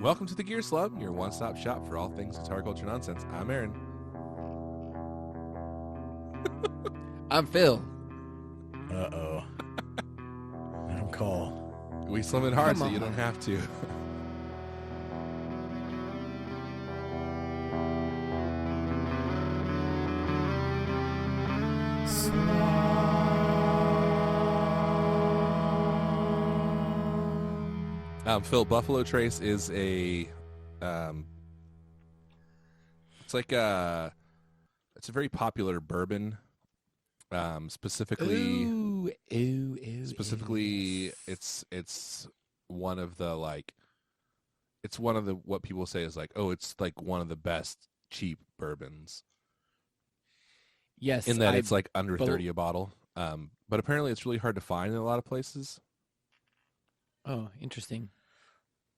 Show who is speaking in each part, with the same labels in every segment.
Speaker 1: Welcome to the Gear Slub, your one-stop shop for all things guitar culture nonsense. I'm Aaron.
Speaker 2: I'm Phil.
Speaker 3: Uh-oh. I'm Cole.
Speaker 1: We slim it hard
Speaker 2: Come
Speaker 1: so you
Speaker 2: on.
Speaker 1: don't have to. Phil, Buffalo Trace is a, it's a very popular bourbon. Specifically, it's one of the what people say is it's like one of the best cheap bourbons.
Speaker 2: Yes,
Speaker 1: In that it's like under 30 a bottle. But apparently it's really hard to find in a lot of places.
Speaker 2: Oh, interesting.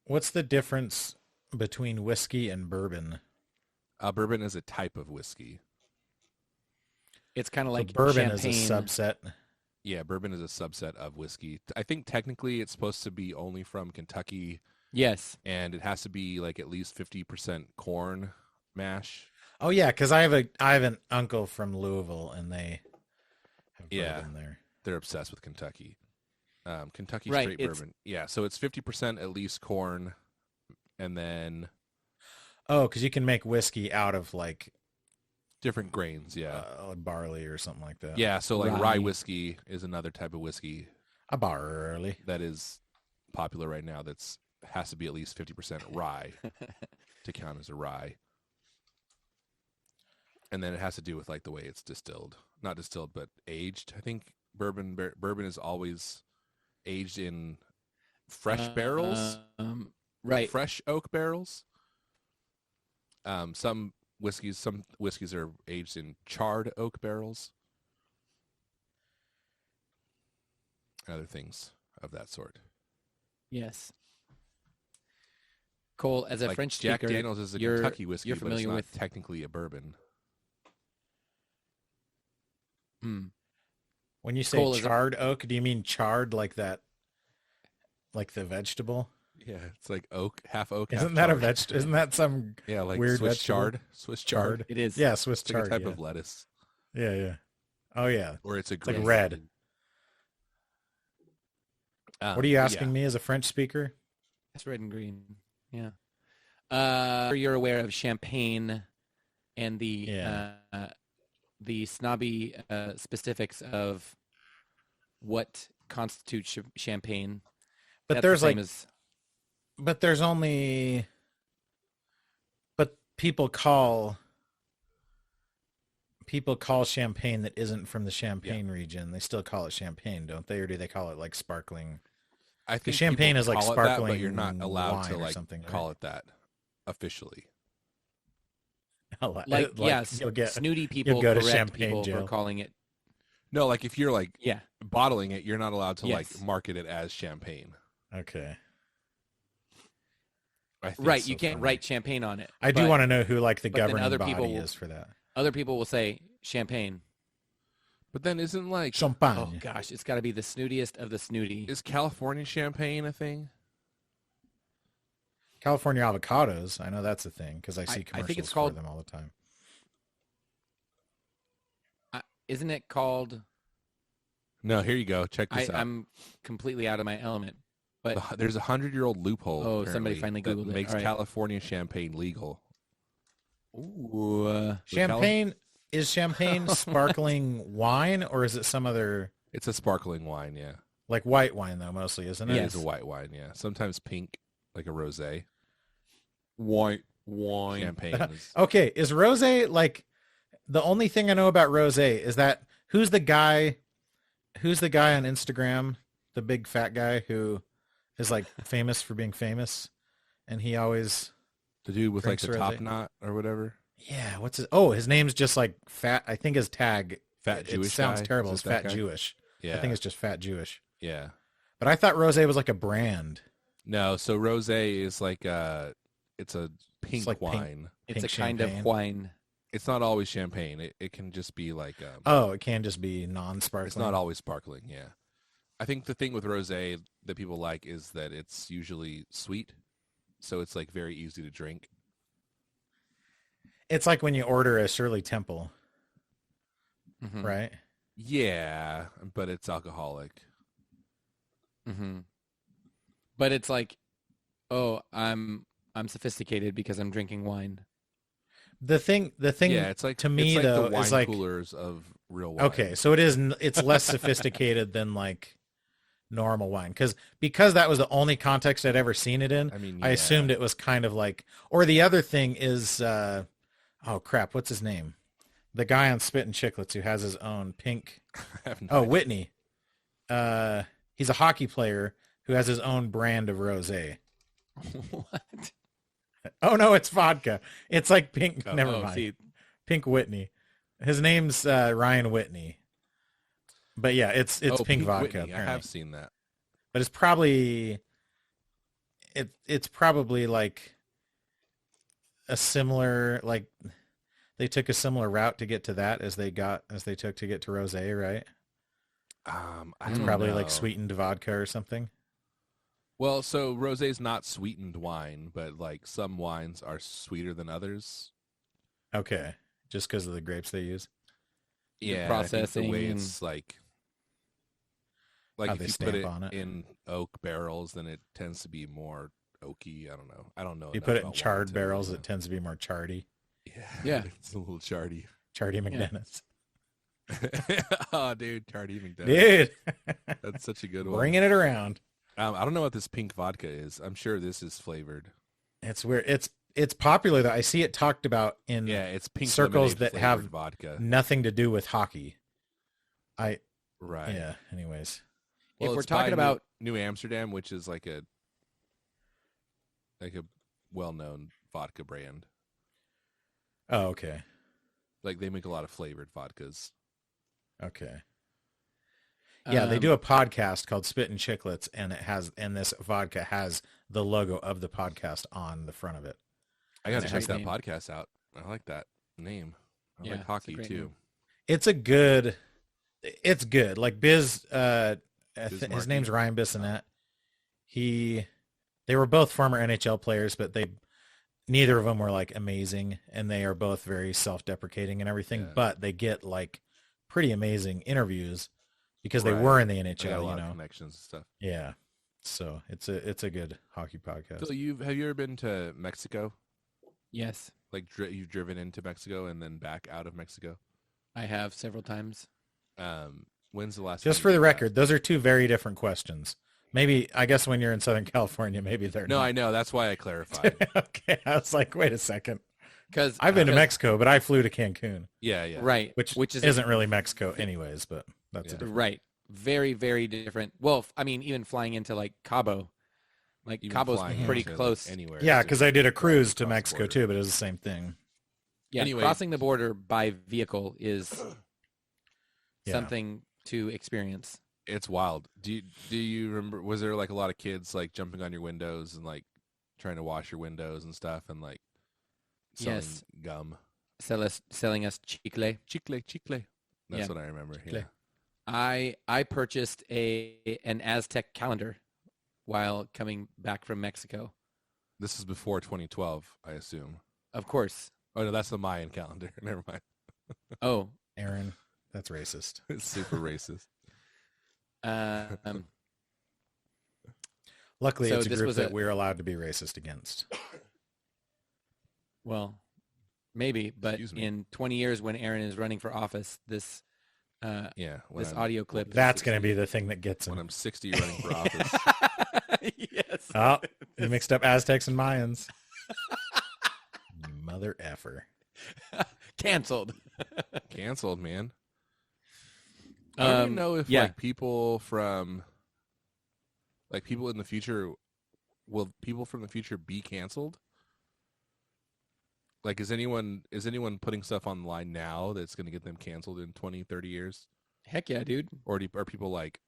Speaker 3: What's the difference between whiskey and bourbon?
Speaker 1: Bourbon is a type of whiskey.
Speaker 2: It's kind of like
Speaker 3: bourbon
Speaker 2: champagne.
Speaker 3: is a subset.
Speaker 1: Yeah, bourbon is a subset of whiskey. I think technically it's supposed to be only from Kentucky.
Speaker 2: Yes.
Speaker 1: And it has to be like at least 50% corn mash.
Speaker 3: Oh yeah, because I have an uncle from Louisville, and they have bourbon there.
Speaker 1: They're obsessed with Kentucky. Kentucky
Speaker 2: Right,
Speaker 1: straight bourbon. Yeah, so it's 50% at least corn, and then
Speaker 3: because you can make whiskey out of like
Speaker 1: different grains. Yeah,
Speaker 3: barley or something like that.
Speaker 1: yeah. So like rye whiskey is another type of whiskey.
Speaker 3: A barley
Speaker 1: that is popular right now. Has to be at least 50% rye to count as a rye. And then it has to do with like the way it's distilled, not distilled, but aged. I think bourbon is always aged in fresh barrels,
Speaker 2: right?
Speaker 1: Fresh oak barrels. Some whiskeys are aged in charred oak barrels. Other things of that sort.
Speaker 2: Yes. Cole, as a
Speaker 1: like
Speaker 2: French
Speaker 1: Jack
Speaker 2: speaker,
Speaker 1: Daniels is a Kentucky whiskey,
Speaker 2: you're familiar
Speaker 1: but it's not
Speaker 2: with
Speaker 1: technically a bourbon.
Speaker 3: When you say
Speaker 2: Cole,
Speaker 3: charred oak, do you mean charred like that, like the vegetable?
Speaker 1: Yeah, it's like oak, half oak.
Speaker 3: Isn't
Speaker 1: half
Speaker 3: that
Speaker 1: chard.
Speaker 3: a vegetable? Isn't that some
Speaker 1: like
Speaker 3: weird
Speaker 1: Swiss
Speaker 3: vegetable?
Speaker 1: chard? Swiss chard.
Speaker 2: It is.
Speaker 3: Yeah, Swiss
Speaker 1: It's
Speaker 3: chard.
Speaker 1: like a type
Speaker 3: yeah.
Speaker 1: of lettuce.
Speaker 3: Yeah, yeah. Oh yeah.
Speaker 1: Or it's a
Speaker 3: It's like
Speaker 1: green.
Speaker 3: red. What are you asking me as a French speaker?
Speaker 2: It's red and green. Yeah. You're aware of champagne and the snobby specifics of what constitutes champagne.
Speaker 3: But
Speaker 2: That's
Speaker 3: there's
Speaker 2: the same
Speaker 3: like,
Speaker 2: as,
Speaker 3: but there's only, but people call champagne that isn't from the Champagne region. They still call it champagne, don't they? Or do they call it like sparkling?
Speaker 1: I think
Speaker 3: champagne
Speaker 1: people
Speaker 3: is like
Speaker 1: call it that,
Speaker 3: sparkling
Speaker 1: but you're not allowed to
Speaker 3: wine or
Speaker 1: like
Speaker 3: something, right?
Speaker 1: call it that officially.
Speaker 2: like yes,
Speaker 3: you'll get
Speaker 2: snooty people
Speaker 3: go to
Speaker 2: correct
Speaker 3: champagne
Speaker 2: people
Speaker 3: jail.
Speaker 2: for calling it.
Speaker 1: No, like if you're like
Speaker 2: Yeah.
Speaker 1: bottling it, you're not allowed to
Speaker 2: Yes.
Speaker 1: like market it as champagne.
Speaker 3: Okay.
Speaker 1: I think
Speaker 2: Right,
Speaker 1: so
Speaker 2: you can't
Speaker 1: for me.
Speaker 2: write champagne on it.
Speaker 3: I do want to know who like the
Speaker 2: but then
Speaker 3: governing
Speaker 2: other
Speaker 3: body
Speaker 2: people will-
Speaker 3: is for that.
Speaker 2: Other people will say champagne.
Speaker 1: But then isn't like
Speaker 3: Champagne.
Speaker 2: Oh gosh, it's got to be the snootiest of the snooty.
Speaker 1: is California champagne a thing?
Speaker 3: California avocados. I know that's a thing because I
Speaker 2: I
Speaker 3: see
Speaker 2: think
Speaker 3: commercials
Speaker 2: it's
Speaker 3: for
Speaker 2: called-
Speaker 3: them all the time.
Speaker 2: Isn't it called?
Speaker 1: No, here you go. Check this out.
Speaker 2: I'm completely out of my element. But
Speaker 1: There's a 100-year-old loophole.
Speaker 2: Oh, somebody
Speaker 1: apparently,
Speaker 2: finally
Speaker 1: that
Speaker 2: Googled it.
Speaker 1: makes
Speaker 2: All right.
Speaker 1: California champagne legal.
Speaker 2: ooh,
Speaker 3: Champagne is champagne sparkling wine, or is it some other
Speaker 1: It's a sparkling wine, yeah.
Speaker 3: like white wine though? Mostly, isn't it?
Speaker 1: It is a white wine, yeah. Sometimes pink, like a rosé. White wine. Champagne is...
Speaker 3: Okay, is rosé like the only thing I know about rosé is that who's the guy on Instagram, the big fat guy who is like famous for being famous, and he always
Speaker 1: The dude with like
Speaker 3: drinks
Speaker 1: the top
Speaker 3: rosé.
Speaker 1: knot or whatever.
Speaker 3: yeah, what's his his name's just like fat. I think his tag
Speaker 1: Fat
Speaker 3: it
Speaker 1: Jewish
Speaker 3: sounds
Speaker 1: guy?
Speaker 3: terrible.
Speaker 1: Is
Speaker 3: It's
Speaker 1: it that
Speaker 3: fat
Speaker 1: guy?
Speaker 3: Jewish.
Speaker 1: Yeah.
Speaker 3: I think it's just fat Jewish.
Speaker 1: Yeah.
Speaker 3: But I thought rosé was like a brand.
Speaker 1: No, so rosé is like it's a pink
Speaker 3: like pink.
Speaker 1: wine.
Speaker 2: it's
Speaker 3: Pink
Speaker 2: a kind
Speaker 3: champagne.
Speaker 2: of wine.
Speaker 1: It's not always champagne. It can just be like
Speaker 3: Oh, it can just be non-sparkling.
Speaker 1: it's not always sparkling, yeah. I think the thing with rosé that people like is that it's usually sweet. so it's like very easy to drink.
Speaker 3: It's like when you order a Shirley Temple,
Speaker 2: Mm-hmm.
Speaker 3: right?
Speaker 1: Yeah, but it's alcoholic.
Speaker 2: Mm-hmm. But it's like, oh, I'm sophisticated because I'm drinking wine.
Speaker 3: The thing
Speaker 1: Yeah, it's like
Speaker 3: to me
Speaker 1: it's like
Speaker 3: though
Speaker 1: the wine
Speaker 3: is like,
Speaker 1: coolers of real wine.
Speaker 3: okay, so it's less sophisticated than like normal wine because that was the only context I'd ever seen it in.
Speaker 1: I mean,
Speaker 3: I assumed it was kind of like, or the other thing is, oh crap, what's his name? The guy on Spit and Chicklets who has his own pink.
Speaker 1: I have no
Speaker 3: Oh,
Speaker 1: idea.
Speaker 3: Whitney. He's a hockey player who has his own brand of rosé.
Speaker 2: What?
Speaker 3: Oh no, it's vodka. It's like pink.
Speaker 1: Oh,
Speaker 3: Never
Speaker 2: Oh,
Speaker 3: mind.
Speaker 2: see,
Speaker 3: Pink Whitney. His name's Ryan Whitney. But yeah, it's pink vodka.
Speaker 1: Whitney. I
Speaker 3: Apparently.
Speaker 1: have seen that.
Speaker 3: But it's probably it's probably like a similar, like they took a similar route to get to that as they took to get to rosé, right?
Speaker 1: I
Speaker 3: It's
Speaker 1: don't
Speaker 3: probably
Speaker 1: know.
Speaker 3: like sweetened vodka or something.
Speaker 1: Well, so rosé's not sweetened wine, but like some wines are sweeter than others.
Speaker 3: Okay, just because of the grapes they use.
Speaker 1: Yeah,
Speaker 2: processing
Speaker 1: I think the way
Speaker 2: and-
Speaker 1: it's like
Speaker 3: How they
Speaker 1: if you put
Speaker 3: stamp
Speaker 1: it
Speaker 3: on it.
Speaker 1: in oak barrels, then it tends to be more oaky. I don't know. I don't know.
Speaker 3: You
Speaker 1: enough
Speaker 3: put it in
Speaker 1: about wine
Speaker 3: charred
Speaker 1: to
Speaker 3: barrels,
Speaker 1: really
Speaker 3: it tends to be more chardy.
Speaker 1: know.
Speaker 2: Yeah.
Speaker 1: It's a little chardy.
Speaker 3: Chardy McDennis.
Speaker 1: Oh, dude, chardy McDonald.
Speaker 3: Dude,
Speaker 1: That's such a good one.
Speaker 3: bringing it around.
Speaker 1: I don't know what this pink vodka is. I'm sure this is flavored.
Speaker 3: It's weird. It's popular though. I see it talked about in
Speaker 1: Yeah, it's pink
Speaker 3: circles
Speaker 1: lemonade
Speaker 3: that
Speaker 1: flavored
Speaker 3: have
Speaker 1: vodka.
Speaker 3: nothing to do with hockey.
Speaker 1: Right.
Speaker 3: Yeah. Anyways,
Speaker 1: Well,
Speaker 2: if we're
Speaker 1: it's by
Speaker 2: talking about
Speaker 1: New Amsterdam, which is like a well-known vodka brand.
Speaker 3: oh okay,
Speaker 1: Like they make a lot of flavored vodkas.
Speaker 3: okay. Yeah, they
Speaker 2: um,
Speaker 3: do a podcast called Spit and Chicklets, and this vodka has the logo of the podcast on the front of it.
Speaker 1: I got to
Speaker 2: That's a
Speaker 1: check that
Speaker 2: great name.
Speaker 1: podcast out. I like that name. I
Speaker 2: Yeah,
Speaker 1: like
Speaker 2: it's a
Speaker 1: hockey
Speaker 2: great
Speaker 1: too.
Speaker 2: name.
Speaker 3: It's good. Like Biz, his
Speaker 1: Markey.
Speaker 3: name's Ryan Bissonette. They were both former NHL players, but neither of them were like amazing, and they are both very self-deprecating and everything.
Speaker 1: Yeah.
Speaker 3: But they get like pretty amazing interviews because they
Speaker 1: Right.
Speaker 3: were in the
Speaker 1: I got a
Speaker 3: NHL.
Speaker 1: lot
Speaker 3: You
Speaker 1: of
Speaker 3: know,
Speaker 1: connections and stuff.
Speaker 3: yeah. So it's a good hockey podcast.
Speaker 1: So have you ever been to Mexico?
Speaker 2: yes,
Speaker 1: Like you've driven into Mexico and then back out of Mexico?
Speaker 2: I have several times.
Speaker 1: When's the last?
Speaker 3: Just
Speaker 1: time
Speaker 3: for
Speaker 1: you
Speaker 3: the
Speaker 1: did
Speaker 3: record, those are two very different questions. Maybe I guess when you're in Southern California, maybe they're
Speaker 1: that? No,
Speaker 3: not.
Speaker 1: I know. That's why I clarified.
Speaker 3: Okay, I was like, wait a second.
Speaker 2: Because
Speaker 3: I've been to Mexico, but I flew to Cancun,
Speaker 1: yeah.
Speaker 2: right,
Speaker 3: which isn't really Mexico anyways, but that's
Speaker 1: Yeah.
Speaker 3: a different.
Speaker 2: right, very very different. Well, I mean, even flying into like Cabo, like
Speaker 1: Even
Speaker 2: Cabo's
Speaker 1: flying
Speaker 2: pretty
Speaker 1: into, like,
Speaker 2: close.
Speaker 1: anywhere.
Speaker 3: Yeah,
Speaker 1: is
Speaker 3: because I did a cruise to
Speaker 1: across the
Speaker 3: Mexico
Speaker 1: border.
Speaker 3: too, but it was the same thing.
Speaker 2: Yeah,
Speaker 1: Anyway.
Speaker 2: crossing the border by vehicle is
Speaker 3: Yeah.
Speaker 2: something to experience.
Speaker 1: It's wild. Do you remember? Was there like a lot of kids like jumping on your windows and like trying to wash your windows and stuff and like selling
Speaker 2: Yes.
Speaker 1: gum?
Speaker 2: Selling us chicle.
Speaker 1: Chicle. That's
Speaker 2: Yeah.
Speaker 1: what I remember.
Speaker 3: Chicle.
Speaker 1: Yeah.
Speaker 2: I purchased an Aztec calendar while coming back from Mexico.
Speaker 1: This is before 2012, I assume.
Speaker 2: Of course.
Speaker 1: Oh no, that's the Mayan calendar. Never mind.
Speaker 2: Oh,
Speaker 3: Aaron, that's racist.
Speaker 1: It's super racist.
Speaker 2: um,
Speaker 3: Luckily,
Speaker 2: So
Speaker 3: it's a
Speaker 2: this
Speaker 3: group
Speaker 2: was
Speaker 3: that
Speaker 2: a-
Speaker 3: we're allowed to be racist against.
Speaker 2: well, maybe, but
Speaker 1: Excuse me.
Speaker 2: in 20 years when Aaron is running for office, this
Speaker 1: Yeah. When
Speaker 2: this
Speaker 1: I'm,
Speaker 2: audio clip.
Speaker 3: That's going to be the thing that gets
Speaker 1: when
Speaker 3: him.
Speaker 1: I'm 60 running for office.
Speaker 2: Yes.
Speaker 3: Oh, you mixed up Aztecs and Mayans. Mother effer.
Speaker 2: Canceled.
Speaker 1: Canceled, man. I don't even know if
Speaker 2: yeah.
Speaker 1: like people from like people in the future will people from the future be canceled? Like is anyone putting stuff online now that's going to get them canceled in 20, 30 years?
Speaker 2: Heck yeah, dude.
Speaker 1: Or are people like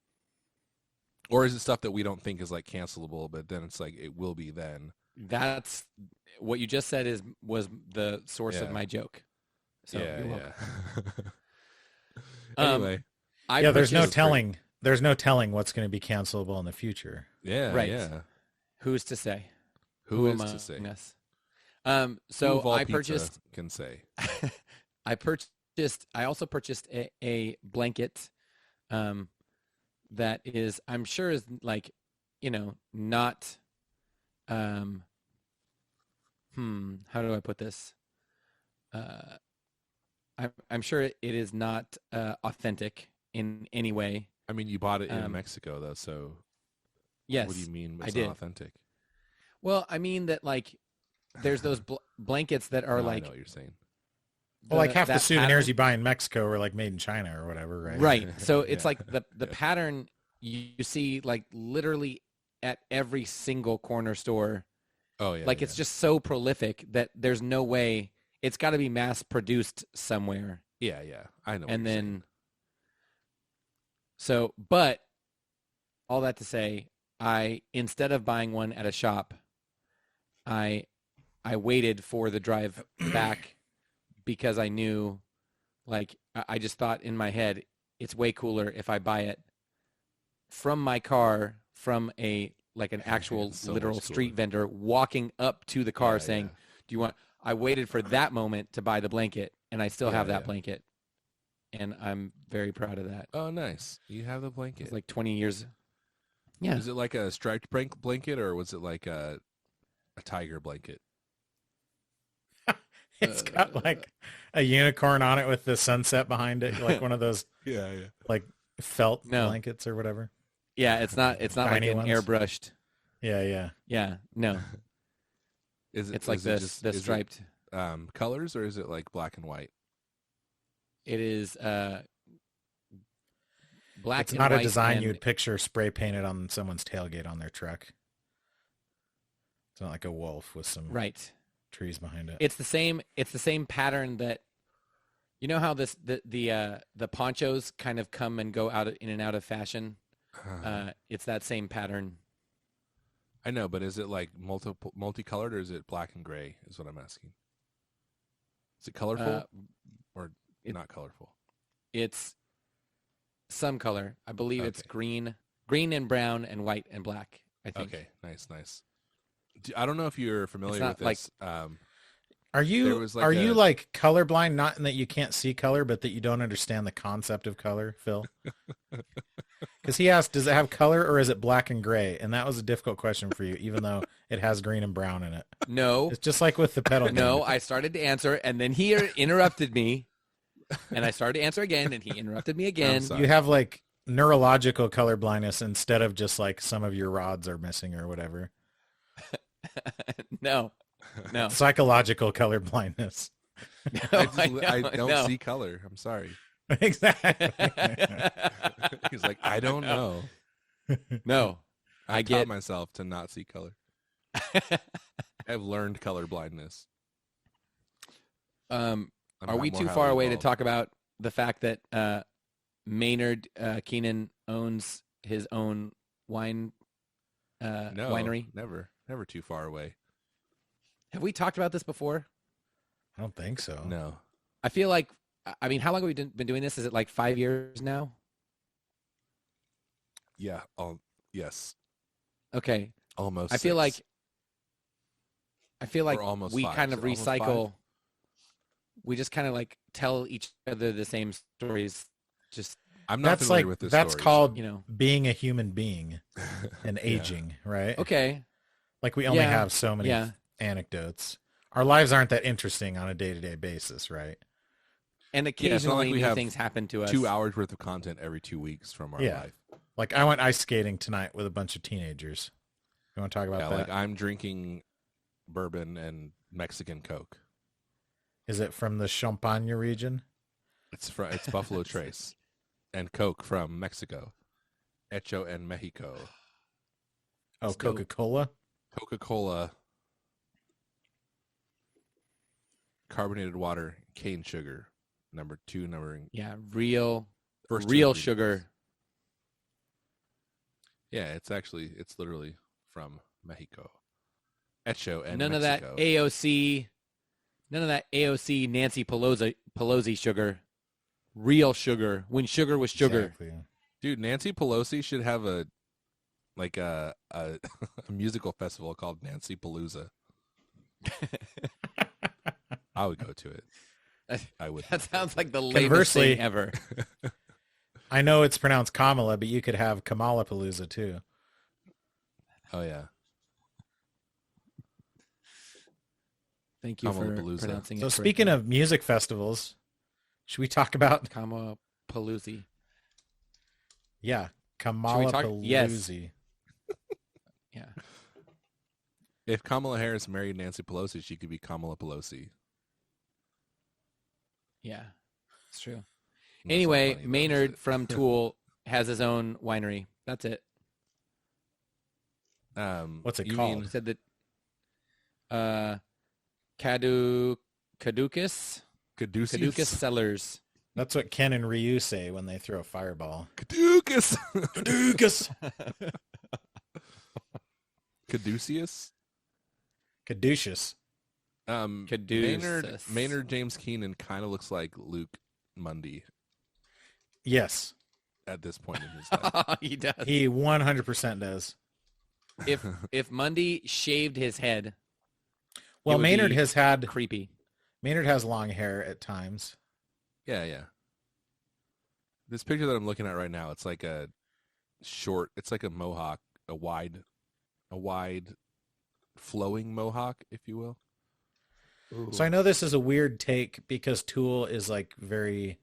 Speaker 1: or is it stuff that we don't think is like cancelable but then it's like it will be then?
Speaker 2: That's what you just said was the source of
Speaker 1: Yeah.
Speaker 2: my joke. So
Speaker 1: yeah,
Speaker 2: you're welcome.
Speaker 1: yeah. Anyway,
Speaker 3: Yeah, there's no
Speaker 2: purchased-
Speaker 3: telling. There's no telling what's going to be cancelable in the future.
Speaker 1: yeah,
Speaker 2: Right.
Speaker 1: yeah.
Speaker 2: Who's to say?
Speaker 1: Who is
Speaker 2: among
Speaker 1: to say?
Speaker 2: us?
Speaker 1: Who
Speaker 2: So
Speaker 1: of all
Speaker 2: I
Speaker 1: pizza
Speaker 2: purchased.
Speaker 1: can say.
Speaker 2: I also purchased a blanket, that is, I'm sure is like, not, um, how do I put this? I'm sure it is not authentic in any way.
Speaker 1: I mean, you bought it in Mexico, though, so
Speaker 2: Yes,
Speaker 1: what do you mean
Speaker 2: I
Speaker 1: it's
Speaker 2: did.
Speaker 1: not authentic?
Speaker 2: Well, I mean that like there's those blankets that are
Speaker 1: No, I
Speaker 2: like
Speaker 1: know what you're saying.
Speaker 3: Well, like half the
Speaker 2: that
Speaker 3: souvenirs
Speaker 2: pattern-
Speaker 3: you buy in Mexico are like made in China or whatever, right?
Speaker 2: Right. So it's
Speaker 1: Yeah.
Speaker 2: like the pattern you see like literally at every single corner store.
Speaker 1: Oh, yeah.
Speaker 2: Like it's just so prolific that there's no way it's got to be mass produced somewhere.
Speaker 1: Yeah, yeah. I know what
Speaker 2: And
Speaker 1: you're
Speaker 2: then
Speaker 1: saying.
Speaker 2: so but all that to say, I instead of buying one at a shop, I waited for the drive back because I knew, like, I just thought in my head, it's way cooler if I buy it from my car, from an actual
Speaker 1: So
Speaker 2: literal
Speaker 1: much
Speaker 2: street
Speaker 1: cooler.
Speaker 2: vendor walking up to the car
Speaker 1: Yeah,
Speaker 2: saying,
Speaker 1: yeah.
Speaker 2: do you want, I waited for that moment to buy the blanket, and I still
Speaker 1: Yeah,
Speaker 2: have that
Speaker 1: yeah.
Speaker 2: blanket. And I'm very proud of that.
Speaker 1: Oh, nice. You have the blanket.
Speaker 2: It's like 20 years. Yeah.
Speaker 1: Is it like a striped blanket, or was it like a tiger blanket?
Speaker 3: It's got like a unicorn on it with the sunset behind it, like one of those
Speaker 1: Yeah, yeah.
Speaker 3: like felt
Speaker 2: No.
Speaker 3: blankets or whatever.
Speaker 2: Yeah, it's not like
Speaker 3: Tiny
Speaker 2: an
Speaker 3: ones?
Speaker 2: airbrushed.
Speaker 3: Yeah, yeah.
Speaker 2: Yeah, no.
Speaker 1: Is it?
Speaker 2: It's like
Speaker 1: is it just,
Speaker 2: the
Speaker 1: is it,
Speaker 2: striped.
Speaker 1: colors, or is it like black and white?
Speaker 2: It is black
Speaker 3: It's
Speaker 2: and
Speaker 3: not
Speaker 2: white.
Speaker 3: a design
Speaker 2: and-
Speaker 3: you'd picture spray painted on someone's tailgate on their truck. It's not like a wolf with some
Speaker 2: Right.
Speaker 3: trees behind it.
Speaker 2: It's the same pattern that, you know how the ponchos kind of come and go in and out of fashion. It's that same pattern.
Speaker 1: I know, but is it like multicolored, or is it black and gray? Is what I'm asking. Is it colorful or not colorful?
Speaker 2: It's some color. I believe it's
Speaker 1: Okay.
Speaker 2: green and brown and white and black. I think.
Speaker 1: Okay, nice. I don't know if you're familiar
Speaker 2: not
Speaker 1: with this.
Speaker 3: Are you
Speaker 1: there was like
Speaker 3: are you
Speaker 1: a-
Speaker 3: like colorblind? Not in that you can't see color, but that you don't understand the concept of color, Phil? Because he asked, does it have color or is it black and gray? And that was a difficult question for you, even though it has green and brown in it.
Speaker 2: No,
Speaker 3: It's just like with the pedal.
Speaker 2: no.
Speaker 3: game.
Speaker 2: I started to answer, and then he interrupted me, and I started to answer again, and he interrupted me again.
Speaker 1: sorry.
Speaker 3: You have like neurological color blindness instead of just like some of your rods are missing or whatever.
Speaker 2: No.
Speaker 3: Psychological color blindness.
Speaker 1: I don't
Speaker 2: know.
Speaker 1: see color. I'm sorry.
Speaker 3: Exactly.
Speaker 1: He's like, I don't know.
Speaker 2: No,
Speaker 1: I
Speaker 2: I
Speaker 1: taught
Speaker 2: get.
Speaker 1: myself to not see color. I've learned color blindness.
Speaker 2: Are
Speaker 1: I'm
Speaker 2: we
Speaker 1: more
Speaker 2: too
Speaker 1: highly
Speaker 2: far away to
Speaker 1: evolved.
Speaker 2: talk about the fact that Maynard Keenan owns his own
Speaker 1: No,
Speaker 2: winery?
Speaker 1: never too far away.
Speaker 2: Have we talked about this before?
Speaker 3: I don't think so.
Speaker 1: No,
Speaker 2: I feel like, I mean, how long have we been doing this? Is it like 5 years now?
Speaker 1: yeah, yes,
Speaker 2: Okay.
Speaker 1: almost.
Speaker 2: I feel
Speaker 1: six.
Speaker 2: like
Speaker 1: Or almost
Speaker 2: we
Speaker 1: five.
Speaker 2: kind
Speaker 1: Is
Speaker 2: of
Speaker 1: it almost
Speaker 2: recycle. We just kind of like tell each other the same stories. Just,
Speaker 1: I'm not
Speaker 3: That's
Speaker 1: familiar
Speaker 3: like
Speaker 1: with this.
Speaker 3: that's
Speaker 1: story,
Speaker 3: called
Speaker 2: you know.
Speaker 3: being a human being
Speaker 1: so-
Speaker 3: and
Speaker 1: Yeah.
Speaker 3: aging, right?
Speaker 2: Okay.
Speaker 3: Like we only
Speaker 2: Yeah,
Speaker 3: have so many
Speaker 2: yeah.
Speaker 3: anecdotes. Our lives aren't that interesting on a day-to-day basis, right?
Speaker 2: And
Speaker 1: Yeah, it's not
Speaker 2: occasionally
Speaker 1: like we
Speaker 2: new
Speaker 1: have
Speaker 2: things happen to us.
Speaker 1: 2 hours worth of content every 2 weeks from our
Speaker 3: Yeah.
Speaker 1: life.
Speaker 3: Like I went ice skating tonight with a bunch of teenagers. You want to talk about
Speaker 1: Yeah,
Speaker 3: that?
Speaker 1: like I'm drinking bourbon and Mexican Coke.
Speaker 3: Is it from the Champagne region?
Speaker 1: It's Buffalo Trace and Coke from Mexico. Hecho en Mexico.
Speaker 3: Oh,
Speaker 2: Still-
Speaker 3: Coca-Cola?
Speaker 1: Coca-Cola, carbonated water, cane sugar. Number 2,
Speaker 2: Yeah, real
Speaker 1: first two
Speaker 2: real
Speaker 1: ingredients.
Speaker 2: sugar.
Speaker 1: Yeah, it's literally from Mexico. Hecho en
Speaker 2: None
Speaker 1: Mexico.
Speaker 2: of that AOC. None of that AOC Nancy Pelosi sugar. Real sugar. When sugar was sugar.
Speaker 3: Exactly.
Speaker 1: Dude, Nancy Pelosi should have like a musical festival called Nancy Palooza. I would go to it. I would.
Speaker 2: That sounds like the lamest
Speaker 3: Conversely-
Speaker 2: thing ever.
Speaker 3: I know it's pronounced Kamala, but you could have Kamala Palooza too.
Speaker 1: Oh yeah.
Speaker 2: Thank you for
Speaker 1: Kamalapalooza.
Speaker 2: pronouncing it.
Speaker 3: So speaking of music festivals, should we talk about
Speaker 2: Kamalapalooza.
Speaker 3: yeah, Kamala
Speaker 2: talk-
Speaker 3: Palooza?
Speaker 2: Yes. Yeah.
Speaker 1: If Kamala Harris married Nancy Pelosi, she could be Kamala Pelosi.
Speaker 2: Yeah. It's true.
Speaker 1: That's not
Speaker 2: Anyway,
Speaker 1: funny, though, is
Speaker 2: Maynard
Speaker 1: it?
Speaker 2: from Tool has his own winery. That's it.
Speaker 3: What's it
Speaker 1: you
Speaker 3: called?
Speaker 1: mean-
Speaker 2: He said that Caducus
Speaker 1: Caduceus?
Speaker 2: Cellars.
Speaker 3: That's what Ken and Ryu say when they throw a fireball.
Speaker 1: Caducus.
Speaker 3: Caducus.
Speaker 1: Caduceus?
Speaker 3: Caduceus.
Speaker 2: Caduceus.
Speaker 1: Maynard James Keenan kind of looks like Luke Mundy
Speaker 3: Yes,
Speaker 1: at this point in his life.
Speaker 2: He does.
Speaker 3: he 100% does.
Speaker 2: If Mundy shaved his head,
Speaker 3: Well,
Speaker 2: would
Speaker 3: Maynard
Speaker 2: be
Speaker 3: has had
Speaker 2: creepy.
Speaker 3: Maynard has long hair at times.
Speaker 1: Yeah, yeah. This picture that I'm looking at right now, it's like a short, it's like a mohawk, a wide flowing mohawk, if you will.
Speaker 3: So I know this is a weird take because Tool is like they're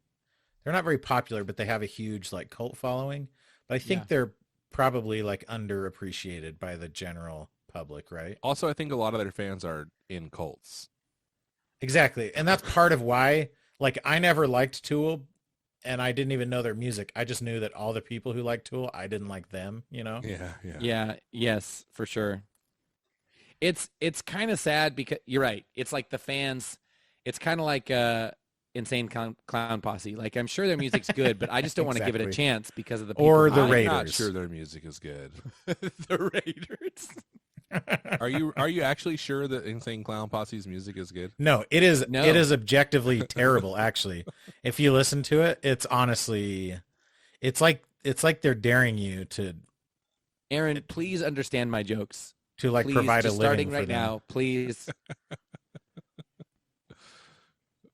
Speaker 3: not very popular, but they have a huge like cult following. But I think
Speaker 2: Yeah.
Speaker 3: they're probably like underappreciated by the general public, right?
Speaker 1: Also, I think a lot of their fans are in cults.
Speaker 3: Exactly. And that's part of why, like, I never liked Tool and I didn't even know their music. I just knew that all the people who liked Tool, I didn't like them, you know?
Speaker 1: Yeah, yeah.
Speaker 2: Yeah, yes, for sure. It's kind of sad because you're right. It's like the fans. It's kind of like Insane Clown Posse. Like I'm sure their music's good, but I just don't want to give it a
Speaker 3: Exactly.
Speaker 2: chance because of the people.
Speaker 3: Or the
Speaker 1: I'm
Speaker 3: Raiders.
Speaker 1: not sure their music is good.
Speaker 2: The Raiders.
Speaker 1: Are you actually sure that Insane Clown Posse's music is good?
Speaker 3: No, it is
Speaker 2: No.
Speaker 3: it is objectively terrible, actually. If you listen to it, it's honestly it's like they're daring you to
Speaker 2: Aaron, please understand my jokes.
Speaker 3: like
Speaker 2: Please,
Speaker 3: provide a
Speaker 2: just
Speaker 3: living
Speaker 2: starting
Speaker 3: for
Speaker 2: right
Speaker 3: them.
Speaker 2: now. Please,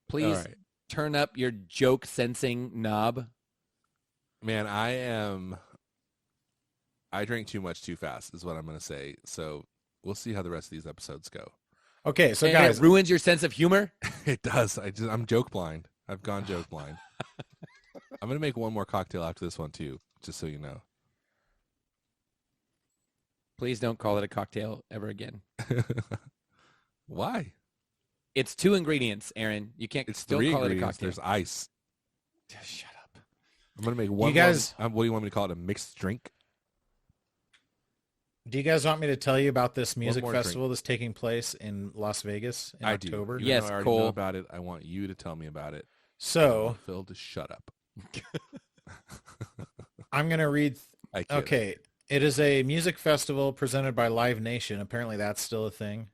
Speaker 2: please
Speaker 1: All right.
Speaker 2: turn up your joke sensing knob.
Speaker 1: Man, I drank too much too fast is what I'm going to say. So we'll see how the rest of these episodes go.
Speaker 3: Okay, so
Speaker 2: And
Speaker 3: guys,
Speaker 2: it ruins your sense of humor.
Speaker 1: It does. I'm joke blind. I've gone joke blind. I'm going to make one more cocktail after this one too, just so you know.
Speaker 2: Please don't call it a cocktail ever again.
Speaker 1: Why?
Speaker 2: It's 2 ingredients, Aaron. You can't.
Speaker 1: It's
Speaker 2: don't
Speaker 1: 3
Speaker 2: call
Speaker 1: ingredients.
Speaker 2: it a cocktail.
Speaker 1: There's ice.
Speaker 2: Just shut up.
Speaker 1: I'm going to make one
Speaker 3: guys-
Speaker 1: more. What do you want me to call it? A mixed drink?
Speaker 3: do you guys want me to tell you about this music
Speaker 1: more drink.
Speaker 3: festival that's taking place in Las Vegas in
Speaker 1: I
Speaker 3: October?
Speaker 1: do.
Speaker 2: Yes,
Speaker 1: Even though I already
Speaker 2: Cole.
Speaker 1: know about it. I want you to tell me about it. I
Speaker 3: So
Speaker 1: want Phil to shut up.
Speaker 3: I'm gonna read.
Speaker 1: I kid.
Speaker 3: Okay, it is a music festival presented by Live Nation. Apparently, that's still a thing.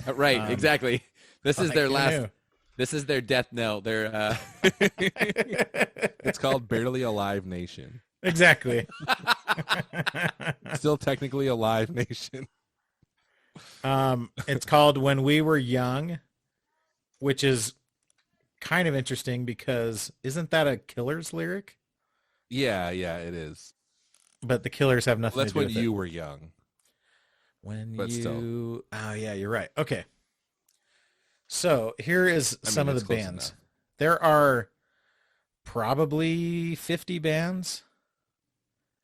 Speaker 2: Right, exactly. This is
Speaker 3: Like,
Speaker 2: their
Speaker 3: who
Speaker 2: last.
Speaker 3: knew?
Speaker 2: This is their death knell. Their
Speaker 1: It's called Barely Alive Nation.
Speaker 3: Exactly.
Speaker 1: Still technically a live nation.
Speaker 3: It's called When We Were Young, which is kind of interesting because isn't that a Killers lyric?
Speaker 1: Yeah, it is.
Speaker 3: But the Killers have nothing
Speaker 1: Well, that's
Speaker 3: to do
Speaker 1: when
Speaker 3: with
Speaker 1: you
Speaker 3: it.
Speaker 1: were young.
Speaker 3: When
Speaker 1: but
Speaker 3: you
Speaker 1: still.
Speaker 3: Oh yeah, you're right. Okay. So here is
Speaker 1: I mean,
Speaker 3: some of
Speaker 1: it's
Speaker 3: the
Speaker 1: close
Speaker 3: bands.
Speaker 1: enough.
Speaker 3: There are probably 50 bands.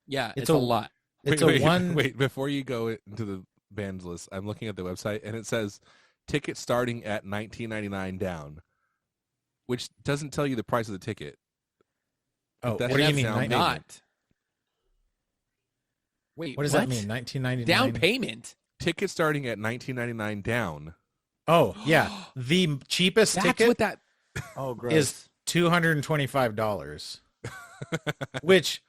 Speaker 2: yeah,
Speaker 3: It's
Speaker 2: it's
Speaker 3: a-
Speaker 2: a lot.
Speaker 3: It's
Speaker 1: wait,
Speaker 3: a one.
Speaker 1: Wait, before you go into the bands list, I'm looking at the website and it says tickets starting at $19.99 down, which doesn't tell you the price of the ticket.
Speaker 3: Oh, what
Speaker 1: That's
Speaker 3: do you
Speaker 1: down
Speaker 3: mean?
Speaker 1: payment.
Speaker 2: Not. Wait,
Speaker 3: What does that mean? 1999.
Speaker 2: Down payment.
Speaker 1: Tickets starting at $19.99 down.
Speaker 3: Oh yeah, the cheapest
Speaker 2: That's
Speaker 3: ticket
Speaker 2: what that. Oh, gross.
Speaker 3: is $225. which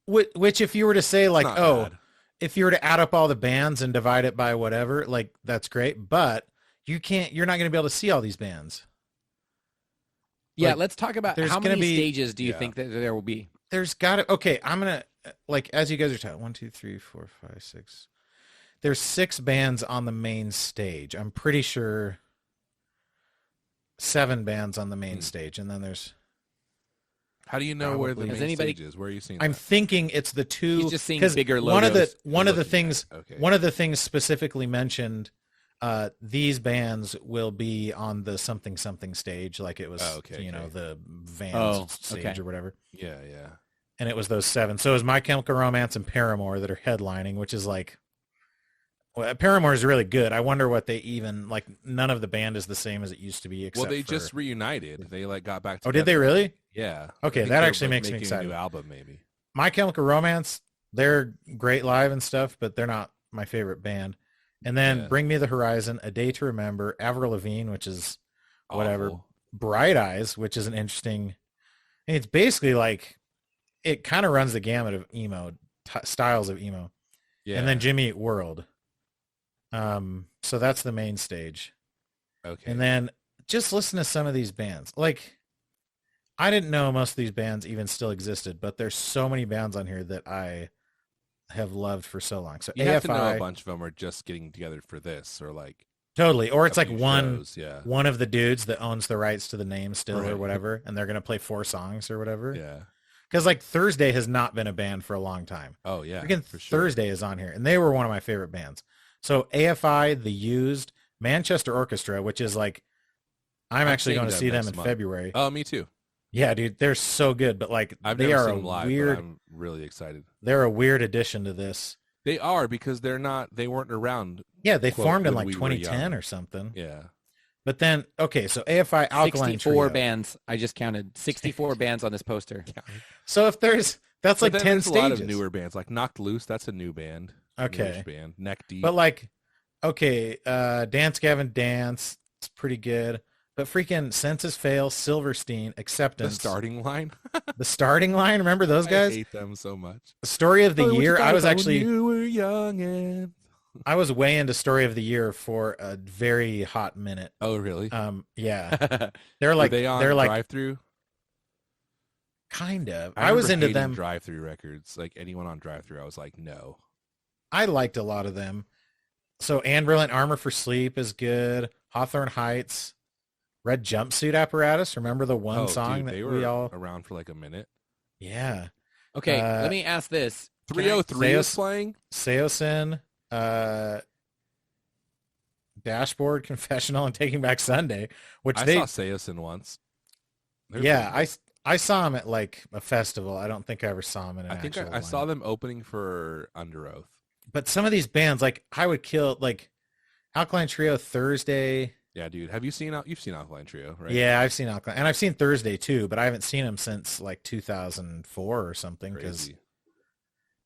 Speaker 3: if you were to say like,
Speaker 1: Not
Speaker 3: oh,
Speaker 1: bad.
Speaker 3: if you were to add up all the bands and divide it by whatever, like that's great, but you're not going to be able to see all these bands.
Speaker 2: yeah,
Speaker 3: like,
Speaker 2: let's talk about
Speaker 3: there's
Speaker 2: how
Speaker 3: gonna
Speaker 2: many
Speaker 3: be-
Speaker 2: stages do you
Speaker 1: Yeah.
Speaker 2: think that there will be?
Speaker 3: There's got to, okay, I'm going to, like as you guys are talking, 1, 2, 3, 4, 5, 6. There's 6 bands on the main stage. I'm pretty sure 7 bands on the main stage, and then there's.
Speaker 1: How do you know where the
Speaker 3: Probably.
Speaker 1: main stage is? Where are you seeing
Speaker 3: I'm
Speaker 1: that?
Speaker 3: thinking it's the 2.
Speaker 2: He's just seeing
Speaker 3: 'cause
Speaker 2: bigger
Speaker 3: one of
Speaker 2: logos.
Speaker 3: one of the
Speaker 1: Looking at
Speaker 3: things
Speaker 1: it. Okay.
Speaker 3: one of the things specifically mentioned, these bands will be on the something stage, like it was the Vans stage or whatever.
Speaker 1: Yeah.
Speaker 3: And it was those 7. So it was My Chemical Romance and Paramore that are headlining, which is like, well, Paramore is really good. I wonder what they even like. None of the band is the same as it used to be. Except
Speaker 1: Well, they just reunited. They like got back.
Speaker 3: Oh, did they really?
Speaker 1: Yeah.
Speaker 3: Okay,
Speaker 1: I think
Speaker 3: that
Speaker 1: they're,
Speaker 3: actually makes me
Speaker 1: making
Speaker 3: excited.
Speaker 1: A new album, maybe.
Speaker 3: My Chemical Romance, they're great live and stuff, but they're not my favorite band. And then Bring Me the Horizon, A Day to Remember, Avril Lavigne, which is whatever,
Speaker 1: Awful.
Speaker 3: Bright Eyes, which is an interesting. And it's basically like it kind of runs the gamut of emo styles of emo.
Speaker 1: Yeah.
Speaker 3: And then Jimmy Eat World. So that's the main stage.
Speaker 1: Okay.
Speaker 3: And then just listen to some of these bands. Like, I didn't know most of these bands even still existed, but there's so many bands on here that I have loved for so long. So
Speaker 1: you
Speaker 3: AFI,
Speaker 1: have to know a bunch of them are just getting together for this, or like
Speaker 3: totally, or it's
Speaker 1: a
Speaker 3: like
Speaker 1: few
Speaker 3: one
Speaker 1: shows, yeah.
Speaker 3: one of the dudes that owns the rights to the name still or
Speaker 1: Right.
Speaker 3: whatever, and they're gonna play 4 songs or whatever.
Speaker 1: Yeah.
Speaker 3: Because like Thursday has not been a band for a long time.
Speaker 1: Oh yeah.
Speaker 3: Freaking
Speaker 1: For sure.
Speaker 3: Thursday is on here, and they were one of my favorite bands. So AFI, The Used, Manchester Orchestra, which is like, I'm actually
Speaker 1: seeing
Speaker 3: going to see them
Speaker 1: next
Speaker 3: in
Speaker 1: month.
Speaker 3: February.
Speaker 1: Oh, me too.
Speaker 3: Yeah, dude, they're so good. But like,
Speaker 1: I've
Speaker 3: they
Speaker 1: never
Speaker 3: are
Speaker 1: seen
Speaker 3: a
Speaker 1: them live,
Speaker 3: weird.
Speaker 1: but I'm really excited.
Speaker 3: They're a weird addition to this.
Speaker 1: They are, because they weren't around.
Speaker 3: Yeah, they
Speaker 1: Quote,
Speaker 3: formed in
Speaker 1: when
Speaker 3: like
Speaker 1: we were
Speaker 3: 2010
Speaker 1: young.
Speaker 3: or something.
Speaker 1: Yeah.
Speaker 3: But then, okay, so AFI Alkaline
Speaker 2: 64
Speaker 3: Trio.
Speaker 2: bands. I just counted 64 bands on this poster.
Speaker 3: So if that's
Speaker 1: But
Speaker 3: like
Speaker 1: then
Speaker 3: 10
Speaker 1: there's
Speaker 3: stages.
Speaker 1: a lot of newer bands, like Knocked Loose. That's a new band.
Speaker 3: Okay.
Speaker 1: Newish band. Neck Deep.
Speaker 3: But like, okay, Dance Gavin Dance, it's pretty good. But freaking Census Fail, Silverstein,
Speaker 1: the
Speaker 3: Acceptance.
Speaker 1: starting line.
Speaker 3: The starting line, remember those
Speaker 1: I
Speaker 3: guys?
Speaker 1: hate them so much.
Speaker 3: Story of the
Speaker 1: Oh, what
Speaker 3: year.
Speaker 1: you
Speaker 3: I was
Speaker 1: thought when
Speaker 3: actually
Speaker 1: you were young and...
Speaker 3: I was way into Story of the Year for a very hot minute.
Speaker 1: Oh, really?
Speaker 3: Yeah. They're like
Speaker 1: were they on
Speaker 3: they're like
Speaker 1: Drive-Thru?
Speaker 3: kind of.
Speaker 1: I
Speaker 3: I was
Speaker 1: remember
Speaker 3: into
Speaker 1: hating
Speaker 3: them.
Speaker 1: Drive-Thru records. Like anyone on Drive-Thru, I was like, no.
Speaker 3: I liked a lot of them. So Anne Brilliant Armor for Sleep is good. Hawthorne Heights, Red Jumpsuit Apparatus. Remember the one song
Speaker 1: dude,
Speaker 3: that
Speaker 1: they
Speaker 3: we
Speaker 1: were
Speaker 3: all?
Speaker 1: around for like a minute.
Speaker 3: Yeah.
Speaker 2: Okay, let me ask this. Can I-
Speaker 1: 303 is
Speaker 3: Seos-
Speaker 1: playing.
Speaker 3: Seosin, Dashboard, Confessional, and Taking Back Sunday, which
Speaker 1: I
Speaker 3: they
Speaker 1: saw Seosin once. They're
Speaker 3: yeah,
Speaker 1: pretty
Speaker 3: I saw them at like a festival. I don't think I ever saw them in an
Speaker 1: good. I think
Speaker 3: actual
Speaker 1: I saw
Speaker 3: lineup.
Speaker 1: them opening for Under Oath.
Speaker 3: But some of these bands, like I would kill, like Alkaline Trio Thursday.
Speaker 1: Yeah, dude. You've seen Alkaline Trio, right?
Speaker 3: Yeah, I've seen Alkaline, and I've seen Thursday too, but I haven't seen them since like 2004 or something. Because
Speaker 1: Crazy.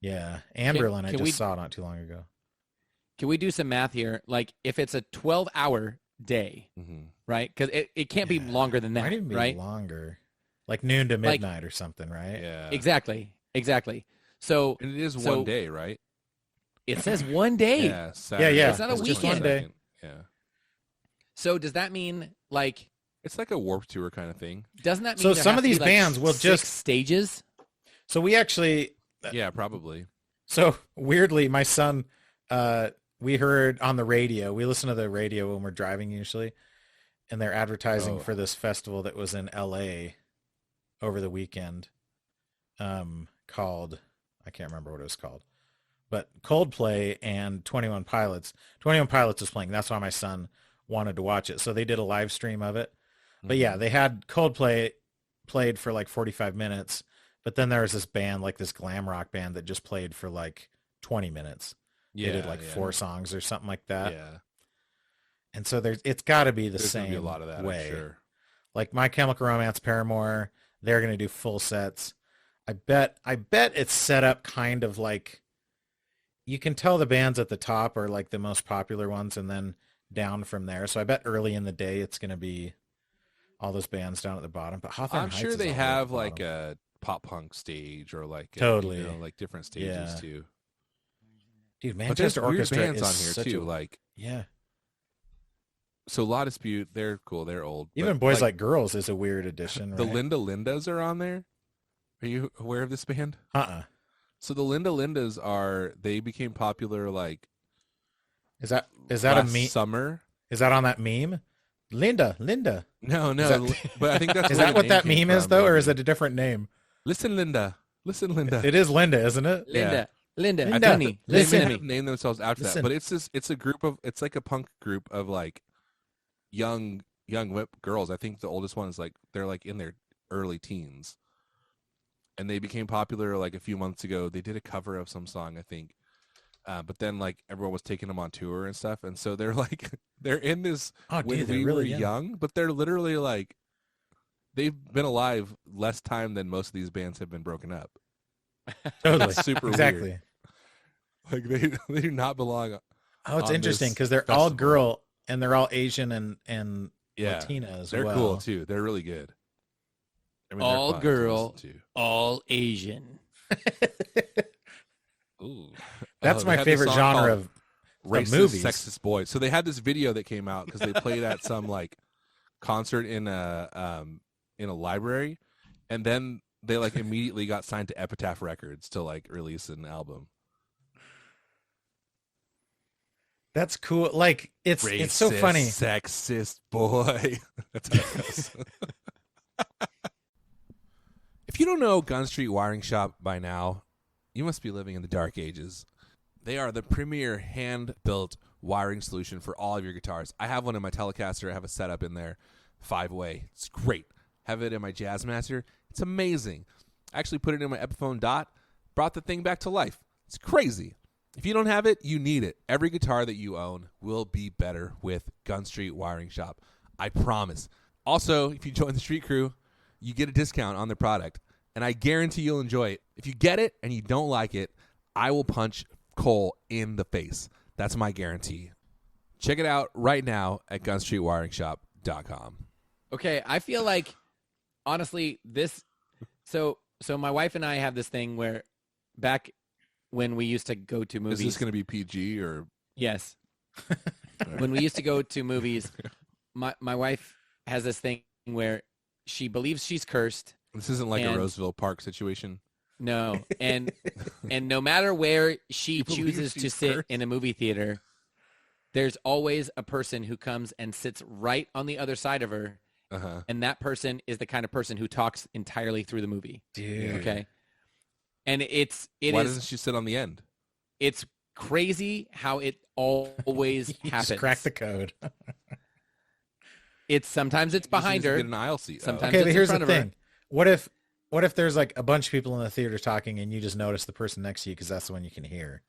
Speaker 3: yeah, Amberlin I
Speaker 2: can
Speaker 3: just
Speaker 2: we-
Speaker 3: saw not too long ago.
Speaker 2: Can we do some math here? Like, if it's a 12-hour day,
Speaker 1: Mhm.
Speaker 2: right? Because it can't be longer than that,
Speaker 3: Might even be
Speaker 2: right?
Speaker 3: longer, like noon to
Speaker 2: Like-
Speaker 3: midnight or something, right?
Speaker 1: Yeah.
Speaker 2: Exactly. So
Speaker 1: And it is
Speaker 2: So-
Speaker 1: one day, right?
Speaker 2: it says one day.
Speaker 1: Yeah. Saturday,
Speaker 3: yeah.
Speaker 2: It's not a
Speaker 1: October
Speaker 2: weekend.
Speaker 1: 22nd. Yeah.
Speaker 2: So does that mean, like,
Speaker 1: It's like a Warped Tour kind of thing.
Speaker 2: doesn't that mean
Speaker 3: So
Speaker 2: there
Speaker 3: some
Speaker 2: has
Speaker 3: of
Speaker 2: to be,
Speaker 3: these
Speaker 2: like,
Speaker 3: bands will
Speaker 2: 6
Speaker 3: just-
Speaker 2: stages?
Speaker 3: So we actually,
Speaker 1: Yeah, probably.
Speaker 3: so weirdly, my son, we heard on the radio. We listen to the radio when we're driving usually, and they're advertising
Speaker 1: Oh.
Speaker 3: for this festival that was in LA over the weekend, called, I can't remember what it was called, but Coldplay and 21 Pilots. 21 Pilots was playing. That's why my son wanted to watch it. So they did a live stream of it. But yeah, they had Coldplay played for like 45 minutes, but then there was this band, like this glam rock band, that just played for like 20 minutes.
Speaker 1: Yeah,
Speaker 3: They did like 4 songs or something like that.
Speaker 1: Yeah.
Speaker 3: And so it's got to be the
Speaker 1: There's gonna
Speaker 3: same
Speaker 1: be a lot of that,
Speaker 3: way.
Speaker 1: I'm sure.
Speaker 3: Like My Chemical Romance, Paramore, they're going to do full sets. I bet it's set up kind of like, you can tell the bands at the top are like the most popular ones and then down from there. So I bet early in the day it's going to be all those bands down at the bottom. But Hawthorne
Speaker 1: I'm
Speaker 3: Heights
Speaker 1: sure
Speaker 3: is
Speaker 1: they
Speaker 3: all the way at
Speaker 1: have
Speaker 3: the
Speaker 1: like
Speaker 3: bottom.
Speaker 1: a pop punk stage or like
Speaker 3: Totally.
Speaker 1: like different stages
Speaker 3: Yeah.
Speaker 1: too.
Speaker 3: Dude,
Speaker 1: But there's
Speaker 3: Manchester
Speaker 1: weird
Speaker 3: Orchestra
Speaker 1: bands
Speaker 3: is
Speaker 1: on here
Speaker 3: such
Speaker 1: too.
Speaker 3: a,
Speaker 1: Like
Speaker 3: yeah.
Speaker 1: so, La Dispute, they're cool. They're old.
Speaker 3: Even
Speaker 1: but,
Speaker 3: Boys Like Girls is a weird addition,
Speaker 1: the
Speaker 3: right?
Speaker 1: Linda Lindas are on there. Are you aware of this band?
Speaker 3: Uh-uh.
Speaker 1: So the Linda Lindas they became popular like
Speaker 3: Is that a
Speaker 1: last
Speaker 3: meme?
Speaker 1: summer.
Speaker 3: Is that on that meme? Linda.
Speaker 1: No,
Speaker 3: that-
Speaker 1: but I think that's
Speaker 3: Is
Speaker 1: where
Speaker 3: that
Speaker 1: the
Speaker 3: what
Speaker 1: name
Speaker 3: that
Speaker 1: came
Speaker 3: meme is
Speaker 1: from,
Speaker 3: though, or
Speaker 1: maybe.
Speaker 3: is it a different name?
Speaker 1: Listen, Linda.
Speaker 3: It is Linda, isn't it?
Speaker 2: Linda, Linda,
Speaker 3: Linda,
Speaker 2: honey,
Speaker 1: They
Speaker 2: listen
Speaker 1: may
Speaker 2: to
Speaker 1: have
Speaker 2: me.
Speaker 1: named themselves after
Speaker 3: Listen.
Speaker 1: that, but it's like a punk group of like young whip girls. I think the oldest one is like they're like in their early teens, and they became popular like a few months ago. They did a cover of some song, I think, but then like everyone was taking them on tour and stuff, and so they're like they're in this
Speaker 3: Oh,
Speaker 1: when
Speaker 3: dude, they're
Speaker 1: we
Speaker 3: really
Speaker 1: were young, but they're literally like they've been alive less time than most of these bands have been broken up.
Speaker 3: Totally.
Speaker 1: It's super
Speaker 3: Exactly.
Speaker 1: weird. Like they do not belong.
Speaker 3: Oh, it's
Speaker 1: on
Speaker 3: interesting
Speaker 1: this
Speaker 3: because they're all
Speaker 1: festival.
Speaker 3: girl and they're all Asian and
Speaker 1: Yeah,
Speaker 3: Latina as
Speaker 1: they're
Speaker 3: well.
Speaker 1: cool too. They're really good. I mean, they're
Speaker 2: All
Speaker 1: fun to
Speaker 2: girl.
Speaker 1: listen to.
Speaker 2: All Asian.
Speaker 1: Ooh.
Speaker 3: That's
Speaker 1: They
Speaker 3: my
Speaker 1: had this
Speaker 3: favorite
Speaker 1: song
Speaker 3: genre
Speaker 1: called
Speaker 3: of
Speaker 1: racist,
Speaker 3: movies.
Speaker 1: sexist boys. So they had this video that came out because they played at some like concert in a library, and then they like immediately got signed to Epitaph Records to like release an album.
Speaker 3: That's cool. Like it's so
Speaker 1: Racist,
Speaker 3: funny.
Speaker 1: sexist boy. That's how it goes. If you don't know Gun Street Wiring Shop by now, you must be living in the dark ages. They are the premier hand-built wiring solution for all of your guitars. I have one in my Telecaster. I have a setup in there, 5-way. It's great. Have it in my Jazzmaster. It's amazing. I actually put it in my Epiphone Dot, brought the thing back to life. It's crazy. If you don't have it, you need it. Every guitar that you own will be better with Gun Street Wiring Shop. I promise. Also, if you join the street crew, you get a discount on the product, and I guarantee you'll enjoy it. If you get it and you don't like it, I will punch Cole in the face. That's my guarantee. Check it out right now at gunstreetwiringshop.com.
Speaker 2: Okay, I feel like honestly this so my wife and I have this thing where back when we used to go to movies.
Speaker 1: Is this going to be PG or?
Speaker 2: Yes. When we used to go to movies, my wife has this thing where she believes she's cursed.
Speaker 1: This isn't like a
Speaker 2: And-
Speaker 1: Roseville Park situation.
Speaker 2: No, and no matter where she
Speaker 1: believes
Speaker 2: chooses to
Speaker 1: she's
Speaker 2: sit
Speaker 1: cursed?
Speaker 2: in a movie theater, there's always a person who comes and sits right on the other side of her,
Speaker 1: Uh-huh.
Speaker 2: and that person is the kind of person who talks entirely through the movie.
Speaker 3: Dude.
Speaker 2: Okay, and
Speaker 1: Why doesn't she sit on the end?
Speaker 2: it's crazy how it always
Speaker 3: You
Speaker 2: happens.
Speaker 3: just crack the code.
Speaker 2: It's sometimes it's behind
Speaker 1: She needs to
Speaker 2: her.
Speaker 1: Get an aisle seat.
Speaker 2: Sometimes-
Speaker 3: Okay,
Speaker 2: it's
Speaker 3: but
Speaker 2: in
Speaker 3: here's the
Speaker 2: front of her.
Speaker 3: thing. What if there's like a bunch of people in the theater talking and you just notice the person next to you because that's the one you can hear?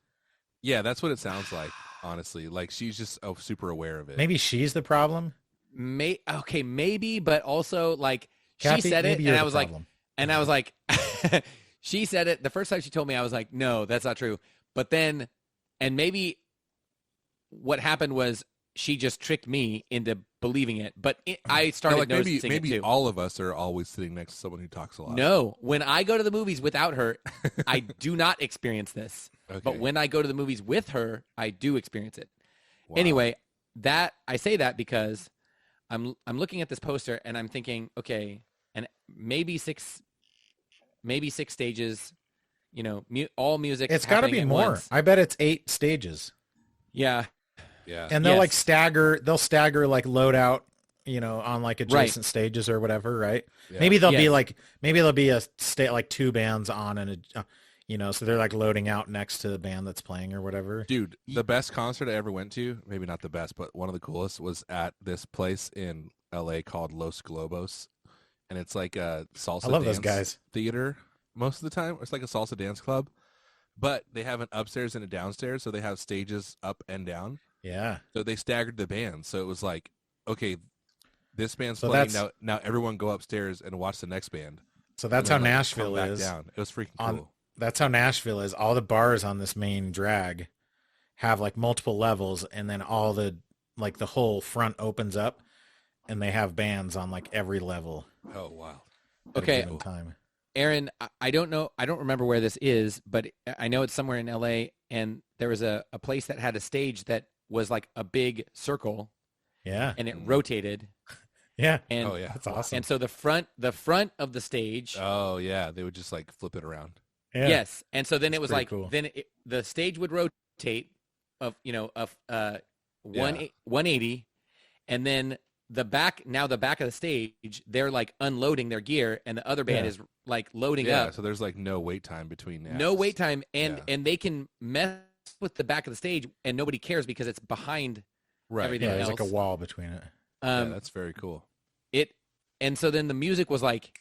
Speaker 1: Yeah, that's what it sounds like, honestly. Like, she's just super aware of it.
Speaker 3: Maybe she's the problem.
Speaker 2: Okay, maybe, but also like
Speaker 3: Kathy,
Speaker 2: she said it,
Speaker 3: maybe
Speaker 2: and
Speaker 3: you're
Speaker 2: I
Speaker 3: the
Speaker 2: was like,
Speaker 3: problem.
Speaker 2: and I was like, she said it the first time she told me. I was like, no, that's not true. But then, and maybe what happened was she just tricked me into believing it. But I started
Speaker 1: like
Speaker 2: noticing
Speaker 1: maybe
Speaker 2: it too.
Speaker 1: all of us are always sitting next to someone who talks a lot.
Speaker 2: No, when I go to the movies without her, I do not experience this.
Speaker 1: Okay.
Speaker 2: But when I go to the movies with her, I do experience it.
Speaker 1: Wow.
Speaker 2: Anyway, that I say that because I'm looking at this poster and I'm thinking, okay, and maybe six stages, you know, all music.
Speaker 3: It's got to be more.
Speaker 2: Once.
Speaker 3: I bet it's 8 stages.
Speaker 2: Yeah,
Speaker 1: Yeah.
Speaker 3: And they'll
Speaker 2: Yes.
Speaker 3: like stagger. They'll stagger like load out, you know, on like adjacent stages or whatever, right?
Speaker 1: Yeah.
Speaker 3: Maybe there'll be
Speaker 2: Yes.
Speaker 3: like there'll be a state like 2 bands on and you know, so they're like loading out next to the band that's playing or whatever.
Speaker 1: Dude, the best concert I ever went to, maybe not the best, but one of the coolest was at this place in LA called Los Globos. And it's like a salsa
Speaker 3: I love those
Speaker 1: dance
Speaker 3: guys.
Speaker 1: theater most of the time. It's like a salsa dance club, but they have an upstairs and a downstairs, so they have stages up and down.
Speaker 3: Yeah.
Speaker 1: So they staggered the bands. So it was like, okay, this band's
Speaker 3: So
Speaker 1: playing
Speaker 3: that's-
Speaker 1: now everyone go upstairs and watch the next band.
Speaker 3: So that's
Speaker 1: And
Speaker 3: how
Speaker 1: then, like,
Speaker 3: Nashville
Speaker 1: come back
Speaker 3: is.
Speaker 1: Down. It was freaking
Speaker 3: On-
Speaker 1: cool.
Speaker 3: That's how Nashville is. All the bars on this main drag have like multiple levels, and then all the like the whole front opens up, and they have bands on like every level.
Speaker 1: Oh wow.
Speaker 3: At
Speaker 2: Okay.
Speaker 3: a given time.
Speaker 2: Aaron, I don't know. I don't remember where this is, but I know it's somewhere in LA. And there was a place that had a stage that was like a big circle,
Speaker 3: Yeah.
Speaker 2: and it rotated.
Speaker 3: Yeah.
Speaker 2: And
Speaker 1: Oh yeah.
Speaker 3: That's awesome.
Speaker 2: and so the front of the stage
Speaker 1: Oh yeah, they would just like flip it around.
Speaker 3: Yeah.
Speaker 2: Yes, and so then
Speaker 3: That's
Speaker 2: it was
Speaker 3: pretty
Speaker 2: like
Speaker 3: cool.
Speaker 2: the stage would rotate of 180, and then the back of the stage they're like unloading their gear, and the other band
Speaker 3: Yeah.
Speaker 2: is like loading
Speaker 1: Yeah,
Speaker 2: up.
Speaker 1: so there's like no wait time between acts.
Speaker 2: No wait time, and
Speaker 1: Yeah.
Speaker 2: they can mess with the back of the stage, and nobody cares because it's behind
Speaker 1: Right.
Speaker 2: everything
Speaker 3: Yeah, there's
Speaker 2: else.
Speaker 3: like a wall between it.
Speaker 1: Yeah, that's very cool.
Speaker 2: And so then the music was like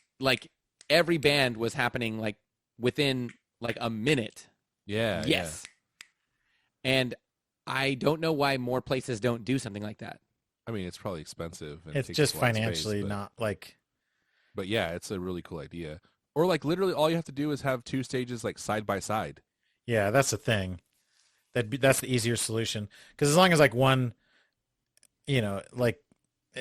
Speaker 2: every band was happening like within like a minute.
Speaker 1: Yeah.
Speaker 2: Yes. And I don't know why more places don't do something like that.
Speaker 1: Yeah. I mean, it's probably expensive. And
Speaker 3: It's
Speaker 1: takes
Speaker 3: just
Speaker 1: a lot of space,
Speaker 3: financially
Speaker 1: but-
Speaker 3: not like.
Speaker 1: But yeah, it's a really cool idea. Or like literally all you have to do is have two stages like side by side.
Speaker 3: Yeah, that's the thing. That's the easier solution. Because as long as like one, like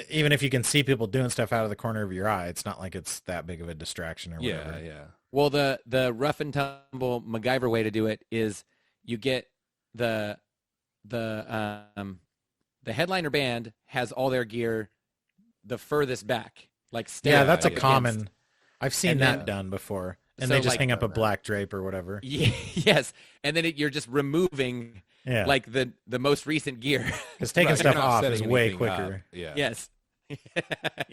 Speaker 3: even if you can see people doing stuff out of the corner of your eye, it's not like it's that big of a distraction or whatever.
Speaker 1: Yeah.
Speaker 2: Well, the rough and tumble MacGyver way to do it is you get the headliner band has all their gear the furthest back, like
Speaker 3: Yeah,
Speaker 2: stacked
Speaker 3: that's a
Speaker 2: up
Speaker 3: common.
Speaker 2: against-
Speaker 3: I've seen
Speaker 2: And
Speaker 3: that
Speaker 1: then-
Speaker 3: done before, and
Speaker 2: So,
Speaker 3: they just
Speaker 2: like-
Speaker 3: hang up a black drape or whatever.
Speaker 2: Yeah, yes, and then you're just removing
Speaker 3: Yeah,
Speaker 2: like the most recent gear.
Speaker 3: because taking
Speaker 1: Right,
Speaker 3: stuff
Speaker 1: you're not
Speaker 3: off
Speaker 1: setting
Speaker 3: is way
Speaker 1: anything up.
Speaker 3: quicker.
Speaker 1: Yeah.
Speaker 2: Yes. Yes.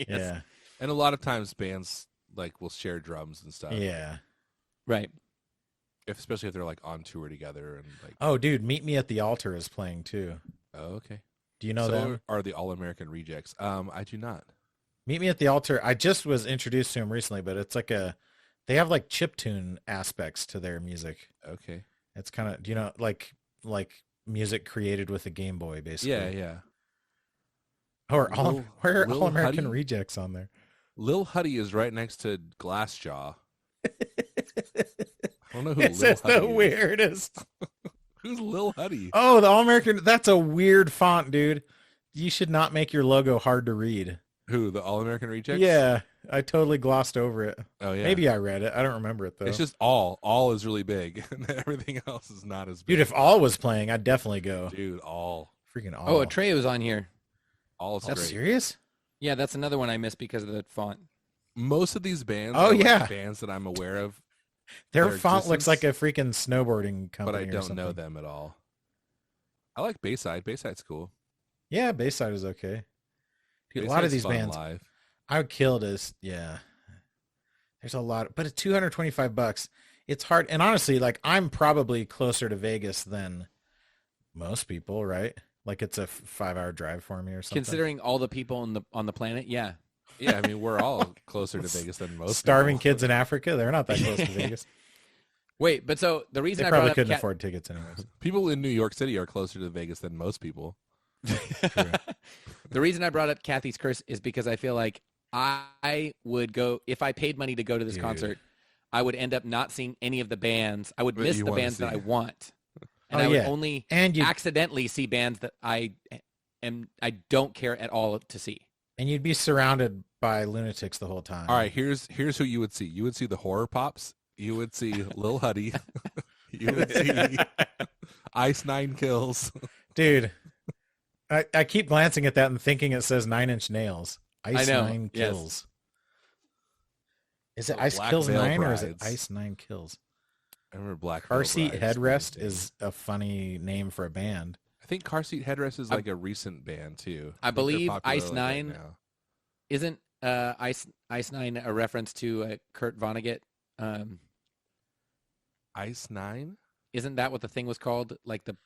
Speaker 3: Yeah,
Speaker 1: And a lot of times bands like will share drums and stuff.
Speaker 3: yeah.
Speaker 2: Right.
Speaker 1: Especially if they're like on tour together and like.
Speaker 3: Oh, dude, Meet Me at the Altar is playing too.
Speaker 1: Oh, okay.
Speaker 3: Do you know
Speaker 1: so
Speaker 3: them?
Speaker 1: are the All American Rejects? I do not.
Speaker 3: Meet Me at the Altar. I just was introduced to them recently, but it's like they have like chiptune aspects to their music.
Speaker 1: Okay.
Speaker 3: It's kind of, like music created with a Game Boy, basically.
Speaker 1: Yeah.
Speaker 3: Or where are
Speaker 1: Lil
Speaker 3: All American
Speaker 1: Huddy?
Speaker 3: Rejects on there?
Speaker 1: Lil Huddy is right next to Glassjaw. I don't know who
Speaker 3: It's
Speaker 1: Lil
Speaker 3: just
Speaker 1: Huddy
Speaker 3: the
Speaker 1: is.
Speaker 3: weirdest.
Speaker 1: Who's Lil Huddy?
Speaker 3: Oh, the All American. That's a weird font, dude. You should not make your logo hard to read.
Speaker 1: Who, the All American Rejects?
Speaker 3: Yeah, I totally glossed over it.
Speaker 1: Oh yeah.
Speaker 3: Maybe I read it. I don't remember it though.
Speaker 1: It's just all. All is really big, and everything else is not as big.
Speaker 3: Dude, if All was playing, I'd definitely go.
Speaker 1: Dude, all.
Speaker 3: Freaking All.
Speaker 2: Oh, Atreyu was on here.
Speaker 1: All is
Speaker 3: That's
Speaker 1: great.
Speaker 3: serious?
Speaker 2: Yeah, that's another one I missed because of the font.
Speaker 1: Most of these bands
Speaker 3: Oh,
Speaker 1: are like
Speaker 3: yeah.
Speaker 1: bands that I'm aware of,
Speaker 3: Their
Speaker 1: Their
Speaker 3: font looks like
Speaker 1: existence,
Speaker 3: a freaking snowboarding
Speaker 1: but
Speaker 3: company
Speaker 1: I
Speaker 3: or
Speaker 1: don't
Speaker 3: something.
Speaker 1: know them at all. I like Bayside. Bayside's cool.
Speaker 3: Yeah, Bayside is okay. Dude, a lot of
Speaker 1: Bayside's
Speaker 3: these
Speaker 1: fun
Speaker 3: bands,
Speaker 1: live.
Speaker 3: I would kill this. Yeah. There's a lot, but it's $225. It's hard. And honestly, like I'm probably closer to Vegas than most people, right? Like it's a 5-hour drive for me or something.
Speaker 2: Considering all the people on the planet, yeah.
Speaker 1: Yeah, I mean we're all closer to Vegas than most.
Speaker 3: Starving
Speaker 1: people.
Speaker 3: kids in Africa, they're not that close to Vegas.
Speaker 2: Wait, but so the reason
Speaker 3: They
Speaker 2: I brought
Speaker 3: probably
Speaker 2: up
Speaker 3: couldn't afford tickets anyways.
Speaker 1: People in New York City are closer to Vegas than most people.
Speaker 2: The reason I brought up Kathy's Curse is because I feel like I would go if I paid money to go to this
Speaker 3: Dude.
Speaker 2: concert. I would end up not seeing any of the bands. I would
Speaker 1: That
Speaker 2: miss
Speaker 1: you
Speaker 2: the
Speaker 1: wanna
Speaker 2: bands that
Speaker 1: see.
Speaker 2: I want, and
Speaker 3: Oh,
Speaker 2: I would
Speaker 3: yeah.
Speaker 2: only
Speaker 3: And you
Speaker 2: accidentally see bands that I don't care at all to see.
Speaker 3: and you'd be surrounded by lunatics the whole time.
Speaker 1: All right, here's who you would see. You would see the Horror Pops. You would see Lil Huddy. You would see Ice Nine Kills.
Speaker 3: Dude. I keep glancing at that and thinking it says 9 Inch Nails. Ice
Speaker 2: I know,
Speaker 3: 9
Speaker 2: yes.
Speaker 3: Kills. Is it
Speaker 1: The
Speaker 3: Ice
Speaker 1: Black
Speaker 3: Kills
Speaker 1: Veil
Speaker 3: 9 or is it
Speaker 1: Brides.
Speaker 3: Ice 9 Kills?
Speaker 1: I remember Black
Speaker 3: Car
Speaker 1: Veil
Speaker 3: Seat
Speaker 1: Brides
Speaker 3: Headrest
Speaker 1: being a
Speaker 3: is a funny name for a band.
Speaker 1: I think Car Seat Headrest is like a recent band too.
Speaker 2: I
Speaker 1: think they're
Speaker 2: believe
Speaker 1: popular,
Speaker 2: Ice
Speaker 1: like,
Speaker 2: Nine-
Speaker 1: right now.
Speaker 2: Isn't Ice Nine a reference to Kurt Vonnegut?
Speaker 1: Ice Nine.
Speaker 2: Isn't that what the thing was called? Like the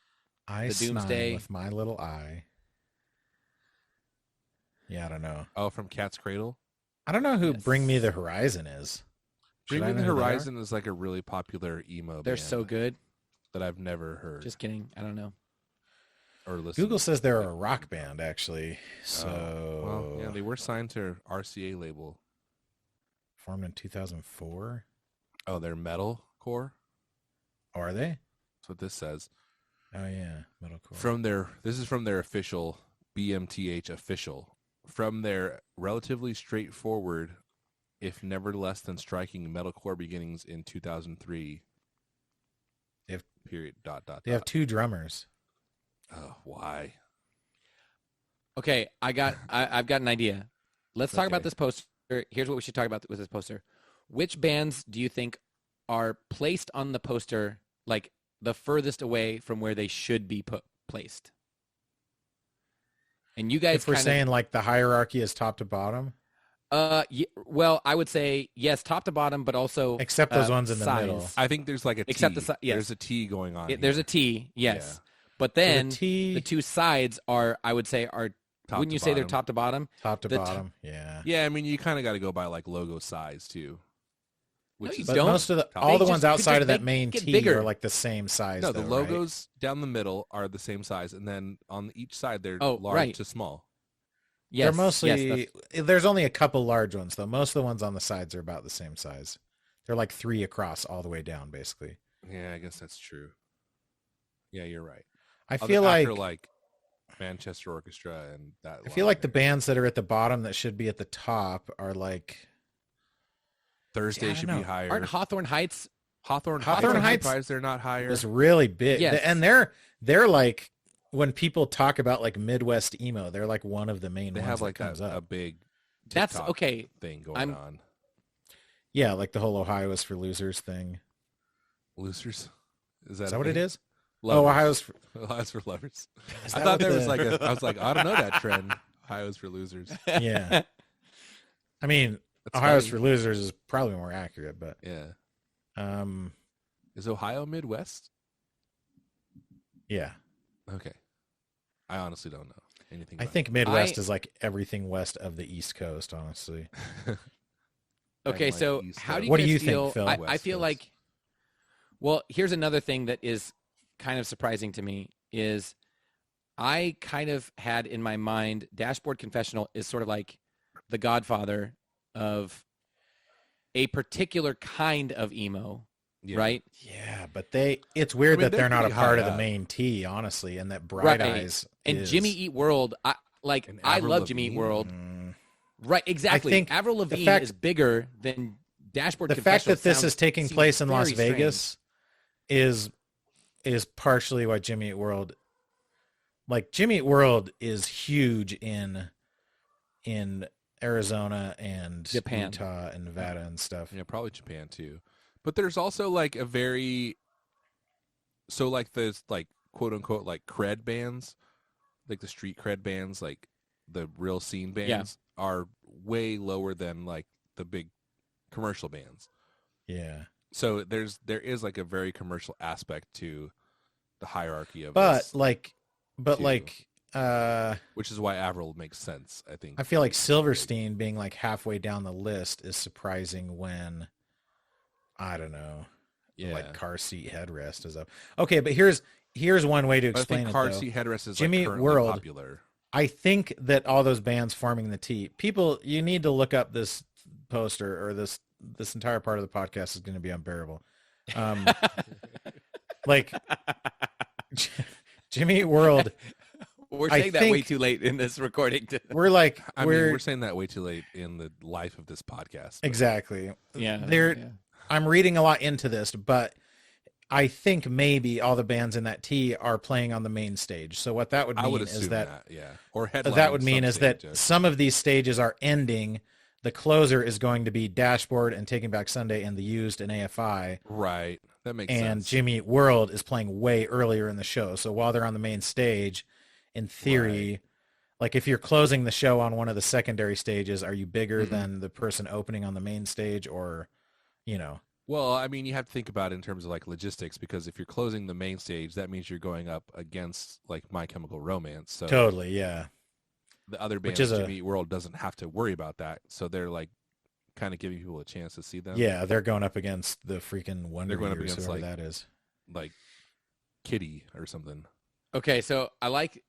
Speaker 3: Ice
Speaker 2: Doomsday-
Speaker 3: 9 with My Little Eye. Yeah, I don't know.
Speaker 1: Oh, from Cat's Cradle.
Speaker 3: I don't know who
Speaker 2: Yes.
Speaker 3: Bring Me the Horizon is. Should
Speaker 1: Bring
Speaker 3: I
Speaker 1: Me the
Speaker 3: know who they are?
Speaker 1: Horizon is like a really popular emo
Speaker 2: they're
Speaker 1: band
Speaker 2: so good.
Speaker 1: that I've never heard
Speaker 2: Just kidding. I don't know.
Speaker 1: or listened.
Speaker 3: Google says they're a rock band, actually. So,
Speaker 1: Well, yeah, they were signed to RCA label.
Speaker 3: formed in 2004.
Speaker 1: Oh, they're metalcore.
Speaker 3: Are they?
Speaker 1: That's what this says.
Speaker 3: Oh, yeah. Metalcore.
Speaker 1: This is from their official BMTH official. From their relatively straightforward, if never less than striking metalcore beginnings in 2003.
Speaker 3: They have-
Speaker 1: Period.
Speaker 3: They have 2 drummers.
Speaker 1: Oh, why?
Speaker 2: Okay, I've got an idea. Let's talk about
Speaker 1: Okay.
Speaker 2: this poster. Here's what we should talk about with this poster. Which bands do you think are placed on the poster like the furthest away from where they should be placed. And you guys
Speaker 3: If we're saying like the hierarchy is top to bottom,
Speaker 2: well, I would say yes, top to bottom, but also
Speaker 3: except those ones in the
Speaker 2: size.
Speaker 3: middle.
Speaker 1: I think there's like a T.
Speaker 2: Except yes.
Speaker 1: There's a T going on.
Speaker 2: There's a T, yes.
Speaker 1: Yeah.
Speaker 2: But then
Speaker 3: the
Speaker 2: the two sides are, I would say, are.
Speaker 1: Top
Speaker 2: wouldn't
Speaker 1: to
Speaker 2: you say they're
Speaker 1: bottom.
Speaker 2: top to bottom?
Speaker 3: Top to
Speaker 2: The
Speaker 3: bottom, yeah.
Speaker 1: Yeah, I mean, you kind of got to go by like logo size too.
Speaker 2: No, you
Speaker 3: But
Speaker 2: don't.
Speaker 3: most of
Speaker 1: Top-
Speaker 3: all
Speaker 2: They
Speaker 3: the ones
Speaker 2: just-
Speaker 3: outside of
Speaker 2: they
Speaker 3: that main
Speaker 2: get
Speaker 3: T
Speaker 2: bigger.
Speaker 3: are like the same size.
Speaker 1: No, the
Speaker 3: though,
Speaker 1: logos down the middle are the same size, and then on each side they're large
Speaker 2: right.
Speaker 1: to small.
Speaker 2: Yes,
Speaker 3: They're mostly.
Speaker 2: yes,
Speaker 3: There's only a couple large ones though. Most of the ones on the sides are about the same size. They're like 3 across all the way down, basically.
Speaker 1: Yeah, I guess that's true. Yeah, you're right.
Speaker 3: I feel
Speaker 1: After,
Speaker 3: like
Speaker 1: like Manchester Orchestra and that.
Speaker 3: I feel like the bands that are at the bottom that should be at the top are like
Speaker 1: Thursday
Speaker 3: I
Speaker 1: should
Speaker 3: don't
Speaker 1: be
Speaker 3: know.
Speaker 1: higher.
Speaker 2: Aren't Hawthorne Heights?
Speaker 1: Hawthorne
Speaker 3: Hawthorne
Speaker 1: I'm
Speaker 3: Heights
Speaker 1: surprised they're not higher.
Speaker 3: is really big.
Speaker 2: Yes.
Speaker 3: And they're like when people talk about like Midwest emo, they're like one of the main
Speaker 1: They
Speaker 3: ones
Speaker 1: have like
Speaker 3: that comes
Speaker 1: a
Speaker 3: up.
Speaker 1: big.
Speaker 2: That's
Speaker 1: TikTok
Speaker 2: okay.
Speaker 1: thing going
Speaker 2: I'm-
Speaker 1: on.
Speaker 3: Yeah, like the whole Ohio is for losers thing.
Speaker 1: Losers. Is
Speaker 3: Is
Speaker 1: a
Speaker 3: that what it
Speaker 1: thing?
Speaker 3: is?
Speaker 1: Lovers.
Speaker 3: Oh, Ohio's for,
Speaker 1: Ohio's for lovers.
Speaker 3: is
Speaker 1: I
Speaker 3: that
Speaker 1: thought
Speaker 3: what
Speaker 1: there was
Speaker 3: the-
Speaker 1: like a. I was like, I don't know that trend. Ohio's for losers.
Speaker 3: yeah. I mean,
Speaker 1: That's
Speaker 3: Ohio's
Speaker 1: funny.
Speaker 3: for losers is probably more accurate, but
Speaker 1: Yeah.
Speaker 3: um,
Speaker 1: Is Ohio Midwest?
Speaker 3: yeah.
Speaker 1: Okay. I honestly don't know anything.
Speaker 3: I
Speaker 1: about
Speaker 3: think Midwest is like everything west of the East Coast, honestly.
Speaker 1: it.
Speaker 2: Okay,
Speaker 1: Like
Speaker 2: so
Speaker 1: East
Speaker 2: how
Speaker 1: Coast.
Speaker 2: do you
Speaker 3: What do
Speaker 2: guys
Speaker 3: you think,
Speaker 2: feel?
Speaker 3: Phil?
Speaker 2: I
Speaker 1: West
Speaker 2: feel
Speaker 1: Coast.
Speaker 2: like, well, here's another thing that is kind of surprising to me is I kind of had in my mind Dashboard Confessional is sort of like the godfather of a particular kind of emo,
Speaker 1: Yeah.
Speaker 2: right?
Speaker 3: Yeah, but it's weird
Speaker 1: I mean,
Speaker 3: that they're
Speaker 1: they're
Speaker 3: not a
Speaker 1: pretty
Speaker 3: part
Speaker 1: high
Speaker 3: of the
Speaker 1: up.
Speaker 3: main T, honestly, and that Bright
Speaker 2: Right.
Speaker 3: Eyes
Speaker 2: And
Speaker 3: is.
Speaker 2: Jimmy Eat World, I
Speaker 1: And
Speaker 2: I
Speaker 1: Avril
Speaker 2: love Jimmy Eat
Speaker 1: Lavigne.
Speaker 2: World.
Speaker 3: Mm,
Speaker 2: Right, exactly.
Speaker 3: think
Speaker 2: Avril
Speaker 3: the
Speaker 2: Lavigne
Speaker 3: fact-
Speaker 2: is bigger than Dashboard
Speaker 3: the fact
Speaker 2: Confessional.
Speaker 3: that this is
Speaker 2: sounds-
Speaker 3: taking
Speaker 2: seems
Speaker 3: place in Las
Speaker 2: very
Speaker 3: Vegas is partially why Jimmy Eat World, like Jimmy Eat World, is huge in Arizona and
Speaker 2: Japan.
Speaker 3: Utah and Nevada and stuff.
Speaker 1: Yeah, probably Japan too. But there's also like a very so like there's like quote unquote like cred bands, like the street cred bands, like the real scene bands are way lower than like the big commercial bands.
Speaker 3: Yeah,
Speaker 1: So there is like a very commercial aspect to the hierarchy of
Speaker 3: but
Speaker 1: this,
Speaker 3: like,
Speaker 1: which is why Avril makes sense, I think.
Speaker 3: I feel like Silverstein being like halfway down the list is surprising when, I don't know,
Speaker 1: Yeah.
Speaker 3: like car seat headrest is up. Okay, but here's one way to
Speaker 1: But I
Speaker 3: explain
Speaker 1: think
Speaker 3: it.
Speaker 1: car
Speaker 3: though.
Speaker 1: seat headrest is
Speaker 3: Jimmy
Speaker 1: like currently
Speaker 3: World-
Speaker 1: popular.
Speaker 3: I think that all those bands forming the T, people, you need to look up this poster or this entire part of the podcast is going to be unbearable. Like Jimmy Eat World,
Speaker 2: We're
Speaker 3: I
Speaker 2: saying that way
Speaker 3: think-
Speaker 2: too late in this recording.
Speaker 3: we're like
Speaker 1: I mean,
Speaker 3: we're
Speaker 1: we're saying that way too late in the life of this podcast. but-
Speaker 3: exactly.
Speaker 2: Yeah,
Speaker 3: They're I'm reading a lot into this, but I think maybe all the bands in that T are playing on the main stage. So what that would
Speaker 1: I
Speaker 3: mean
Speaker 1: would
Speaker 3: is
Speaker 1: assume
Speaker 3: that
Speaker 1: yeah. Or
Speaker 3: that would mean
Speaker 1: some
Speaker 3: is that
Speaker 1: stage,
Speaker 3: some of these stages are ending. The closer is going to be Dashboard and Taking Back Sunday and The Used and AFI.
Speaker 1: right. That makes
Speaker 3: And
Speaker 1: sense.
Speaker 3: Jimmy Eat World is playing way earlier in the show. So while they're on the main stage, in theory, like if you're closing the show on one of the secondary stages, are you bigger
Speaker 1: Mhm.
Speaker 3: than the person opening on the main stage, or, you know?
Speaker 1: Well, I mean, you have to think about it in terms of like logistics, because if you're closing the main stage, that means you're going up against like My Chemical Romance. So
Speaker 3: Totally, yeah.
Speaker 1: the other
Speaker 3: Which
Speaker 1: bands,
Speaker 3: is
Speaker 1: Jimmy Eat World doesn't have to worry about that. So they're like kind of giving people a chance to see them.
Speaker 3: Yeah, they're going up against the freaking Wonder
Speaker 1: They're going up
Speaker 3: Years,
Speaker 1: against,
Speaker 3: whoever
Speaker 1: like-
Speaker 3: that is.
Speaker 1: Like Kitty or something.
Speaker 2: Okay, so I like,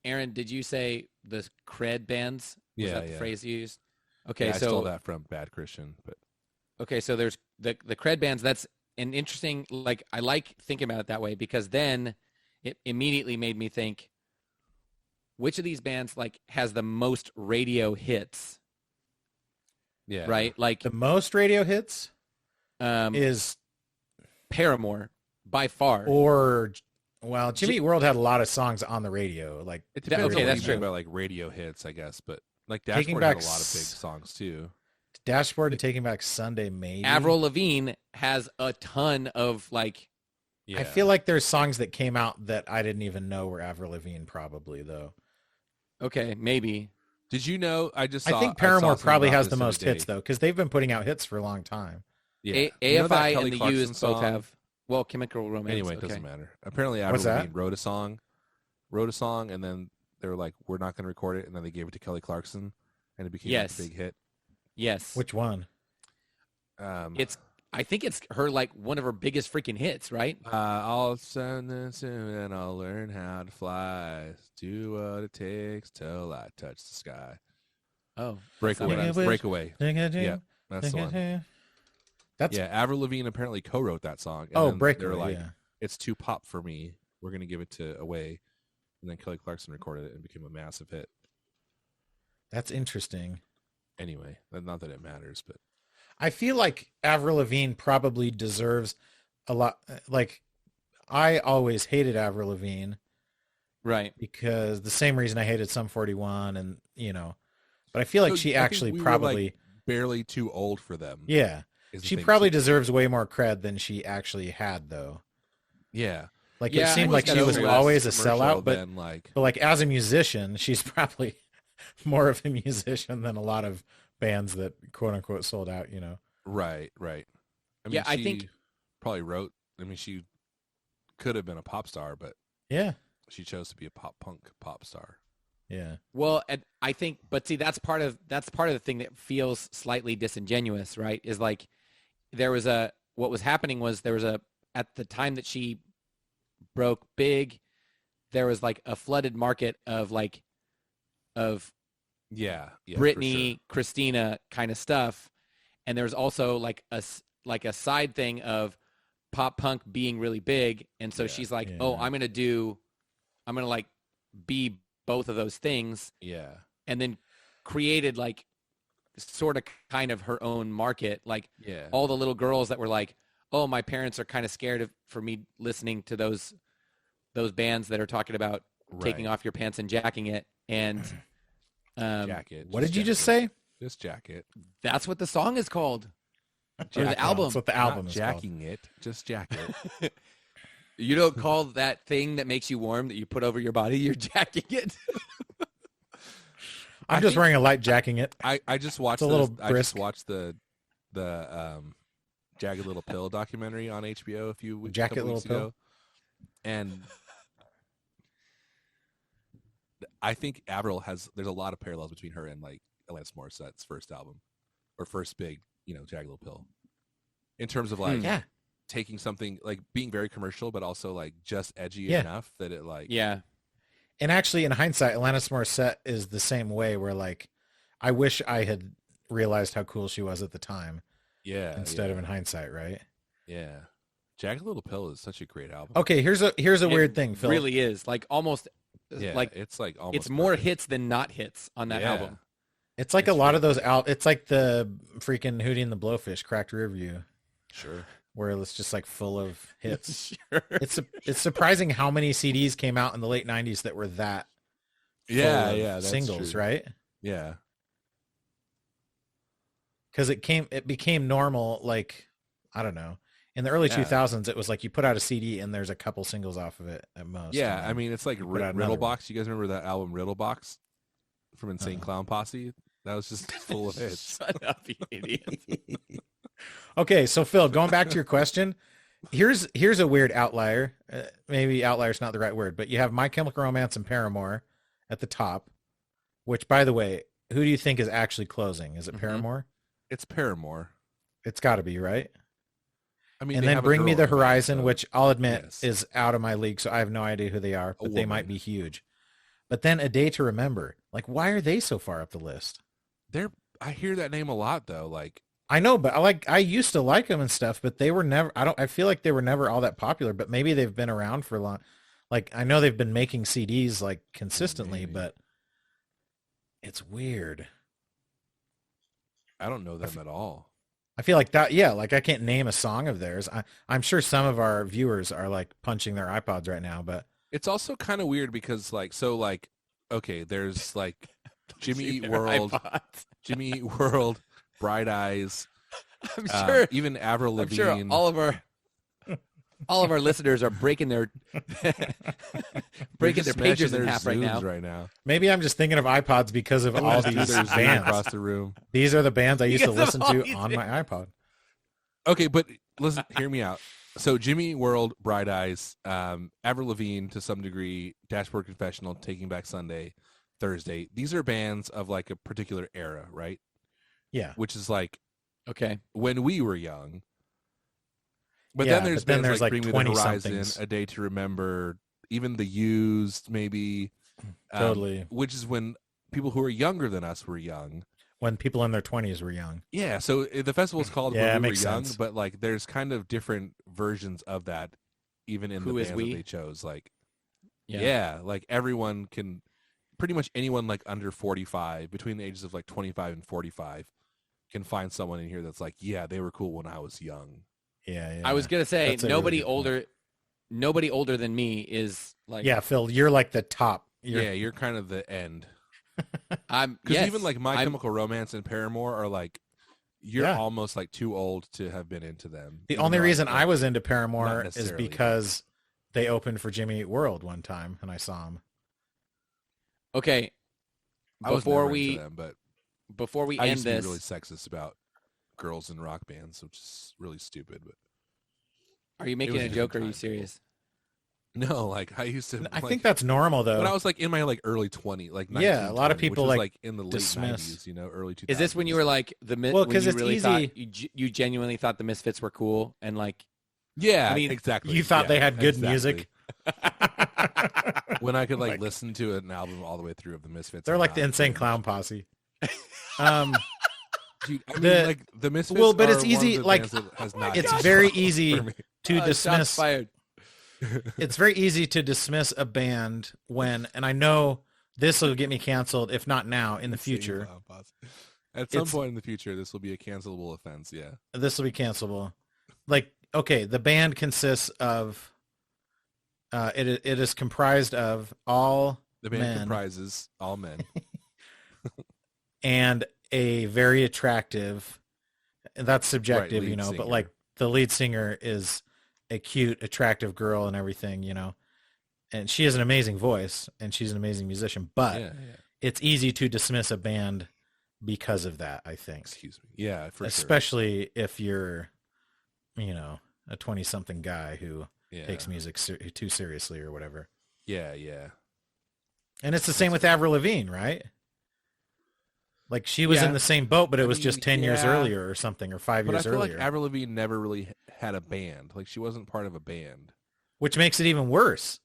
Speaker 2: Aaron, did you say the cred bands? Was
Speaker 1: Yeah,
Speaker 2: that the
Speaker 1: yeah.
Speaker 2: phrase you used? Okay,
Speaker 1: Yeah, I
Speaker 2: so
Speaker 1: stole that from Bad Christian, but
Speaker 2: okay, so there's the cred bands. That's an interesting, like, I like thinking about it that way because then it immediately made me think, which of these bands like has the most radio hits,
Speaker 1: yeah.
Speaker 2: right? Like
Speaker 3: The most radio hits is,
Speaker 2: Paramore by far.
Speaker 3: or, well, Jimmy Eat World had a lot of songs on the radio. Like,
Speaker 1: It
Speaker 2: That-
Speaker 1: depends
Speaker 2: okay,
Speaker 1: on what
Speaker 2: that's
Speaker 1: you think
Speaker 2: true.
Speaker 1: about like radio hits, I guess, but like
Speaker 3: Taking
Speaker 1: Dashboard had
Speaker 3: Back
Speaker 1: a lot of big
Speaker 3: S-
Speaker 1: songs too.
Speaker 3: Dashboard and Taking Back Sunday, maybe.
Speaker 2: Avril Lavigne has a ton of like.
Speaker 1: Yeah.
Speaker 3: I feel like there's songs that came out that I didn't even know were Avril Lavigne, probably though.
Speaker 2: Okay, maybe.
Speaker 1: Did you know? I
Speaker 3: think Paramore
Speaker 1: something
Speaker 3: probably
Speaker 1: about
Speaker 3: has
Speaker 1: this
Speaker 3: the
Speaker 1: other
Speaker 3: most hits
Speaker 1: day.
Speaker 3: though, because they've been putting out hits for a long time.
Speaker 1: Yeah. You know that
Speaker 2: AFI
Speaker 1: Kelly
Speaker 2: and the
Speaker 1: Clarkson
Speaker 2: Used both
Speaker 1: song?
Speaker 2: have. Well, Chemical Romance.
Speaker 1: Anyway, it
Speaker 2: okay.
Speaker 1: doesn't matter. Apparently, Avril
Speaker 3: What's that?
Speaker 1: Lavigne wrote a song, and then they were like, "We're not going to record it," and then they gave it to Kelly Clarkson, and it became
Speaker 2: Yes.
Speaker 1: a big hit.
Speaker 2: Yes.
Speaker 3: Which one?
Speaker 2: I think it's her like one of her biggest freaking hits, right?
Speaker 1: I'll send this soon, and I'll learn how to fly. Do what it takes till I touch the sky.
Speaker 2: Oh,
Speaker 1: Breakaway. Breakaway. Yeah,
Speaker 3: Yeah,
Speaker 1: that's the one.
Speaker 3: That's
Speaker 1: Yeah, Avril Lavigne apparently co-wrote that song. And
Speaker 3: oh,
Speaker 1: then
Speaker 3: Breakaway.
Speaker 1: They were like,
Speaker 3: Yeah.
Speaker 1: it's too pop for me. We're going to give it to Away. And then Kelly Clarkson recorded it and became a massive hit.
Speaker 3: That's interesting.
Speaker 1: Anyway, not that it matters, but
Speaker 3: I feel like Avril Lavigne probably deserves a lot. Like, I always hated Avril Lavigne
Speaker 2: right.
Speaker 3: because the same reason I hated Sum 41, and but I feel like
Speaker 1: So
Speaker 3: she
Speaker 1: I think
Speaker 3: actually
Speaker 1: we were,
Speaker 3: probably,
Speaker 1: like, barely too old for them.
Speaker 3: yeah,
Speaker 1: is the
Speaker 3: she
Speaker 1: thing.
Speaker 3: probably deserves way more cred than she actually had, though.
Speaker 1: Yeah.
Speaker 3: Like
Speaker 2: Yeah,
Speaker 3: it seemed
Speaker 2: I
Speaker 3: like
Speaker 2: was
Speaker 3: she was
Speaker 2: kinda
Speaker 3: always a
Speaker 1: commercial
Speaker 3: sellout, but
Speaker 1: than, like,
Speaker 3: like as a musician, she's probably more of a musician than a lot of bands that quote unquote sold out.
Speaker 1: right. I mean,
Speaker 2: Yeah, I
Speaker 1: she
Speaker 2: think-
Speaker 1: probably wrote. I mean, she could have been a pop star, but
Speaker 3: Yeah,
Speaker 1: she chose to be a pop punk pop star.
Speaker 3: yeah,
Speaker 2: Well, and I think, but see, that's part of the thing that feels slightly disingenuous, right? Is like what was happening was at the time that she broke big, there was like a flooded market of
Speaker 1: Yeah. For
Speaker 2: Britney,
Speaker 1: sure.
Speaker 2: Christina kind of stuff, and there's also like a side thing of pop punk being really big, and so
Speaker 1: Yeah,
Speaker 2: she's like,
Speaker 3: yeah.
Speaker 2: oh, I'm gonna like be both of those things,
Speaker 1: Yeah.
Speaker 2: and then created like sort of kind of her own market, like
Speaker 1: Yeah.
Speaker 2: all the little girls that were like, oh, my parents are kind of scared for me listening to those bands that are talking about taking
Speaker 1: Right.
Speaker 2: off your pants and jacking it, and
Speaker 1: Jacket.
Speaker 3: What did you just
Speaker 1: jacket.
Speaker 3: say?
Speaker 1: Just jacket.
Speaker 2: that's what the song is called. Or the
Speaker 3: Jacket.
Speaker 2: album.
Speaker 3: That's what the album
Speaker 1: Not
Speaker 3: is called.
Speaker 1: jacking it. Just jacket.
Speaker 2: You don't call that thing that makes you warm that you put over your body, you're jacking it.
Speaker 3: I'm
Speaker 1: I
Speaker 3: just
Speaker 1: think-
Speaker 3: wearing a light jacking it.
Speaker 1: I just watched
Speaker 3: a little
Speaker 1: I just
Speaker 3: brisk.
Speaker 1: watched the Jagged Little Pill documentary on HBO a
Speaker 3: Jagged
Speaker 1: couple
Speaker 3: Little
Speaker 1: weeks
Speaker 3: Pill?
Speaker 1: ago, and I think Avril there's a lot of parallels between her and like Alanis Morissette's first album or first big Jagged Little Pill, in terms of like
Speaker 3: Yeah,
Speaker 1: taking something like being very commercial but also like just edgy
Speaker 3: Yeah.
Speaker 1: enough that it like
Speaker 2: Yeah.
Speaker 3: and actually, in hindsight, Alanis Morissette is the same way. Where like, I wish I had realized how cool she was at the time
Speaker 1: yeah
Speaker 3: instead
Speaker 1: yeah,
Speaker 3: of in hindsight, right?
Speaker 1: yeah. Jagged Little Pill is such a great album.
Speaker 3: Okay, here's a
Speaker 2: It
Speaker 3: weird thing, Phil.
Speaker 2: really is. Like almost
Speaker 1: Yeah,
Speaker 2: like
Speaker 1: it's like almost
Speaker 2: it's more
Speaker 1: perfect.
Speaker 2: hits than not hits on that
Speaker 1: Yeah.
Speaker 2: album.
Speaker 3: It's like
Speaker 1: It's
Speaker 3: a lot
Speaker 1: true.
Speaker 3: of those out. It's like the freaking Hootie and the Blowfish Cracked Rear View,
Speaker 1: Sure.
Speaker 3: where it's just like full of hits.
Speaker 2: Sure.
Speaker 3: It's surprising how many CDs came out in the late '90s that were that full
Speaker 1: Yeah,
Speaker 3: of
Speaker 1: yeah, that's
Speaker 3: singles,
Speaker 1: true.
Speaker 3: right?
Speaker 1: Yeah.
Speaker 3: Because it became normal. Like, I don't know, in the early
Speaker 1: Yeah.
Speaker 3: 2000s, it was like you put out a CD and there's a couple singles off of it at most.
Speaker 1: Yeah,
Speaker 3: and
Speaker 1: I
Speaker 3: then-
Speaker 1: mean, it's like
Speaker 3: put out another
Speaker 1: Riddlebox. You guys remember that album Riddlebox from Insane
Speaker 3: Uh-uh.
Speaker 1: Clown Posse? That was just full of hits.
Speaker 2: Shut up, you idiot.
Speaker 3: Okay, so Phil, going back to your question, here's a weird outlier. Maybe outlier's not the right word, but you have My Chemical Romance and Paramore at the top. Which, by the way, who do you think is actually closing? Is it
Speaker 2: Mhm.
Speaker 3: Paramore?
Speaker 1: It's Paramore.
Speaker 3: It's got to be, right?
Speaker 1: I mean,
Speaker 3: And
Speaker 1: they
Speaker 3: then
Speaker 1: have a
Speaker 3: Bring
Speaker 1: girl
Speaker 3: Me
Speaker 1: in
Speaker 3: the
Speaker 1: the band,
Speaker 3: Horizon,
Speaker 1: so-
Speaker 3: which I'll admit
Speaker 1: Yes.
Speaker 3: is out of my league, so I have no idea who they are, but they might
Speaker 1: woman.
Speaker 3: be huge. But then A Day to Remember. Like, why are they so far up the list?
Speaker 1: I hear that name a lot though. Like,
Speaker 3: I know, but I used to like them and stuff, but they were never, I feel like they were never all that popular, but maybe they've been around for a long, like, I know they've been making CDs like consistently,
Speaker 1: Maybe.
Speaker 3: but it's weird.
Speaker 1: I don't know them at all.
Speaker 3: I feel like that, yeah, like I can't name a song of theirs. I'm sure some of our viewers are like punching their iPods right now, but
Speaker 1: It's also kind of weird because okay, there's like Jimmy Eat World, Jimmy Eat World, Bright Eyes,
Speaker 2: I'm sure.
Speaker 1: even Avril
Speaker 2: I'm
Speaker 1: Lavigne.
Speaker 2: sure all of our listeners are breaking their breaking their pages in half right now.
Speaker 1: Right now.
Speaker 3: Maybe I'm just thinking of iPods because of all these
Speaker 1: There's
Speaker 3: bands.
Speaker 1: across the room.
Speaker 3: These are the bands I used to
Speaker 2: Because of
Speaker 3: listen
Speaker 2: all
Speaker 3: to
Speaker 2: these
Speaker 3: on my iPod.
Speaker 1: Okay, but listen, hear me out. So Jimmy Eat World, Bright Eyes, Avril Lavigne to some degree, Dashboard Confessional, Taking Back Sunday, Thursday. These are bands of like a particular era, right?
Speaker 3: Yeah.
Speaker 1: Which is like
Speaker 2: Okay.
Speaker 1: when we were young. But
Speaker 3: Yeah,
Speaker 1: then there's
Speaker 3: but then
Speaker 1: bands
Speaker 3: there's
Speaker 1: like
Speaker 3: like
Speaker 1: Bring Me the
Speaker 3: 20
Speaker 1: Horizon,
Speaker 3: somethings.
Speaker 1: A Day to Remember, even The Used, maybe.
Speaker 3: Totally.
Speaker 1: Which is when people who are younger than us were young.
Speaker 3: When people in their 20s were young.
Speaker 1: Yeah, so the festival's called
Speaker 3: Yeah,
Speaker 1: When
Speaker 3: that
Speaker 1: We Were
Speaker 3: makes
Speaker 1: Young,
Speaker 3: sense.
Speaker 1: but like there's kind of different versions of that even in
Speaker 2: Who
Speaker 1: the
Speaker 2: is
Speaker 1: bands that
Speaker 2: we?
Speaker 1: they chose. Like,
Speaker 2: Yeah.
Speaker 1: yeah, like everyone can, pretty much anyone like under 45, between the ages of like 25 and 45, can find someone in here that's like, yeah, they were cool when I was young.
Speaker 3: Yeah.
Speaker 2: I was gonna say
Speaker 3: That's a really
Speaker 2: nobody
Speaker 3: good point.
Speaker 2: older than me is like.
Speaker 3: Yeah, Phil, you're like the top.
Speaker 1: Yeah, you're kind of the end.
Speaker 2: I'm
Speaker 1: Because
Speaker 2: yes,
Speaker 1: even like My
Speaker 2: I'm-
Speaker 1: Chemical Romance and Paramore are like, you're
Speaker 3: Yeah.
Speaker 1: almost like too old to have been into them.
Speaker 3: The
Speaker 1: even
Speaker 3: only
Speaker 1: though
Speaker 3: reason
Speaker 1: like,
Speaker 3: I was into
Speaker 1: not
Speaker 3: Paramore is
Speaker 1: necessarily, but-
Speaker 3: because they opened for Jimmy Eat World one time and I saw him.
Speaker 2: Okay.
Speaker 1: I was
Speaker 2: Before
Speaker 1: never
Speaker 2: we
Speaker 1: into them, but
Speaker 2: before we
Speaker 1: I
Speaker 2: end
Speaker 1: used to be
Speaker 2: this,
Speaker 1: really sexist about girls in rock bands, which is really stupid. But
Speaker 2: are you making
Speaker 1: was
Speaker 2: a
Speaker 1: a
Speaker 2: joke? Or are
Speaker 1: different
Speaker 2: you
Speaker 1: time.
Speaker 2: serious?
Speaker 1: no, like I used to.
Speaker 3: I
Speaker 1: like,
Speaker 3: think that's normal though.
Speaker 1: when I was like in my like early 20s, like
Speaker 3: Yeah, a lot of
Speaker 1: 19, 20,
Speaker 3: people,
Speaker 1: which was,
Speaker 3: like,
Speaker 1: in the late
Speaker 3: dismiss.
Speaker 1: 90s, you know, early 2000s.
Speaker 2: Is this when you were like
Speaker 3: Well,
Speaker 2: when
Speaker 3: 'cause
Speaker 2: you
Speaker 3: it's
Speaker 2: really
Speaker 3: easy-
Speaker 2: thought you genuinely thought the Misfits were cool and like
Speaker 1: Yeah,
Speaker 2: I mean,
Speaker 1: exactly.
Speaker 3: you thought they
Speaker 1: Yeah,
Speaker 3: had good
Speaker 1: exactly.
Speaker 3: music?
Speaker 1: When I could like
Speaker 3: Like-
Speaker 1: listen to an album all the way through of the Misfits.
Speaker 3: They're
Speaker 1: and
Speaker 3: like the
Speaker 1: not
Speaker 3: Insane
Speaker 1: cringe.
Speaker 3: Clown Posse. Um,
Speaker 1: Dude, I mean,
Speaker 3: The-
Speaker 1: like the Misfits.
Speaker 3: well, but it's
Speaker 1: are one of
Speaker 3: easy,
Speaker 1: the
Speaker 3: like,
Speaker 1: bands that has not
Speaker 3: it's
Speaker 1: aged
Speaker 3: very
Speaker 1: well
Speaker 3: easy
Speaker 1: for me.
Speaker 3: to
Speaker 2: shots
Speaker 3: dismiss.
Speaker 2: fired.
Speaker 3: It's very easy to dismiss a band when, and I know this will get me canceled, if not now, in the
Speaker 1: Insane
Speaker 3: future.
Speaker 1: Clown Posse. At some
Speaker 3: It's-
Speaker 1: point in the future, this will be a cancelable offense. Yeah.
Speaker 3: This will be cancelable. Like, okay, the band consists of, it is comprised of all
Speaker 1: The band
Speaker 3: men
Speaker 1: comprises all men.
Speaker 3: and a very attractive, and that's subjective,
Speaker 1: lead
Speaker 3: you know, but
Speaker 1: singer.
Speaker 3: like the lead singer is a cute, attractive girl and everything, you know, and she has an amazing voice and she's an amazing musician, but
Speaker 1: yeah.
Speaker 3: it's easy to dismiss a band because of that, I think.
Speaker 1: Excuse me. Yeah, for sure.
Speaker 3: Especially if you're, you know, a 20-something guy who
Speaker 1: Yeah.
Speaker 3: takes music too seriously or whatever.
Speaker 1: Yeah, yeah.
Speaker 3: And it's the same with Avril Lavigne, right? Like she was
Speaker 1: Yeah.
Speaker 3: in the same boat, but it
Speaker 1: I
Speaker 3: was
Speaker 1: mean,
Speaker 3: just 10 years
Speaker 1: yeah.
Speaker 3: earlier or something, or 5
Speaker 1: But I
Speaker 3: years
Speaker 1: feel
Speaker 3: earlier,
Speaker 1: like Avril Lavigne never really had a band. Like she wasn't part of a band.
Speaker 3: which makes it even worse.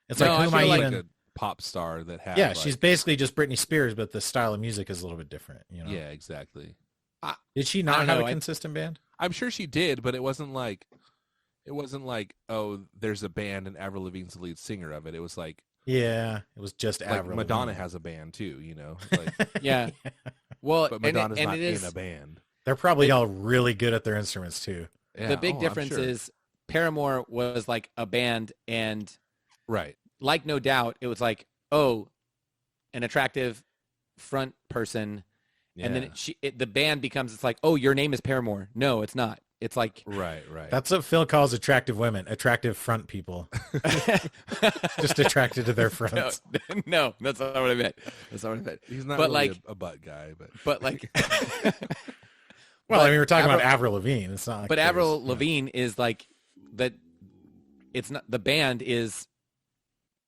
Speaker 3: It's
Speaker 2: No,
Speaker 3: like,
Speaker 2: I
Speaker 3: who am
Speaker 2: feel
Speaker 3: I
Speaker 2: like
Speaker 3: even?
Speaker 1: Like a pop star that had.
Speaker 3: Yeah,
Speaker 1: like,
Speaker 3: she's basically just Britney Spears, but the style of music is a little bit different. You know?
Speaker 1: Yeah, exactly.
Speaker 3: Did she
Speaker 2: I
Speaker 3: not
Speaker 2: don't
Speaker 3: have
Speaker 2: know,
Speaker 3: a
Speaker 2: I-
Speaker 3: consistent band?
Speaker 1: I'm sure she did, but it wasn't like, oh, there's a band and Avril Lavigne's the lead singer of it. It was like
Speaker 3: Yeah, it was just Avril.
Speaker 1: Madonna
Speaker 3: Lavigne.
Speaker 1: has a band too, you know. Like,
Speaker 2: Yeah. Well,
Speaker 1: but
Speaker 2: and
Speaker 1: Madonna's
Speaker 2: it
Speaker 1: not
Speaker 2: is
Speaker 1: in a band.
Speaker 3: They're probably all really good at their instruments too.
Speaker 1: Yeah,
Speaker 2: the big
Speaker 1: I'm
Speaker 2: difference
Speaker 1: sure.
Speaker 2: is Paramore was like a band and
Speaker 1: right.
Speaker 2: like No Doubt, it was like, oh, an attractive front person, and then the band becomes, it's like, oh, your name is Paramore. No, it's not. It's like,
Speaker 1: right.
Speaker 3: That's what Phil calls attractive women, attractive front people, just attracted to their
Speaker 2: no,
Speaker 3: fronts.
Speaker 2: no, that's not what I meant. That's not what I meant.
Speaker 1: He's not
Speaker 2: But,
Speaker 1: really
Speaker 2: like-
Speaker 1: a butt guy, but
Speaker 2: But like,
Speaker 3: Well, I mean, we're talking
Speaker 2: Avril-
Speaker 3: about Avril Lavigne. It's not. Like
Speaker 2: but
Speaker 3: there's-
Speaker 2: Avril
Speaker 3: yeah.
Speaker 2: Lavigne is like that. It's not the band is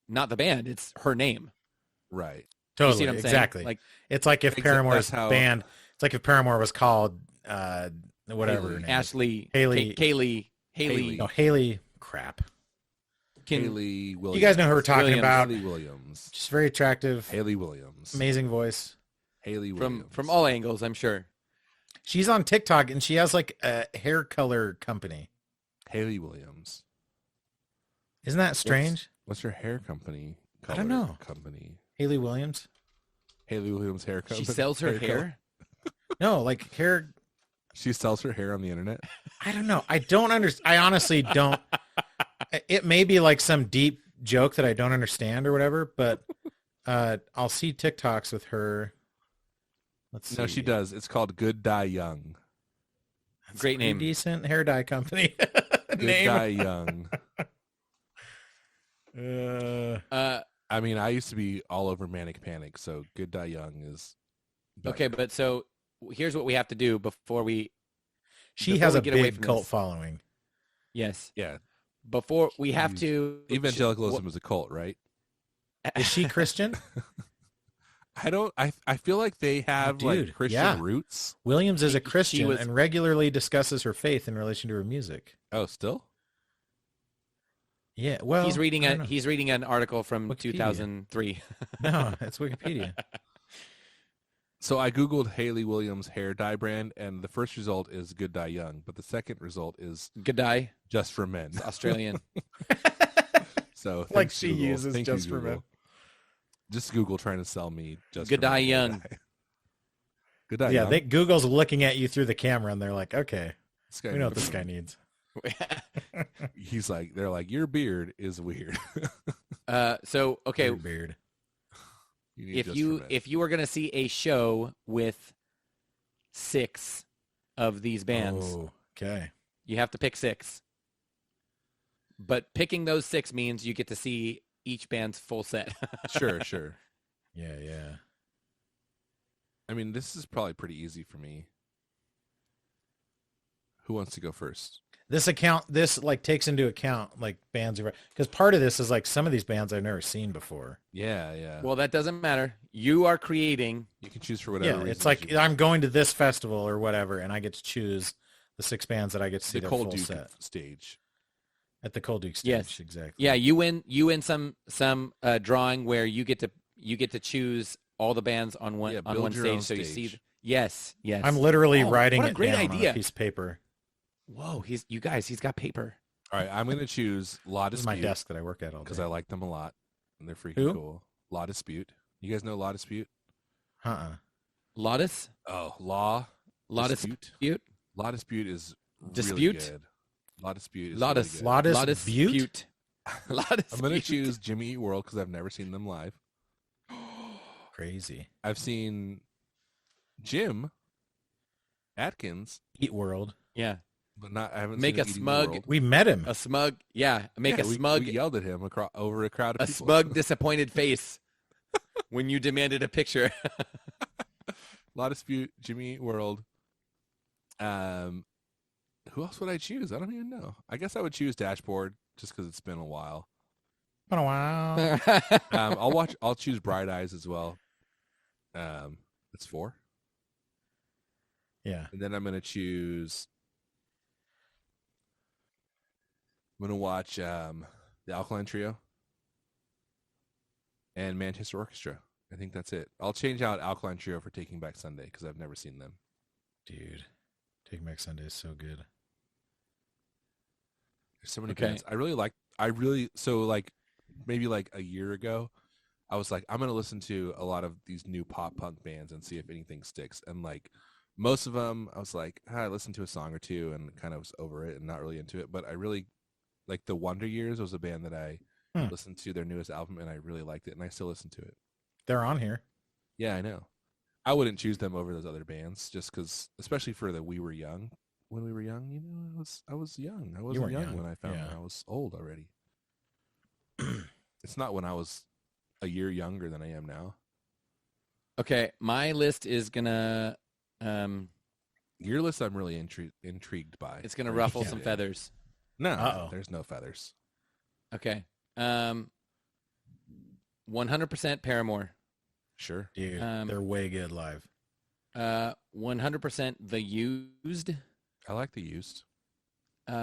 Speaker 2: not the band. It's her name.
Speaker 1: right.
Speaker 2: You
Speaker 3: Totally,
Speaker 2: see what I'm saying?
Speaker 3: exactly.
Speaker 2: Like,
Speaker 3: It's like if
Speaker 1: Except
Speaker 3: Paramore's
Speaker 1: that's how-
Speaker 3: band. It's like if Paramore was called whatever her
Speaker 1: Haley.
Speaker 3: name is.
Speaker 2: Ashley,
Speaker 3: Haley-
Speaker 2: Haley,
Speaker 1: Haley.
Speaker 3: No, Haley. Crap.
Speaker 2: can
Speaker 1: Haley Williams.
Speaker 3: You guys know who we're talking
Speaker 2: Williams.
Speaker 3: about.
Speaker 1: Haley Williams.
Speaker 3: Just very attractive,
Speaker 1: Haley Williams.
Speaker 3: amazing voice.
Speaker 1: Haley Williams.
Speaker 2: from all angles, I'm sure.
Speaker 3: She's on TikTok and she has like a hair color company.
Speaker 1: Haley Williams.
Speaker 3: Isn't that strange?
Speaker 1: What's her hair company?
Speaker 3: I don't know.
Speaker 1: Company.
Speaker 3: Haley Williams?
Speaker 1: Haley Williams hair company.
Speaker 2: She sells her
Speaker 1: color.
Speaker 2: hair.
Speaker 3: No, like hair.
Speaker 1: She sells her hair on the internet.
Speaker 3: I don't know. I don't understand. I honestly don't. It may be like some deep joke that I don't understand or whatever, but I'll see TikToks with her. Let's see.
Speaker 1: No, she does. It's called Good Die Young.
Speaker 3: That's
Speaker 2: Great
Speaker 3: a pretty
Speaker 2: name.
Speaker 3: decent hair dye company.
Speaker 1: Good
Speaker 3: name.
Speaker 1: Die Young.
Speaker 3: Uh,
Speaker 1: I mean, I used to be all over Manic Panic, so Good Die Young is better.
Speaker 2: Okay, but so here's what we have to do before we.
Speaker 3: she
Speaker 2: Before
Speaker 3: has
Speaker 2: we
Speaker 3: a
Speaker 2: get away
Speaker 3: big
Speaker 2: from
Speaker 3: cult
Speaker 2: this.
Speaker 3: following.
Speaker 2: Yes.
Speaker 1: Yeah.
Speaker 2: Before we have
Speaker 1: Jeez.
Speaker 2: to.
Speaker 1: Evangelicalism is a cult, right?
Speaker 3: Is she Christian?
Speaker 1: I feel like they have
Speaker 3: Dude,
Speaker 1: like Christian
Speaker 3: yeah.
Speaker 1: roots.
Speaker 3: Williams is
Speaker 2: She
Speaker 3: a Christian
Speaker 2: was-
Speaker 3: and regularly discusses her faith in relation to her music.
Speaker 1: Oh, still?
Speaker 3: Yeah, well,
Speaker 2: He's reading
Speaker 3: I don't know.
Speaker 2: He's reading an article from
Speaker 3: Wikipedia.
Speaker 2: 2003.
Speaker 3: No, it's Wikipedia.
Speaker 1: So I Googled Haley Williams hair dye brand, and the first result is Good Die Young, but the second result is
Speaker 2: G'day.
Speaker 1: Just for Men.
Speaker 2: It's Australian.
Speaker 1: So
Speaker 3: Like
Speaker 1: thanks,
Speaker 3: she
Speaker 1: Google.
Speaker 3: uses
Speaker 1: Thank
Speaker 3: Just
Speaker 1: you,
Speaker 3: for
Speaker 1: Google.
Speaker 3: Men.
Speaker 1: Just Google trying to sell me Just
Speaker 2: Good
Speaker 1: for Men
Speaker 2: Die
Speaker 1: hair
Speaker 2: Young.
Speaker 1: dye. Good Die
Speaker 3: Yeah,
Speaker 1: Young.
Speaker 3: Google's looking at you through the camera, and they're like, "Okay,
Speaker 1: This guy
Speaker 3: we know what
Speaker 1: needs-
Speaker 3: this guy needs."
Speaker 1: He's like, they're like, your beard is weird.
Speaker 2: So okay,
Speaker 3: Weird beard.
Speaker 1: You need
Speaker 2: if
Speaker 1: Just
Speaker 2: you
Speaker 1: for Men.
Speaker 2: if you were gonna see a show with 6 of these bands,
Speaker 3: Oh, okay.
Speaker 2: you have to pick 6. But picking those 6 means you get to see each band's full set.
Speaker 1: Sure.
Speaker 3: Yeah, yeah.
Speaker 1: I mean, this is probably pretty easy for me. Who wants to go first?
Speaker 3: This like takes into account like bands because part of this is like some of these bands I've never seen before.
Speaker 1: Yeah.
Speaker 2: Well, that doesn't matter. You are creating.
Speaker 1: You can choose for whatever
Speaker 3: Yeah,
Speaker 1: reason.
Speaker 3: it's like I'm going to this festival or whatever, and I get to choose the 6 bands that I get to see
Speaker 1: the
Speaker 3: their
Speaker 1: Cold
Speaker 3: full
Speaker 1: Duke
Speaker 3: set
Speaker 1: stage.
Speaker 3: at the Cold Duke stage.
Speaker 2: Yes.
Speaker 3: Exactly.
Speaker 2: Yeah, you win some drawing where you get to choose all the bands on one
Speaker 1: Yeah,
Speaker 2: on
Speaker 1: build
Speaker 2: one
Speaker 1: your
Speaker 2: stage,
Speaker 1: own
Speaker 2: so you see.
Speaker 1: stage.
Speaker 2: Yes.
Speaker 3: I'm literally
Speaker 2: Oh,
Speaker 3: writing
Speaker 2: what a
Speaker 3: it
Speaker 2: great
Speaker 3: down on
Speaker 2: idea.
Speaker 3: a piece of paper.
Speaker 2: Whoa, he's got paper.
Speaker 1: All right, I'm going to choose La
Speaker 3: This is my
Speaker 1: Dispute
Speaker 3: desk that I work at all day.
Speaker 1: because I like them a lot, and they're freaking
Speaker 3: Who?
Speaker 1: cool. La Dispute. You guys know La Dispute?
Speaker 2: Lotus?
Speaker 1: Oh, La
Speaker 2: Dispute?
Speaker 1: La Dispute is really
Speaker 2: Dispute?
Speaker 1: good. La Dispute is
Speaker 2: Lotus.
Speaker 1: really good.
Speaker 3: Lotus Butte?
Speaker 2: Butte. Lotus
Speaker 1: I'm going to
Speaker 2: Butte.
Speaker 1: choose Jimmy Eat World because I've never seen them live.
Speaker 3: Crazy.
Speaker 1: I've seen Jim Atkins,
Speaker 3: Eat World.
Speaker 2: Yeah.
Speaker 1: but I haven't
Speaker 2: Make
Speaker 1: seen
Speaker 2: a
Speaker 1: him eating
Speaker 2: smug-
Speaker 1: World.
Speaker 3: We met him.
Speaker 2: A smug. Yeah. Make
Speaker 1: Yeah,
Speaker 2: a smug.
Speaker 1: We yelled at him over a crowd of
Speaker 2: A
Speaker 1: people.
Speaker 2: smug, disappointed face when you demanded a picture.
Speaker 1: La Dispute, Jimmy Eat World. Who else would I choose? I don't even know. I guess I would choose Dashboard just because it's been a while.
Speaker 3: Been a while.
Speaker 1: I'll choose Bright Eyes as well. It's 4,
Speaker 3: Yeah.
Speaker 1: and then I'm gonna choose. I'm gonna watch the Alkaline Trio and Manchester Orchestra. I think that's it. I'll change out Alkaline Trio for Taking Back Sunday because I've never seen them.
Speaker 3: Dude. Take Back Sunday is so good.
Speaker 1: There's so many
Speaker 2: Okay.
Speaker 1: bands. Maybe like a year ago, I was like, I'm going to listen to a lot of these new pop punk bands and see if anything sticks. And like most of them, I was like, I listened to a song or two and kind of was over it and not really into it. But I really like the Wonder Years was a band that I listened to their newest album and I really liked it and I still listen to it.
Speaker 3: They're on here.
Speaker 1: Yeah, I know. I wouldn't choose them over those other bands just because, especially for the We Were Young. When we were young, I was young. I wasn't
Speaker 3: weren't
Speaker 1: young
Speaker 3: young,
Speaker 1: when I found
Speaker 3: yeah.
Speaker 1: them. I was old already. It's not when I was a year younger than I am now.
Speaker 2: Okay, my list is gonna
Speaker 1: Your list, I'm really intrigued by.
Speaker 2: it's gonna
Speaker 1: Or
Speaker 2: ruffle
Speaker 1: interested
Speaker 2: some
Speaker 1: in.
Speaker 2: feathers.
Speaker 1: No,
Speaker 3: Uh-oh.
Speaker 1: there's no feathers.
Speaker 2: Okay. 100% Paramore.
Speaker 1: Sure.
Speaker 3: Dude, they're way good live.
Speaker 2: 100% The Used.
Speaker 1: I like the Used.
Speaker 2: I've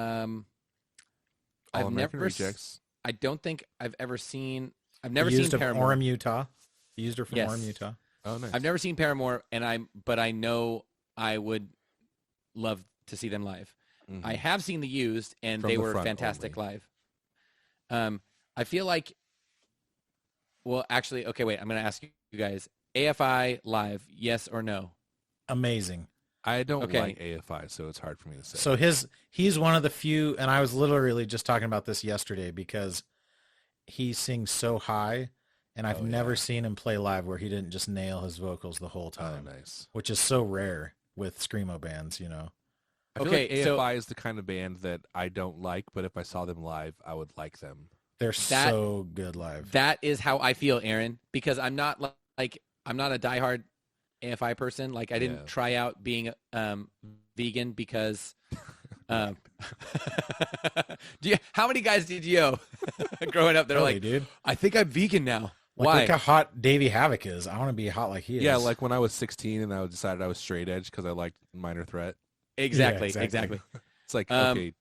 Speaker 1: All American
Speaker 2: never
Speaker 1: Rejects.
Speaker 2: I don't think I've ever seen. I've never
Speaker 3: Used
Speaker 2: seen
Speaker 3: of
Speaker 2: Paramore.
Speaker 3: Orem, Utah. The used are from
Speaker 2: Yes.
Speaker 3: Orem, Utah.
Speaker 1: Oh, nice.
Speaker 2: I've never seen Paramore, but I know I would love to see them live.
Speaker 1: Mhm.
Speaker 2: I have seen The Used, and
Speaker 1: From
Speaker 2: they
Speaker 1: the
Speaker 2: were
Speaker 1: front
Speaker 2: fantastic
Speaker 1: only.
Speaker 2: live. I feel like. Well, actually, okay, wait. I'm going to ask you guys: AFI live, yes or no?
Speaker 3: Amazing.
Speaker 1: I don't
Speaker 2: Okay.
Speaker 1: like AFI, so it's hard for me to say.
Speaker 3: So he's one of the few, and I was literally just talking about this yesterday because he sings so high and I've
Speaker 1: Oh,
Speaker 3: never
Speaker 1: yeah.
Speaker 3: seen him play live where he didn't just nail his vocals the whole
Speaker 1: Oh,
Speaker 3: time,
Speaker 1: nice.
Speaker 3: which is so rare with screamo bands, you know.
Speaker 1: I feel
Speaker 2: Okay,
Speaker 1: like
Speaker 2: so
Speaker 1: AFI is the kind of band that I don't like, but if I saw them live, I would like them.
Speaker 3: They're
Speaker 2: That-
Speaker 3: so good live.
Speaker 2: that is how I feel, Aaron, because I'm not like I'm not a diehard AFI person. Like I didn't
Speaker 1: Yeah.
Speaker 2: try out being vegan because how many guys did you know growing up? They're
Speaker 3: Totally,
Speaker 2: like,
Speaker 3: dude.
Speaker 2: I think I'm vegan now.
Speaker 3: Like,
Speaker 2: Why?
Speaker 3: look how hot Davey Havoc is. I want to be hot like he is.
Speaker 1: Yeah, like when I was 16 and I decided I was straight edge because I liked Minor Threat.
Speaker 2: Exactly.
Speaker 3: Yeah, exactly.
Speaker 1: It's like, okay,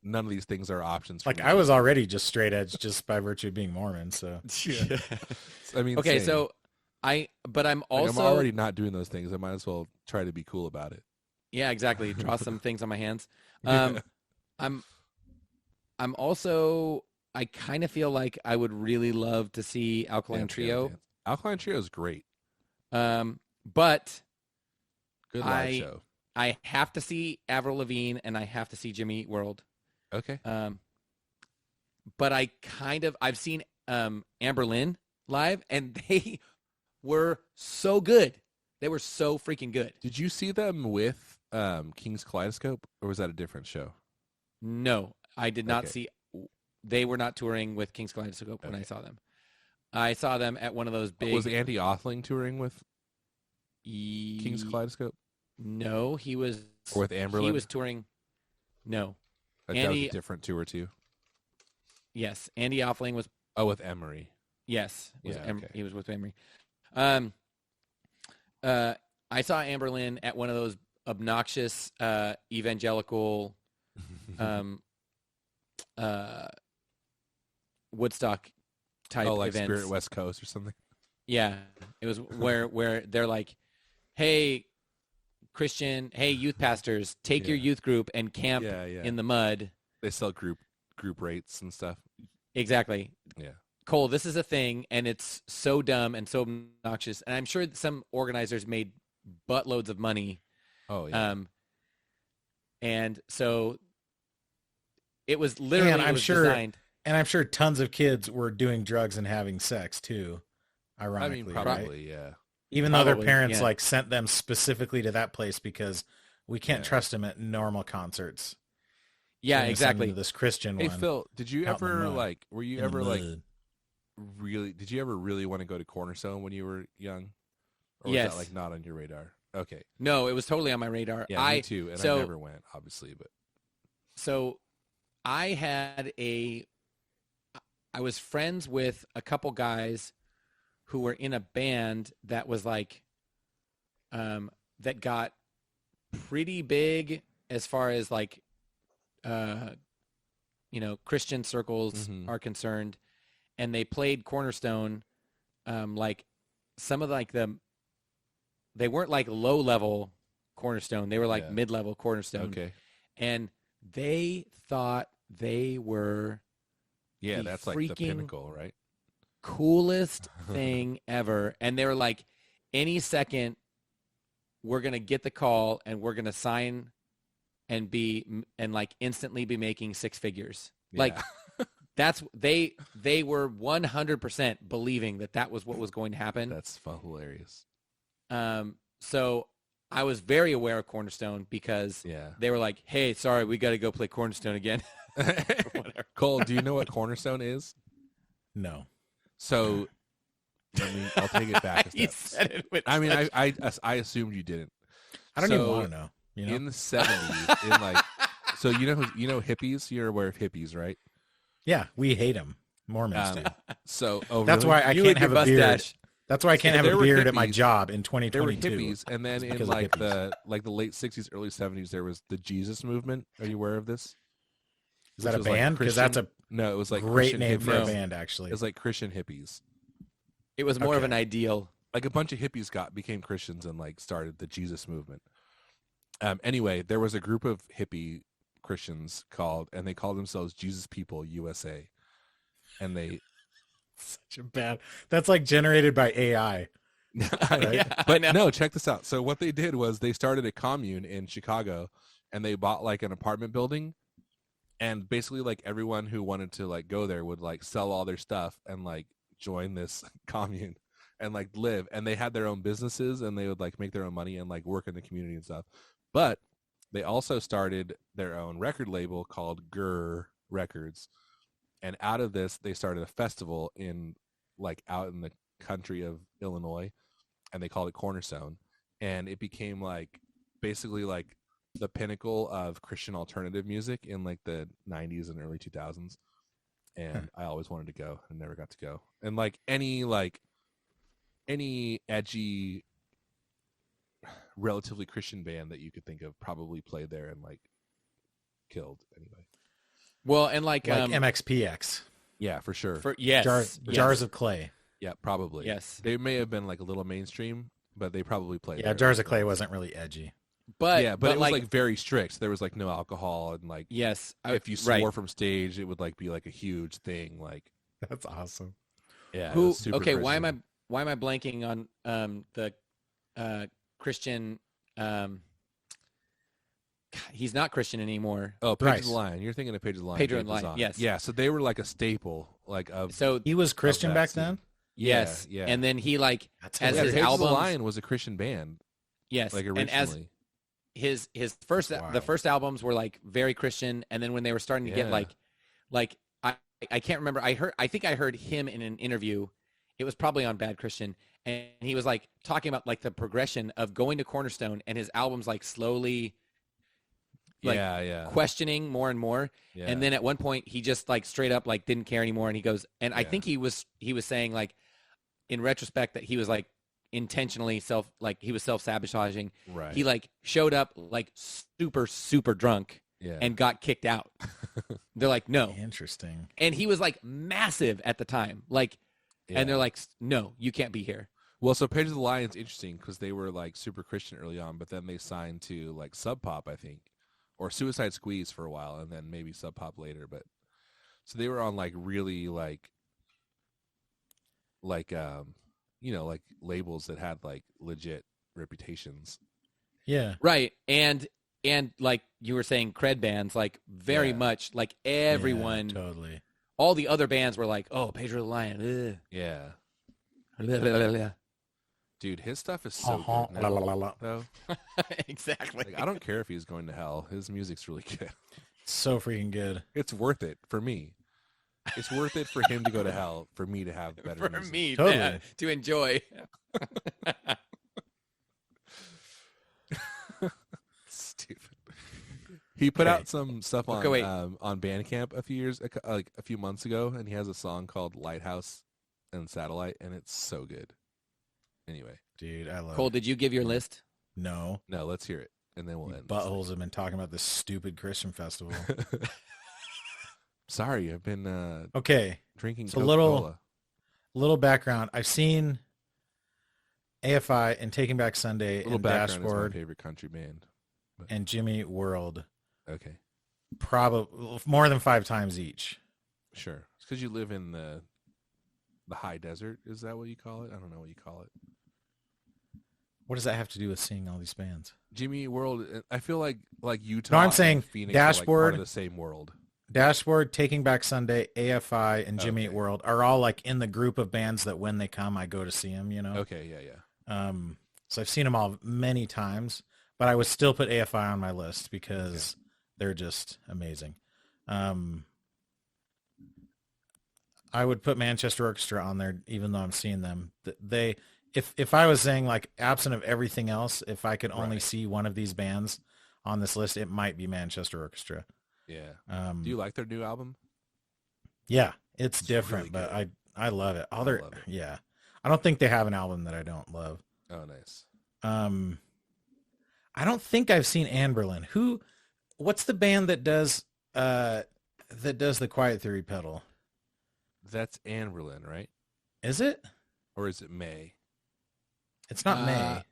Speaker 1: none of these things are options for
Speaker 3: like
Speaker 1: me.
Speaker 3: I was already just straight edge just by virtue of being Mormon. So
Speaker 1: I mean,
Speaker 2: Okay,
Speaker 1: same.
Speaker 2: so but I'm
Speaker 1: Like,
Speaker 2: also
Speaker 1: I'm already not doing those things. I might as well try to be cool about it.
Speaker 2: yeah, exactly. Draw some things on my hands. I'm also I kind of feel like I would really love to see Alkaline
Speaker 1: Dance,
Speaker 2: Trio.
Speaker 1: dance. Alkaline Trio is great.
Speaker 2: But
Speaker 1: Good live show.
Speaker 2: I have to see Avril Lavigne and I have to see Jimmy Eat World.
Speaker 1: Okay.
Speaker 2: But I've seen Amber Lynn live and they were so good. They were so freaking good.
Speaker 1: Did you see them with King's Kaleidoscope, or was that a different show?
Speaker 2: No, I did not
Speaker 1: Okay.
Speaker 2: see. They were not touring with King's Kaleidoscope when I
Speaker 1: Okay.
Speaker 2: saw them. I saw them at one of those big.
Speaker 1: Was Andy Othling touring with King's Kaleidoscope,
Speaker 2: No, he was.
Speaker 1: or with Amber
Speaker 2: He
Speaker 1: Lynn?
Speaker 2: was touring. No.
Speaker 1: That was
Speaker 2: Andy-
Speaker 1: a different tour too.
Speaker 2: Yes, Andy Offling was.
Speaker 1: Oh, with Emery.
Speaker 2: Yes,
Speaker 1: Yeah, okay.
Speaker 2: he was with Emery. I saw Amber Lynn at one of those obnoxious evangelical Woodstock type
Speaker 1: Oh, like
Speaker 2: events.
Speaker 1: Spirit West Coast or something.
Speaker 2: Yeah, it was where they're like, "Hey, Christian, hey, youth pastors, take your
Speaker 1: Yeah.
Speaker 2: youth group and camp
Speaker 1: Yeah, yeah.
Speaker 2: in the mud."
Speaker 1: They sell group rates and stuff.
Speaker 2: Exactly.
Speaker 1: Yeah.
Speaker 2: Cole, this is a thing, and it's so dumb and so obnoxious. And I'm sure that some organizers made buttloads of money.
Speaker 1: Oh yeah.
Speaker 2: And so it was literally
Speaker 3: And
Speaker 2: it
Speaker 3: I'm
Speaker 2: was
Speaker 3: sure-
Speaker 2: designed.
Speaker 3: and I'm sure tons of kids were doing drugs and having sex too.
Speaker 1: I
Speaker 3: Ironically,
Speaker 1: mean,
Speaker 3: right?
Speaker 1: probably, yeah.
Speaker 3: Even though their
Speaker 2: Probably,
Speaker 3: parents
Speaker 2: yeah.
Speaker 3: like sent them specifically to that place because we can't
Speaker 1: Yeah.
Speaker 3: trust them at normal concerts.
Speaker 2: Yeah,
Speaker 3: So they send them
Speaker 2: exactly.
Speaker 3: to this Christian
Speaker 1: Hey
Speaker 3: one.
Speaker 1: Phil, did you
Speaker 3: out in the
Speaker 1: ever
Speaker 3: mud.
Speaker 1: were you
Speaker 3: in the
Speaker 1: ever like
Speaker 3: mud.
Speaker 1: really did you ever really want to go to Cornerstone when you were young? Or was
Speaker 2: Yes.
Speaker 1: that like not on your radar? Okay.
Speaker 2: No, it was totally on my radar.
Speaker 1: Yeah, me too. And
Speaker 2: so-
Speaker 1: I never went, obviously, but
Speaker 2: So I was friends with a couple guys who were in a band that was like, that got pretty big as far as like, Christian circles
Speaker 1: Mhm.
Speaker 2: are concerned. And they played Cornerstone, like some of like they weren't like low level Cornerstone. They were like
Speaker 1: Yeah.
Speaker 2: mid-level Cornerstone.
Speaker 1: okay.
Speaker 2: And they thought they were
Speaker 1: Yeah,
Speaker 2: the
Speaker 1: that's like the
Speaker 2: freaking-
Speaker 1: pinnacle, right?
Speaker 2: coolest thing ever. And they were like, any second, we're going to get the call and we're going to sign and like instantly be making six figures. Like
Speaker 1: Yeah.
Speaker 2: that's, they were 100% believing that was what was going to happen.
Speaker 1: That's hilarious.
Speaker 2: So I was very aware of Cornerstone because
Speaker 1: Yeah.
Speaker 2: they were like, hey, sorry, we got to go play Cornerstone again. Whatever.
Speaker 1: Cole, do you know what Cornerstone is?
Speaker 3: No.
Speaker 1: So, I'll take it back a
Speaker 2: He
Speaker 1: step.
Speaker 2: said it with
Speaker 1: I mean,
Speaker 2: such-
Speaker 1: I assumed you didn't.
Speaker 3: I don't even
Speaker 1: So,
Speaker 3: want to know. You know?
Speaker 1: In the 70s, in like, so you know hippies. You're aware of hippies, right?
Speaker 3: Yeah, we hate them. Mormons do.
Speaker 1: So,
Speaker 3: That's
Speaker 1: really?
Speaker 3: why I
Speaker 2: You
Speaker 3: can't
Speaker 2: and your
Speaker 3: have a beard.
Speaker 2: mustache.
Speaker 3: That's why I can't
Speaker 1: So
Speaker 3: have
Speaker 1: there
Speaker 3: a
Speaker 1: were
Speaker 3: beard at my
Speaker 1: hippies.
Speaker 3: job in
Speaker 1: There were
Speaker 3: 2022.
Speaker 1: hippies, and then
Speaker 3: It's
Speaker 1: in
Speaker 3: because of
Speaker 1: like
Speaker 3: hippies.
Speaker 1: the late 60s, early 70s, there was the Jesus movement. Are you aware of this?
Speaker 3: Is that a
Speaker 1: which was like
Speaker 3: band? Because that's a
Speaker 1: No, it was like
Speaker 3: great
Speaker 1: Christian
Speaker 3: name for
Speaker 1: hippies.
Speaker 3: a band, actually.
Speaker 1: It was like Christian hippies.
Speaker 2: It was more of
Speaker 3: Okay.
Speaker 2: an ideal.
Speaker 1: Like a bunch of hippies became Christians and like started the Jesus movement. Anyway, there was a group of hippie Christians and they called themselves Jesus People USA, and they
Speaker 3: Such a bad. That's like generated by AI. Right?
Speaker 2: Yeah, I
Speaker 1: but
Speaker 2: know.
Speaker 1: no, check this out. So what they did was they started a commune in Chicago, and they bought like an apartment building, and basically like everyone who wanted to like go there would like sell all their stuff and like join this commune and like live, and they had their own businesses and they would like make their own money and like work in the community and stuff. But they also started their own record label called Grr Records, and out of this they started a festival in like out in the country of Illinois, and they called it Cornerstone, and it became like basically like the pinnacle of Christian alternative music in like the 90s and early 2000s. And I always wanted to go and never got to go. And like any edgy relatively Christian band that you could think of probably played there and like killed anyway.
Speaker 2: Well, and like
Speaker 3: MXPX.
Speaker 1: Yeah, for sure.
Speaker 3: Jars of Clay.
Speaker 1: Yeah, probably.
Speaker 2: Yes.
Speaker 1: They may have been like a little mainstream, but they probably played.
Speaker 3: Yeah, Jars of Clay wasn't really edgy.
Speaker 2: But
Speaker 1: it was like very strict. There was like no alcohol, and like
Speaker 2: yes,
Speaker 1: if you swore from stage, it would like be like a huge thing. Like
Speaker 3: that's awesome.
Speaker 1: Yeah.
Speaker 2: Who?
Speaker 1: Super
Speaker 2: Okay.
Speaker 1: Christian.
Speaker 2: Why am I blanking on the Christian? He's not Christian anymore.
Speaker 1: Oh, Page
Speaker 3: Bryce.
Speaker 1: of the Lion. You're thinking of Page of the Lion.
Speaker 2: Pedro
Speaker 1: Dave
Speaker 2: and Lion,
Speaker 1: Bazan.
Speaker 2: yes.
Speaker 1: Yeah. So they were like a staple, like of.
Speaker 2: So
Speaker 3: He was Christian
Speaker 1: that
Speaker 3: back
Speaker 1: scene.
Speaker 3: then?
Speaker 2: yes,
Speaker 1: Yeah.
Speaker 2: and then he like
Speaker 3: That's
Speaker 2: as
Speaker 1: yeah,
Speaker 2: his
Speaker 1: Page of the
Speaker 2: albums.
Speaker 1: Lion was a Christian band,
Speaker 2: Yes,
Speaker 1: like
Speaker 2: and as
Speaker 1: originally.
Speaker 2: his first
Speaker 3: Wow.
Speaker 2: the first albums were like very Christian, and then when they were starting to get
Speaker 1: Yeah.
Speaker 2: like I can't remember. I think I heard him in an interview. It was probably on Bad Christian, and he was like talking about like the progression of going to Cornerstone and his albums like slowly like
Speaker 1: yeah.
Speaker 2: questioning more and more.
Speaker 1: Yeah.
Speaker 2: And then at one point he just like straight up like didn't care anymore, and he goes, and I
Speaker 1: Yeah.
Speaker 2: think he was saying like in retrospect that he was like intentionally self-sabotaging.
Speaker 1: Right.
Speaker 2: He like showed up like super drunk
Speaker 1: yeah.
Speaker 2: and got kicked out. They're like, no.
Speaker 3: Interesting.
Speaker 2: And he was like massive at the time. Like,
Speaker 1: Yeah.
Speaker 2: and they're like, no, you can't be here.
Speaker 1: Well, so Page of the Lion's interesting because they were like super Christian early on, but then they signed to like Sub Pop, I think, or Suicide Squeeze for a while, and then maybe Sub Pop later. But so they were on like really like you know, like labels that had like legit reputations.
Speaker 3: Yeah.
Speaker 2: Right. And like you were saying, cred bands, like very
Speaker 1: Yeah.
Speaker 2: much like everyone,
Speaker 3: Yeah, totally.
Speaker 2: all the other bands were like, oh, Pedro the Lion.
Speaker 1: Yeah,
Speaker 2: Ugh.
Speaker 1: dude, his stuff is so
Speaker 3: Uh-huh.
Speaker 1: good
Speaker 3: La,
Speaker 1: now,
Speaker 3: la, la, la.
Speaker 1: though.
Speaker 2: Exactly.
Speaker 1: Like, I don't care if he's going to hell. His music's really good.
Speaker 3: So freaking good.
Speaker 1: It's worth it for me. It's worth it for him to go to hell, for me to have better
Speaker 2: For
Speaker 1: music.
Speaker 2: me
Speaker 3: Totally.
Speaker 2: to enjoy.
Speaker 1: Stupid. He put
Speaker 3: Okay.
Speaker 1: out some stuff on
Speaker 2: Okay, wait.
Speaker 1: on Bandcamp a few months ago, and he has a song called "Lighthouse and Satellite," and it's so good. Anyway,
Speaker 3: Dude, I love
Speaker 2: Cole,
Speaker 3: it.
Speaker 2: did you give your list?
Speaker 3: No.
Speaker 1: no, let's hear it, and then we'll end.
Speaker 3: Buttholes have been talking about this stupid Christian festival.
Speaker 1: Sorry, I've been
Speaker 3: Okay.
Speaker 1: drinking
Speaker 3: So
Speaker 1: Coca-Cola.
Speaker 3: Little background. I've seen AFI and Taking Back Sunday
Speaker 1: Little
Speaker 3: and
Speaker 1: background is my
Speaker 3: Dashboard
Speaker 1: favorite country band.
Speaker 3: and Jimmy World
Speaker 1: Okay,
Speaker 3: probably more than 5 times each.
Speaker 1: sure. It's because you live in the high desert. Is that what you call it? I don't know what you call it.
Speaker 3: What does that have to do with seeing all these bands?
Speaker 1: Jimmy World. I feel like Utah.
Speaker 3: No, I'm
Speaker 1: and
Speaker 3: saying
Speaker 1: Phoenix are, like, part
Speaker 3: Dashboard.
Speaker 1: of the same world.
Speaker 3: Dashboard, Taking Back Sunday, AFI, and Jimmy Eat
Speaker 1: Okay.
Speaker 3: World are all like in the group of bands that when they come, I go to see them, you know?
Speaker 1: Okay, yeah.
Speaker 3: So I've seen them all many times, but I would still put AFI on my list because they're just amazing. I would put Manchester Orchestra on there, even though I'm seeing them. If I was saying like absent of everything else, if I could only
Speaker 1: Right.
Speaker 3: see one of these bands on this list, it might be Manchester Orchestra.
Speaker 1: Yeah. Do
Speaker 3: Do
Speaker 1: you like their new album?
Speaker 3: Yeah, it's
Speaker 1: It's
Speaker 3: different,
Speaker 1: really
Speaker 3: but I love it.
Speaker 1: I
Speaker 3: All their
Speaker 1: love it.
Speaker 3: yeah. I don't think they have an album that I don't love.
Speaker 1: Oh, nice.
Speaker 3: I don't think I've seen Anberlin. What's the band that does the Quiet Theory pedal?
Speaker 1: That's Anne Berlin, right?
Speaker 3: Is it?
Speaker 1: Or is it May?
Speaker 3: It's not May.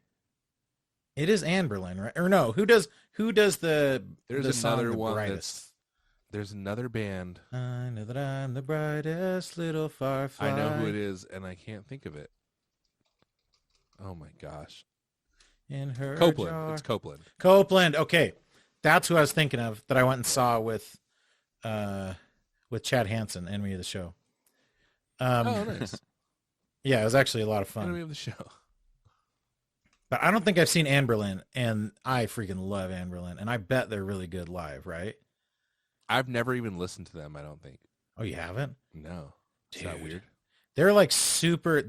Speaker 3: It is Anberlin, right? Or no, who does the
Speaker 1: There's
Speaker 3: the song
Speaker 1: another
Speaker 3: The
Speaker 1: one
Speaker 3: Brightest?
Speaker 1: there's another band.
Speaker 3: I know that I'm the brightest little firefly.
Speaker 1: I know who it is, and I can't think of it. Oh my gosh.
Speaker 3: In her
Speaker 1: Copeland.
Speaker 3: jar.
Speaker 1: It's Copeland.
Speaker 3: Copeland. Okay, that's who I was thinking of. That I went and saw with Chad Hansen, enemy of the show.
Speaker 1: Oh, nice.
Speaker 3: Yeah, it was actually a lot of
Speaker 1: Enemy
Speaker 3: fun.
Speaker 1: of the show.
Speaker 3: But I don't think I've seen Anne Boleyn, and I freaking love Anne Boleyn, and I bet they're really good live, right?
Speaker 1: I've never even listened to them, I don't think.
Speaker 3: Oh, you haven't?
Speaker 1: No. Is that
Speaker 3: Dude.
Speaker 1: weird?
Speaker 3: They're like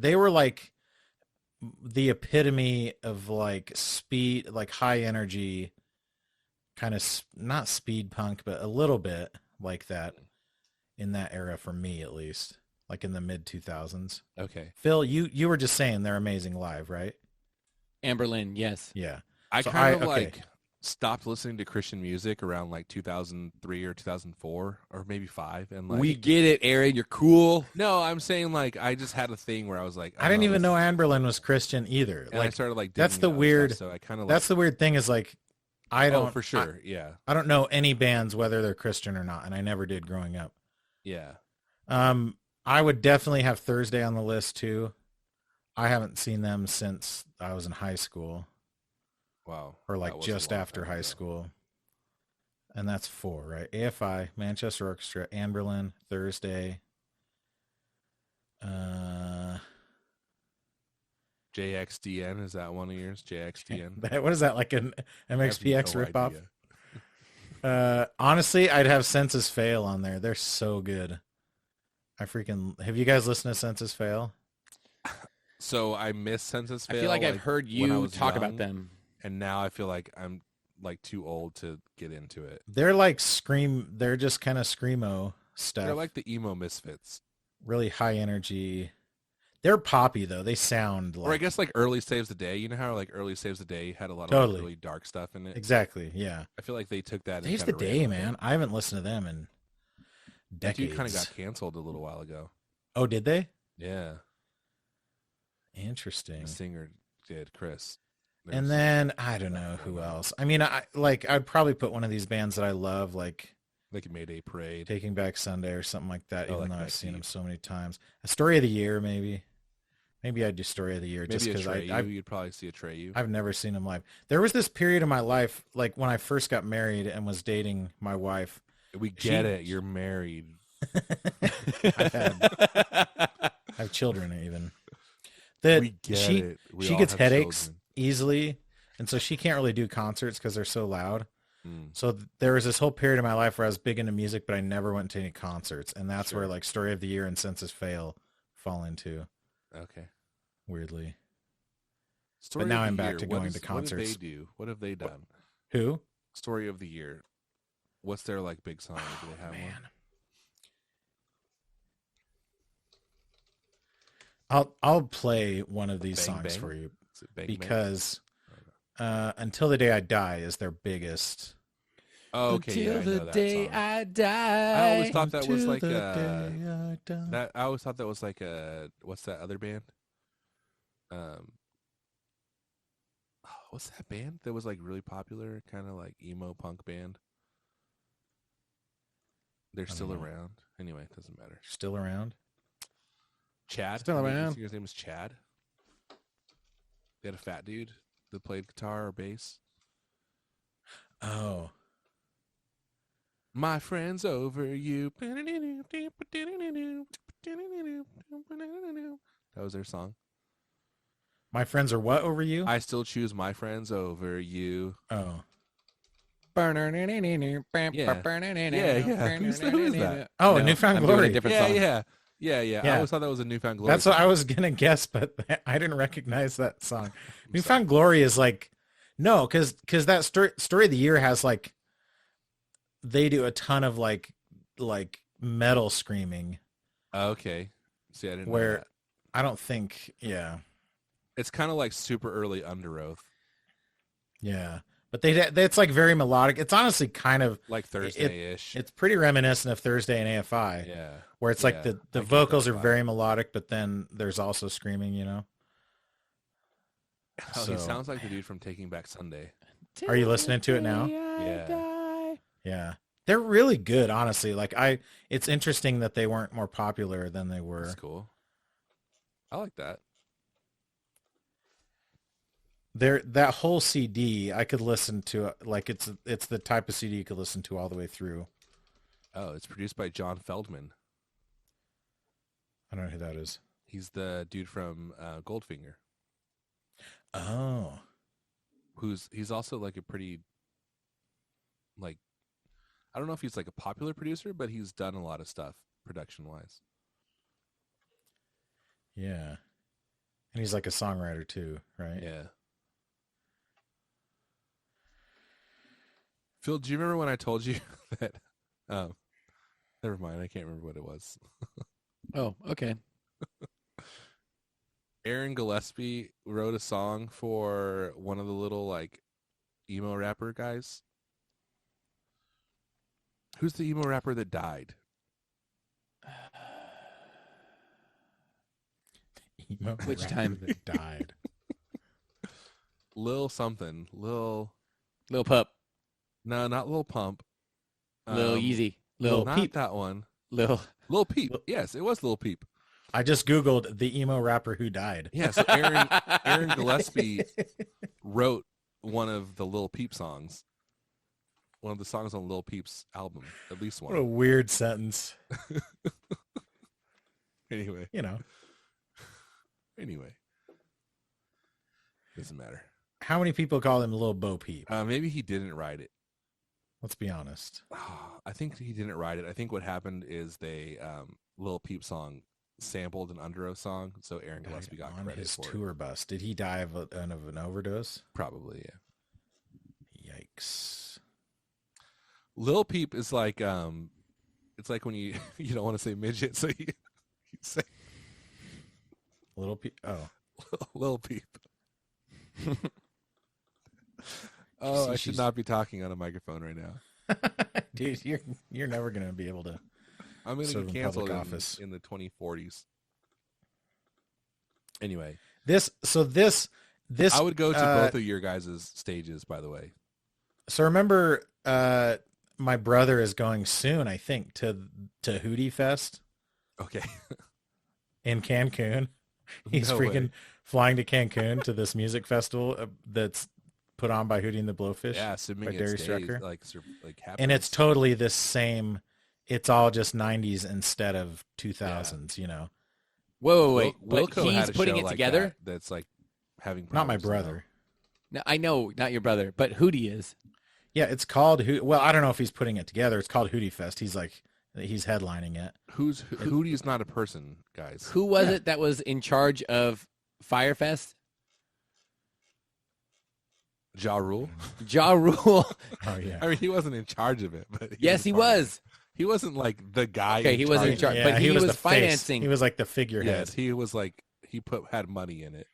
Speaker 3: they were like the epitome of like speed, like high energy, kind of not speed punk, but a little bit like that in that era for me, at least, like in the mid 2000s.
Speaker 1: Okay.
Speaker 3: Phil, you were just saying they're amazing live, right?
Speaker 2: Amberlynn, yes.
Speaker 3: Yeah.
Speaker 1: I
Speaker 3: So
Speaker 1: kind of
Speaker 3: okay.
Speaker 1: like stopped listening to Christian music around like 2003 or 2004 or maybe 5, and like
Speaker 2: We get it, Aaron. You're cool.
Speaker 1: no, I'm saying like I just had a thing where I was like
Speaker 3: I didn't even
Speaker 1: this
Speaker 3: know
Speaker 1: is-
Speaker 3: Anne Boleyn was Christian either.
Speaker 1: and I
Speaker 3: Like
Speaker 1: started like
Speaker 3: that's
Speaker 1: digging
Speaker 3: the
Speaker 1: other
Speaker 3: weird.
Speaker 1: stuff, so I kind of
Speaker 3: That's the weird thing is like I don't
Speaker 1: for sure yeah
Speaker 3: I don't know any bands whether they're Christian or not, and I never did growing up.
Speaker 1: yeah
Speaker 3: I would definitely have Thursday on the list too. I haven't seen them since I was in high school,
Speaker 1: wow
Speaker 3: or
Speaker 1: that
Speaker 3: like
Speaker 1: was a
Speaker 3: just
Speaker 1: long
Speaker 3: after
Speaker 1: time
Speaker 3: high
Speaker 1: ago.
Speaker 3: school. And that's 4, right? AFI, Manchester Orchestra, Anne Boleyn, Thursday.
Speaker 1: JXDN, is that one of yours? JXDN.
Speaker 3: What is that, like an MXPX
Speaker 1: no
Speaker 3: ripoff?
Speaker 1: idea.
Speaker 3: Honestly, I'd have Census Fail on there. They're so good. Have you guys listened to Census Fail?
Speaker 1: So I miss Census Fail.
Speaker 2: I feel like I've heard
Speaker 1: when I
Speaker 2: you
Speaker 1: was
Speaker 2: talk
Speaker 1: young,
Speaker 2: about them.
Speaker 1: and now I feel like I'm like too old to get into it.
Speaker 3: They're like they're just kind of screamo stuff.
Speaker 1: They're like the emo misfits,
Speaker 3: really high energy. They're poppy though. They sound like
Speaker 1: or I guess like Early Saves the Day. You know how like Early Saves the Day had a lot of
Speaker 3: Totally.
Speaker 1: like, really dark stuff in it.
Speaker 3: exactly, yeah.
Speaker 1: I feel like they took that.
Speaker 3: Saves
Speaker 1: and
Speaker 3: the
Speaker 1: kinda ran
Speaker 3: Day,
Speaker 1: with it.
Speaker 3: man. I haven't listened to them in
Speaker 1: That
Speaker 3: decades.
Speaker 1: dude kind of got canceled a little while ago.
Speaker 3: Oh, did they?
Speaker 1: Yeah,
Speaker 3: Interesting.
Speaker 1: the singer did, Chris.
Speaker 3: And
Speaker 1: There's-
Speaker 3: then I don't know who else. I mean, I'd probably put one of these bands that I love, like
Speaker 1: like Mayday Parade.
Speaker 3: Taking Back Sunday or something like that.
Speaker 1: Oh,
Speaker 3: Even
Speaker 1: like
Speaker 3: though I've
Speaker 1: Mac
Speaker 3: seen them
Speaker 1: Deep.
Speaker 3: so many times. A Story of the Year, maybe. Maybe I'd do Story of the Year just
Speaker 1: Maybe a
Speaker 3: because
Speaker 1: Treyu. You'd probably see a Treyu.
Speaker 3: I've never seen them live. There was this period in my life, like when I first got married and was dating my wife.
Speaker 1: We get it. You're married.
Speaker 3: I have children even. That
Speaker 1: We get
Speaker 3: she
Speaker 1: it. We
Speaker 3: she
Speaker 1: all
Speaker 3: gets
Speaker 1: have
Speaker 3: headaches
Speaker 1: children.
Speaker 3: easily, and so she can't really do concerts because they're so loud.
Speaker 1: Mm.
Speaker 3: So there was this whole period of my life where I was big into music, but I never went to any concerts, and that's
Speaker 1: Sure.
Speaker 3: where like Story of the Year and Census Fail fall into,
Speaker 1: Okay.
Speaker 3: weirdly.
Speaker 1: Story
Speaker 3: now
Speaker 1: of the
Speaker 3: I'm back
Speaker 1: year.
Speaker 3: to
Speaker 1: What
Speaker 3: going
Speaker 1: is-
Speaker 3: to concerts.
Speaker 1: What did they do? What have they done?
Speaker 3: Who?
Speaker 1: Story of the year. What's their like big song? Do they have one?
Speaker 3: I'll play one of these
Speaker 1: Bang
Speaker 3: songs
Speaker 1: Bang?
Speaker 3: for you
Speaker 1: Is it Bang Bang?
Speaker 3: because Until the Day I Die is their biggest.
Speaker 1: Oh, okay. Yeah, I
Speaker 2: Until
Speaker 1: know
Speaker 2: the
Speaker 1: that
Speaker 2: day
Speaker 1: song.
Speaker 2: I die.
Speaker 1: I always thought that was
Speaker 3: Until
Speaker 1: like
Speaker 3: the day I die.
Speaker 1: that. I always thought that was like a what's that other band? What's that band that was like really popular, kind of like emo punk band? They're
Speaker 3: don't
Speaker 1: still
Speaker 3: know.
Speaker 1: around. Anyway, it doesn't matter.
Speaker 3: Still around?
Speaker 1: Chad.
Speaker 3: Still
Speaker 1: I think the
Speaker 3: around.
Speaker 1: singer's name is Chad. They had a fat dude that played guitar or bass.
Speaker 3: Oh,
Speaker 1: My friend's over you. That was their song.
Speaker 3: my friends are what over you?
Speaker 1: I still choose my friends over you.
Speaker 3: Oh,
Speaker 1: Yeah. Who's that?
Speaker 3: oh,
Speaker 2: No,
Speaker 3: Newfound
Speaker 2: I'm doing a
Speaker 3: Glory.
Speaker 2: different
Speaker 1: Yeah,
Speaker 2: song.
Speaker 1: yeah, yeah. I
Speaker 3: Yeah.
Speaker 1: always thought that was a Newfound Glory.
Speaker 3: That's what
Speaker 1: song.
Speaker 3: I was gonna guess, but I didn't recognize that song. Newfound Glory is like, no, because that story of the year has like, they do a ton of like metal screaming.
Speaker 1: Okay. See, I didn't know
Speaker 3: Where
Speaker 1: that.
Speaker 3: I don't think, yeah,
Speaker 1: It's kind of like super early Under Oath,
Speaker 3: yeah, but it's like very melodic. It's honestly kind of,
Speaker 1: like Thursday-ish.
Speaker 3: it's pretty reminiscent of Thursday and AFI,
Speaker 1: Yeah.
Speaker 3: where it's
Speaker 1: Yeah,
Speaker 3: like the
Speaker 1: I get
Speaker 3: vocals
Speaker 1: that
Speaker 3: are
Speaker 1: vibe.
Speaker 3: very melodic, but then there's also screaming, you know.
Speaker 1: Oh,
Speaker 3: So-
Speaker 1: he sounds like the dude from Taking Back Sunday.
Speaker 3: Are you listening to it now?
Speaker 1: Yeah.
Speaker 3: Yeah. They're really good, honestly. Like it's interesting that they weren't more popular than they were.
Speaker 1: That's cool. I like that.
Speaker 3: That whole CD I could listen to, like it's the type of CD you could listen to all the way through.
Speaker 1: Oh, it's produced by John Feldman.
Speaker 3: I don't know who that is.
Speaker 1: He's the dude from Goldfinger.
Speaker 3: Oh.
Speaker 1: He's also like a pretty, like, I don't know if he's like a popular producer, but he's done a lot of stuff production wise.
Speaker 3: Yeah. And he's like a songwriter too, right?
Speaker 1: Yeah. Phil, do you remember when I told you that? Never mind, I can't remember what it was.
Speaker 2: Oh, okay.
Speaker 1: Aaron Gillespie wrote a song for one of the little like emo rapper guys. Who's the emo rapper that died?
Speaker 3: Emo
Speaker 2: Which
Speaker 3: rapper
Speaker 2: time?
Speaker 3: that died?
Speaker 1: Lil something. Lil.
Speaker 2: Lil Pup,
Speaker 1: No, not Lil Pump.
Speaker 2: Lil Yeezy,
Speaker 3: Lil
Speaker 1: Not
Speaker 3: Peep.
Speaker 1: that one.
Speaker 2: Lil.
Speaker 1: Lil Peep. Yes, it was Lil Peep.
Speaker 3: I just Googled the emo rapper who died.
Speaker 1: Yeah, so Aaron Gillespie wrote one of the Lil Peep songs. One of the songs on Lil Peep's album, at least
Speaker 3: What a
Speaker 1: one.
Speaker 3: weird sentence.
Speaker 1: Anyway,
Speaker 3: You know,
Speaker 1: doesn't matter.
Speaker 3: how many people call him Lil Bo Peep?
Speaker 1: Maybe he didn't write it.
Speaker 3: Let's be honest.
Speaker 1: I think he didn't write it. I think what happened is they Lil Peep song sampled an Underoath song, so Aaron Gillespie got
Speaker 3: on
Speaker 1: credit
Speaker 3: his
Speaker 1: for it.
Speaker 3: tour bus. Did he die of an overdose?
Speaker 1: Probably, yeah.
Speaker 3: Yikes.
Speaker 1: Lil Peep is like it's like when you don't want to say midget, so you say
Speaker 3: Little Peep. Oh,
Speaker 1: Lil Peep. Oh,
Speaker 3: See,
Speaker 1: I should
Speaker 3: she's-
Speaker 1: not be talking on a microphone right now.
Speaker 3: dude, you're never gonna be able to.
Speaker 1: I'm going to
Speaker 3: Serve
Speaker 1: get
Speaker 3: in
Speaker 1: canceled
Speaker 3: public office.
Speaker 1: in the 2040s. Anyway,
Speaker 3: This.
Speaker 1: I would go to
Speaker 3: uh,
Speaker 1: both of your guys' stages, by the way.
Speaker 3: So remember, my brother is going soon. I think to Hootie Fest
Speaker 1: Okay.
Speaker 3: in Cancun. He's
Speaker 1: No
Speaker 3: freaking
Speaker 1: way.
Speaker 3: flying to Cancun to this music festival that's put on by Hootie and the Blowfish.
Speaker 1: Yeah, assuming
Speaker 3: by
Speaker 1: it
Speaker 3: Darius
Speaker 1: stays,
Speaker 3: Rucker.
Speaker 1: like
Speaker 3: And it's
Speaker 1: happens.
Speaker 3: totally the same. It's all just 90s instead of 2000s, you know.
Speaker 2: Whoa, wait.
Speaker 1: Wil-
Speaker 2: But
Speaker 1: Wilco had
Speaker 2: he's
Speaker 1: a
Speaker 2: putting
Speaker 1: show
Speaker 2: it
Speaker 1: like
Speaker 2: together?
Speaker 1: that that's like having
Speaker 3: Not my
Speaker 1: problems now.
Speaker 3: brother.
Speaker 2: No, I know, not your brother, but Hootie is.
Speaker 3: Yeah, it's called Well, I don't know if he's putting it together. It's called Hootie Fest. He's headlining it.
Speaker 1: Hootie's not a person, guys.
Speaker 2: Who was
Speaker 3: Yeah.
Speaker 2: it that was in charge of Firefest?
Speaker 1: Ja Rule?
Speaker 2: Ja Rule.
Speaker 3: Oh yeah.
Speaker 1: I mean, he wasn't in charge of it, but
Speaker 2: Yes, he
Speaker 1: part of it.
Speaker 2: was.
Speaker 1: He wasn't like the guy.
Speaker 2: Okay, he wasn't in charge,
Speaker 3: Yeah,
Speaker 2: but he was
Speaker 3: the face.
Speaker 2: financing.
Speaker 3: He was like the figurehead.
Speaker 1: Yes, he was like he had money in it.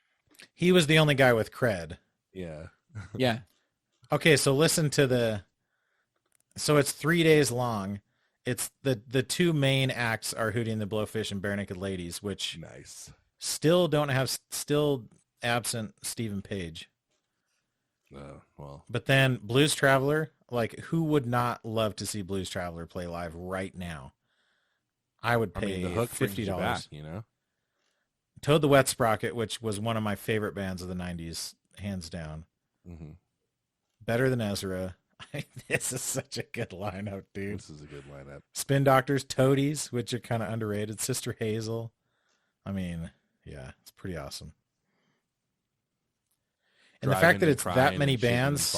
Speaker 3: He was the only guy with cred.
Speaker 1: Yeah.
Speaker 2: Yeah.
Speaker 3: Okay, so listen to so it's 3 days long. It's the two main acts are Hootie and the Blowfish and Bare Naked Ladies, which
Speaker 1: Nice.
Speaker 3: still absent Stephen Page.
Speaker 1: Well,
Speaker 3: But then Blues Traveler, like who would not love to see Blues Traveler play live right now? I would
Speaker 1: I
Speaker 3: pay
Speaker 1: mean, the hook brings you
Speaker 3: $50.
Speaker 1: back, you know.
Speaker 3: Toad the Wet Sprocket, which was one of my favorite bands of the 90s, hands down.
Speaker 1: Mm-hmm.
Speaker 3: Better Than Ezra. This is such a good lineup, dude.
Speaker 1: This is a good lineup.
Speaker 3: Spin Doctors, Toadies, which are kind of underrated. Sister Hazel. I mean, yeah, it's pretty awesome. And the fact that it's that many bands,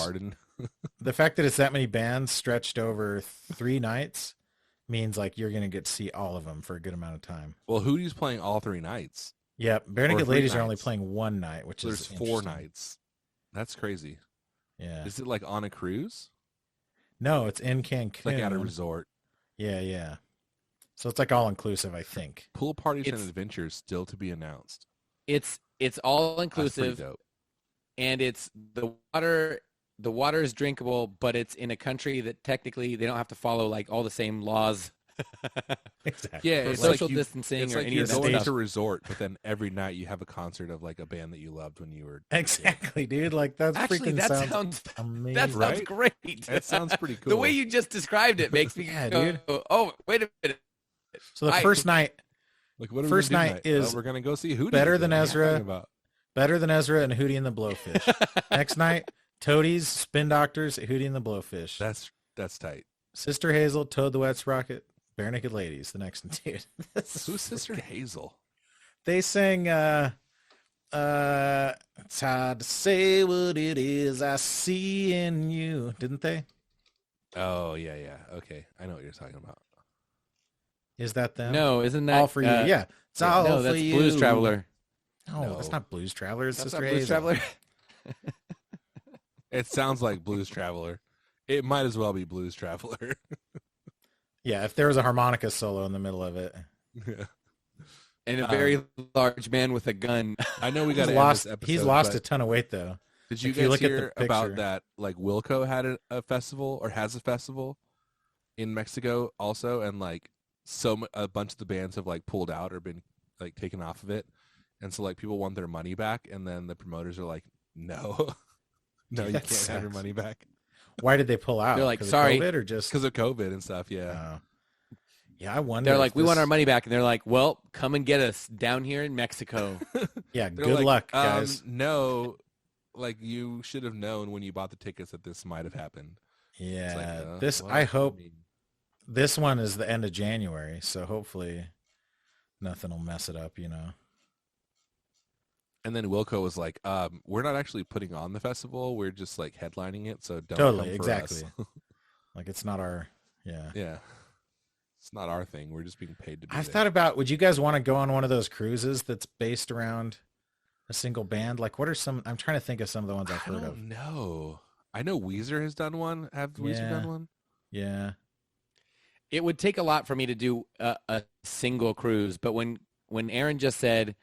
Speaker 3: the fact that it's that many bands stretched over 3 nights means like you're going to get to see all of them for a good amount of time.
Speaker 1: Well, Hootie's playing all 3 nights.
Speaker 3: Yep. Bare
Speaker 1: Or
Speaker 3: Naked
Speaker 1: 3
Speaker 3: Ladies are only
Speaker 1: nights.
Speaker 3: playing one night, which
Speaker 1: So
Speaker 3: is
Speaker 1: there's 4
Speaker 3: interesting.
Speaker 1: nights. That's crazy.
Speaker 3: Yeah.
Speaker 1: Is it like on a cruise?
Speaker 3: No, it's in Cancun.
Speaker 1: It's like at a resort.
Speaker 3: Yeah, yeah. So it's like all inclusive, I think.
Speaker 1: Pool parties and
Speaker 2: It's-
Speaker 1: adventures still to be announced.
Speaker 2: It's all
Speaker 1: That's pretty
Speaker 2: inclusive,
Speaker 1: dope.
Speaker 2: and it's the water. The water is drinkable, but it's in a country that technically they don't have to follow like all the same laws
Speaker 3: Exactly.
Speaker 1: Yeah,
Speaker 2: for
Speaker 1: it's like
Speaker 2: social
Speaker 1: you-
Speaker 2: distancing
Speaker 1: It's
Speaker 2: or
Speaker 1: like
Speaker 2: any
Speaker 1: you're
Speaker 2: of that
Speaker 1: going
Speaker 2: stuff.
Speaker 1: to a resort, but then every night you have a concert of like a band that you loved when you were.
Speaker 3: Exactly, dude. Like that's
Speaker 2: Actually,
Speaker 3: freaking
Speaker 2: that
Speaker 3: sounds
Speaker 2: sounds
Speaker 3: amazing.
Speaker 2: that sounds
Speaker 1: Right?
Speaker 2: great.
Speaker 1: That sounds pretty cool.
Speaker 2: The way you just described it makes me
Speaker 3: Yeah,
Speaker 2: go,
Speaker 3: dude.
Speaker 2: oh, wait a minute.
Speaker 3: So the
Speaker 2: I-
Speaker 3: first night,
Speaker 1: like, what are
Speaker 3: first
Speaker 1: we gonna do
Speaker 3: night
Speaker 1: tonight?
Speaker 3: is
Speaker 1: we're gonna go see Hootie.
Speaker 3: Better
Speaker 1: again.
Speaker 3: Than
Speaker 1: What are you
Speaker 3: Ezra.
Speaker 1: talking about?
Speaker 3: Better Than Ezra and Hootie and the Blowfish. Next night, Toadies, Spin Doctors, Hootie and the Blowfish.
Speaker 1: That's tight.
Speaker 3: Sister Hazel, Toad the Wet Sprocket, Bare Naked Ladies. The next dude.
Speaker 1: Who's Sister Hazel?
Speaker 3: They sang it's hard to say what it is I see in you, didn't they?
Speaker 1: Oh yeah, yeah. Okay, I know what you're talking about.
Speaker 3: Is that them?
Speaker 2: No, isn't that
Speaker 3: All for you. Yeah. It's all
Speaker 2: no,
Speaker 3: for
Speaker 2: that's
Speaker 3: you.
Speaker 2: Blues Traveler.
Speaker 3: No, that's
Speaker 1: No.
Speaker 3: not Blues Traveler. It's
Speaker 2: That's
Speaker 3: Sister
Speaker 2: not Blues
Speaker 3: Hazel.
Speaker 2: Traveler.
Speaker 1: It sounds like Blues Traveler. It might as well be Blues Traveler.
Speaker 3: Yeah, if there was a harmonica solo in the middle of it.
Speaker 2: And a very large man with a gun.
Speaker 1: I know we got to end
Speaker 3: lost
Speaker 1: this episode.
Speaker 3: he's lost
Speaker 1: but
Speaker 3: a ton of weight though.
Speaker 1: Did you
Speaker 3: if you
Speaker 1: guys
Speaker 3: look at the
Speaker 1: hear about
Speaker 3: picture.
Speaker 1: that? Like Wilco had a festival or has a festival in Mexico also, and like a bunch of the bands have like pulled out or been like taken off of it, and so like people want their money back, and then the promoters are like, no, no, you
Speaker 3: That
Speaker 1: can't have your
Speaker 3: sucks.
Speaker 1: money back
Speaker 3: Why did they pull out?
Speaker 2: They're like,
Speaker 3: 'Cause of
Speaker 2: sorry.
Speaker 3: COVID or just
Speaker 1: because of COVID and stuff. Yeah,
Speaker 3: yeah, I wonder.
Speaker 2: They're
Speaker 3: if
Speaker 2: like, we want
Speaker 3: this-
Speaker 2: our money back. And they're like, well, come and get us down here in Mexico.
Speaker 3: Yeah,
Speaker 1: They're
Speaker 3: good
Speaker 1: like,
Speaker 3: luck, guys.
Speaker 1: No, like you should have known when you bought the tickets that this might have happened. It's
Speaker 3: Yeah,
Speaker 1: like,
Speaker 3: this
Speaker 1: what?
Speaker 3: I hope
Speaker 1: mean,
Speaker 3: this one is the end of January, so hopefully nothing will mess it up, you know.
Speaker 1: And then Wilco was like, we're not actually putting on the festival. We're just like headlining it. So don't
Speaker 3: Totally,
Speaker 1: come for
Speaker 3: exactly.
Speaker 1: us."
Speaker 3: Like it's not our yeah.
Speaker 1: Yeah. It's not our thing. We're just being paid to be
Speaker 3: I've
Speaker 1: there.
Speaker 3: thought about would you guys want to go on one of those cruises that's based around a single band? Like what are some I'm trying to think of some of the ones I've
Speaker 1: I
Speaker 3: heard
Speaker 1: don't
Speaker 3: of.
Speaker 1: know. I know Weezer has done one. Have Weezer
Speaker 3: Yeah.
Speaker 1: done one?
Speaker 3: Yeah.
Speaker 2: It would take a lot for me to do a single cruise. But when Aaron just said,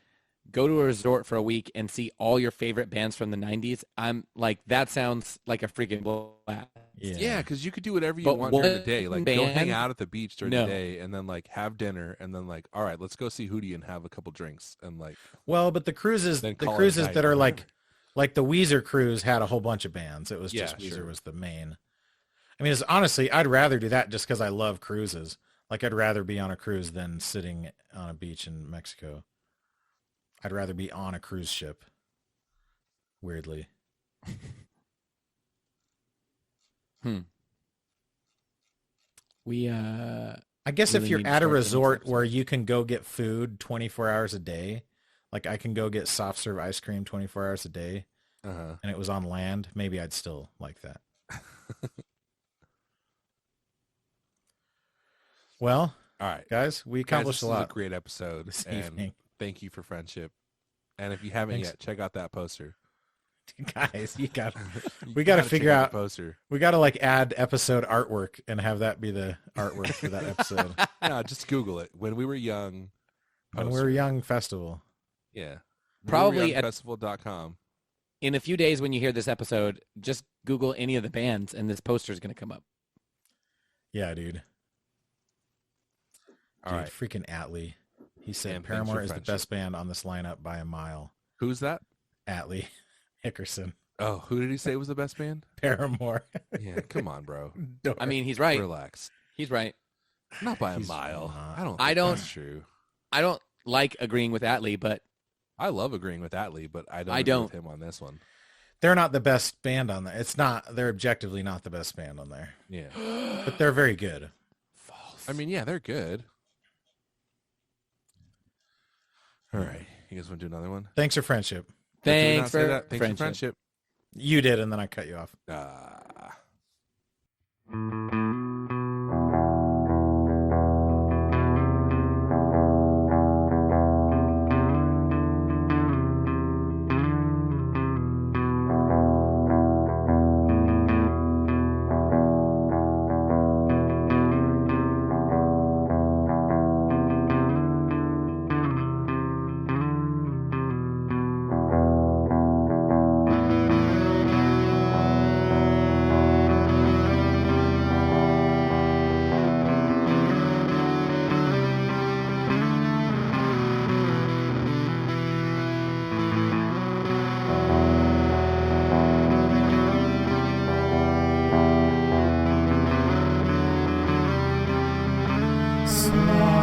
Speaker 2: go to a resort for a week and see all your favorite bands from the 90s, I'm like, that sounds like a freaking blast.
Speaker 1: Yeah, because you could do whatever you
Speaker 2: But
Speaker 1: want during the
Speaker 2: one
Speaker 1: day. Like go hang
Speaker 2: band-
Speaker 1: out at the beach during
Speaker 2: No.
Speaker 1: the day and then like have dinner and then like, all right, let's go see Hootie and have a couple drinks and like
Speaker 3: Well, but the cruises
Speaker 1: Then
Speaker 3: the
Speaker 1: call it a
Speaker 3: cruises
Speaker 1: night
Speaker 3: that
Speaker 1: or
Speaker 3: are
Speaker 1: whatever.
Speaker 3: like the Weezer cruise had a whole bunch of bands. It was just
Speaker 1: Yeah,
Speaker 3: Weezer
Speaker 1: sure.
Speaker 3: was the main. I mean, it's honestly I'd rather do that just because I love cruises. Like I'd rather be on a cruise than sitting on a beach in Mexico. I'd rather be on a cruise ship. Weirdly.
Speaker 2: We
Speaker 3: I guess if
Speaker 2: Really
Speaker 3: you're
Speaker 2: need to
Speaker 3: at a
Speaker 2: start the next
Speaker 3: resort
Speaker 2: episode.
Speaker 3: where you can go get food 24 hours a day, like I can go get soft serve ice cream 24 hours a day,
Speaker 1: uh-huh.
Speaker 3: and it was on land, maybe I'd still like that. Well,
Speaker 1: All right.
Speaker 3: guys, we
Speaker 1: Guys,
Speaker 3: accomplished
Speaker 1: this
Speaker 3: a
Speaker 1: is
Speaker 3: lot
Speaker 1: a great episode.
Speaker 3: this
Speaker 1: And
Speaker 3: evening.
Speaker 1: thank you for friendship. And if you haven't
Speaker 3: Thanks.
Speaker 1: yet, check out that poster.
Speaker 3: Guys, you got
Speaker 1: You
Speaker 3: We gotta
Speaker 1: check
Speaker 3: figure
Speaker 1: the
Speaker 3: out-
Speaker 1: poster.
Speaker 3: we got to like add episode artwork and have that be the artwork for that episode.
Speaker 1: No, just Google it. When we were young.
Speaker 3: When we
Speaker 1: poster.
Speaker 3: were young festival.
Speaker 1: Yeah.
Speaker 2: Probably at-
Speaker 1: festival.com.
Speaker 2: in a few days when you hear this episode, just Google any of the bands and this poster is going to come up.
Speaker 3: Yeah, dude.
Speaker 1: All right.
Speaker 3: Freaking Atlee. He said
Speaker 1: And thanks
Speaker 3: Paramore
Speaker 1: for
Speaker 3: is the
Speaker 1: friendship.
Speaker 3: best band on this lineup by a mile.
Speaker 1: Who's that?
Speaker 3: Atlee Hickerson.
Speaker 1: Oh, who did he say was the best band?
Speaker 3: Paramore.
Speaker 1: Yeah, come on, bro.
Speaker 2: I mean, he's right.
Speaker 1: Relax.
Speaker 2: He's right.
Speaker 1: Not by a
Speaker 3: He's
Speaker 1: mile.
Speaker 3: not.
Speaker 1: I don't.
Speaker 2: I
Speaker 1: Think
Speaker 2: don't-
Speaker 1: That's true.
Speaker 2: I don't like agreeing with Atlee, but
Speaker 1: I love agreeing with Atlee, but I don't.
Speaker 2: I
Speaker 1: agree
Speaker 2: don't.
Speaker 1: with him on this one.
Speaker 3: They're not the best band on there. It's not. They're objectively not the best band on there,
Speaker 1: Yeah.
Speaker 3: but they're very good.
Speaker 2: false.
Speaker 1: I mean, yeah, they're good. All right. You guys want to do another one?
Speaker 3: Thanks for friendship.
Speaker 1: Did we not
Speaker 2: Thanks
Speaker 1: say
Speaker 2: for
Speaker 1: that? Thanks
Speaker 2: friendship.
Speaker 1: for friendship.
Speaker 3: You did, and then I cut you off.
Speaker 1: Ah.
Speaker 3: Small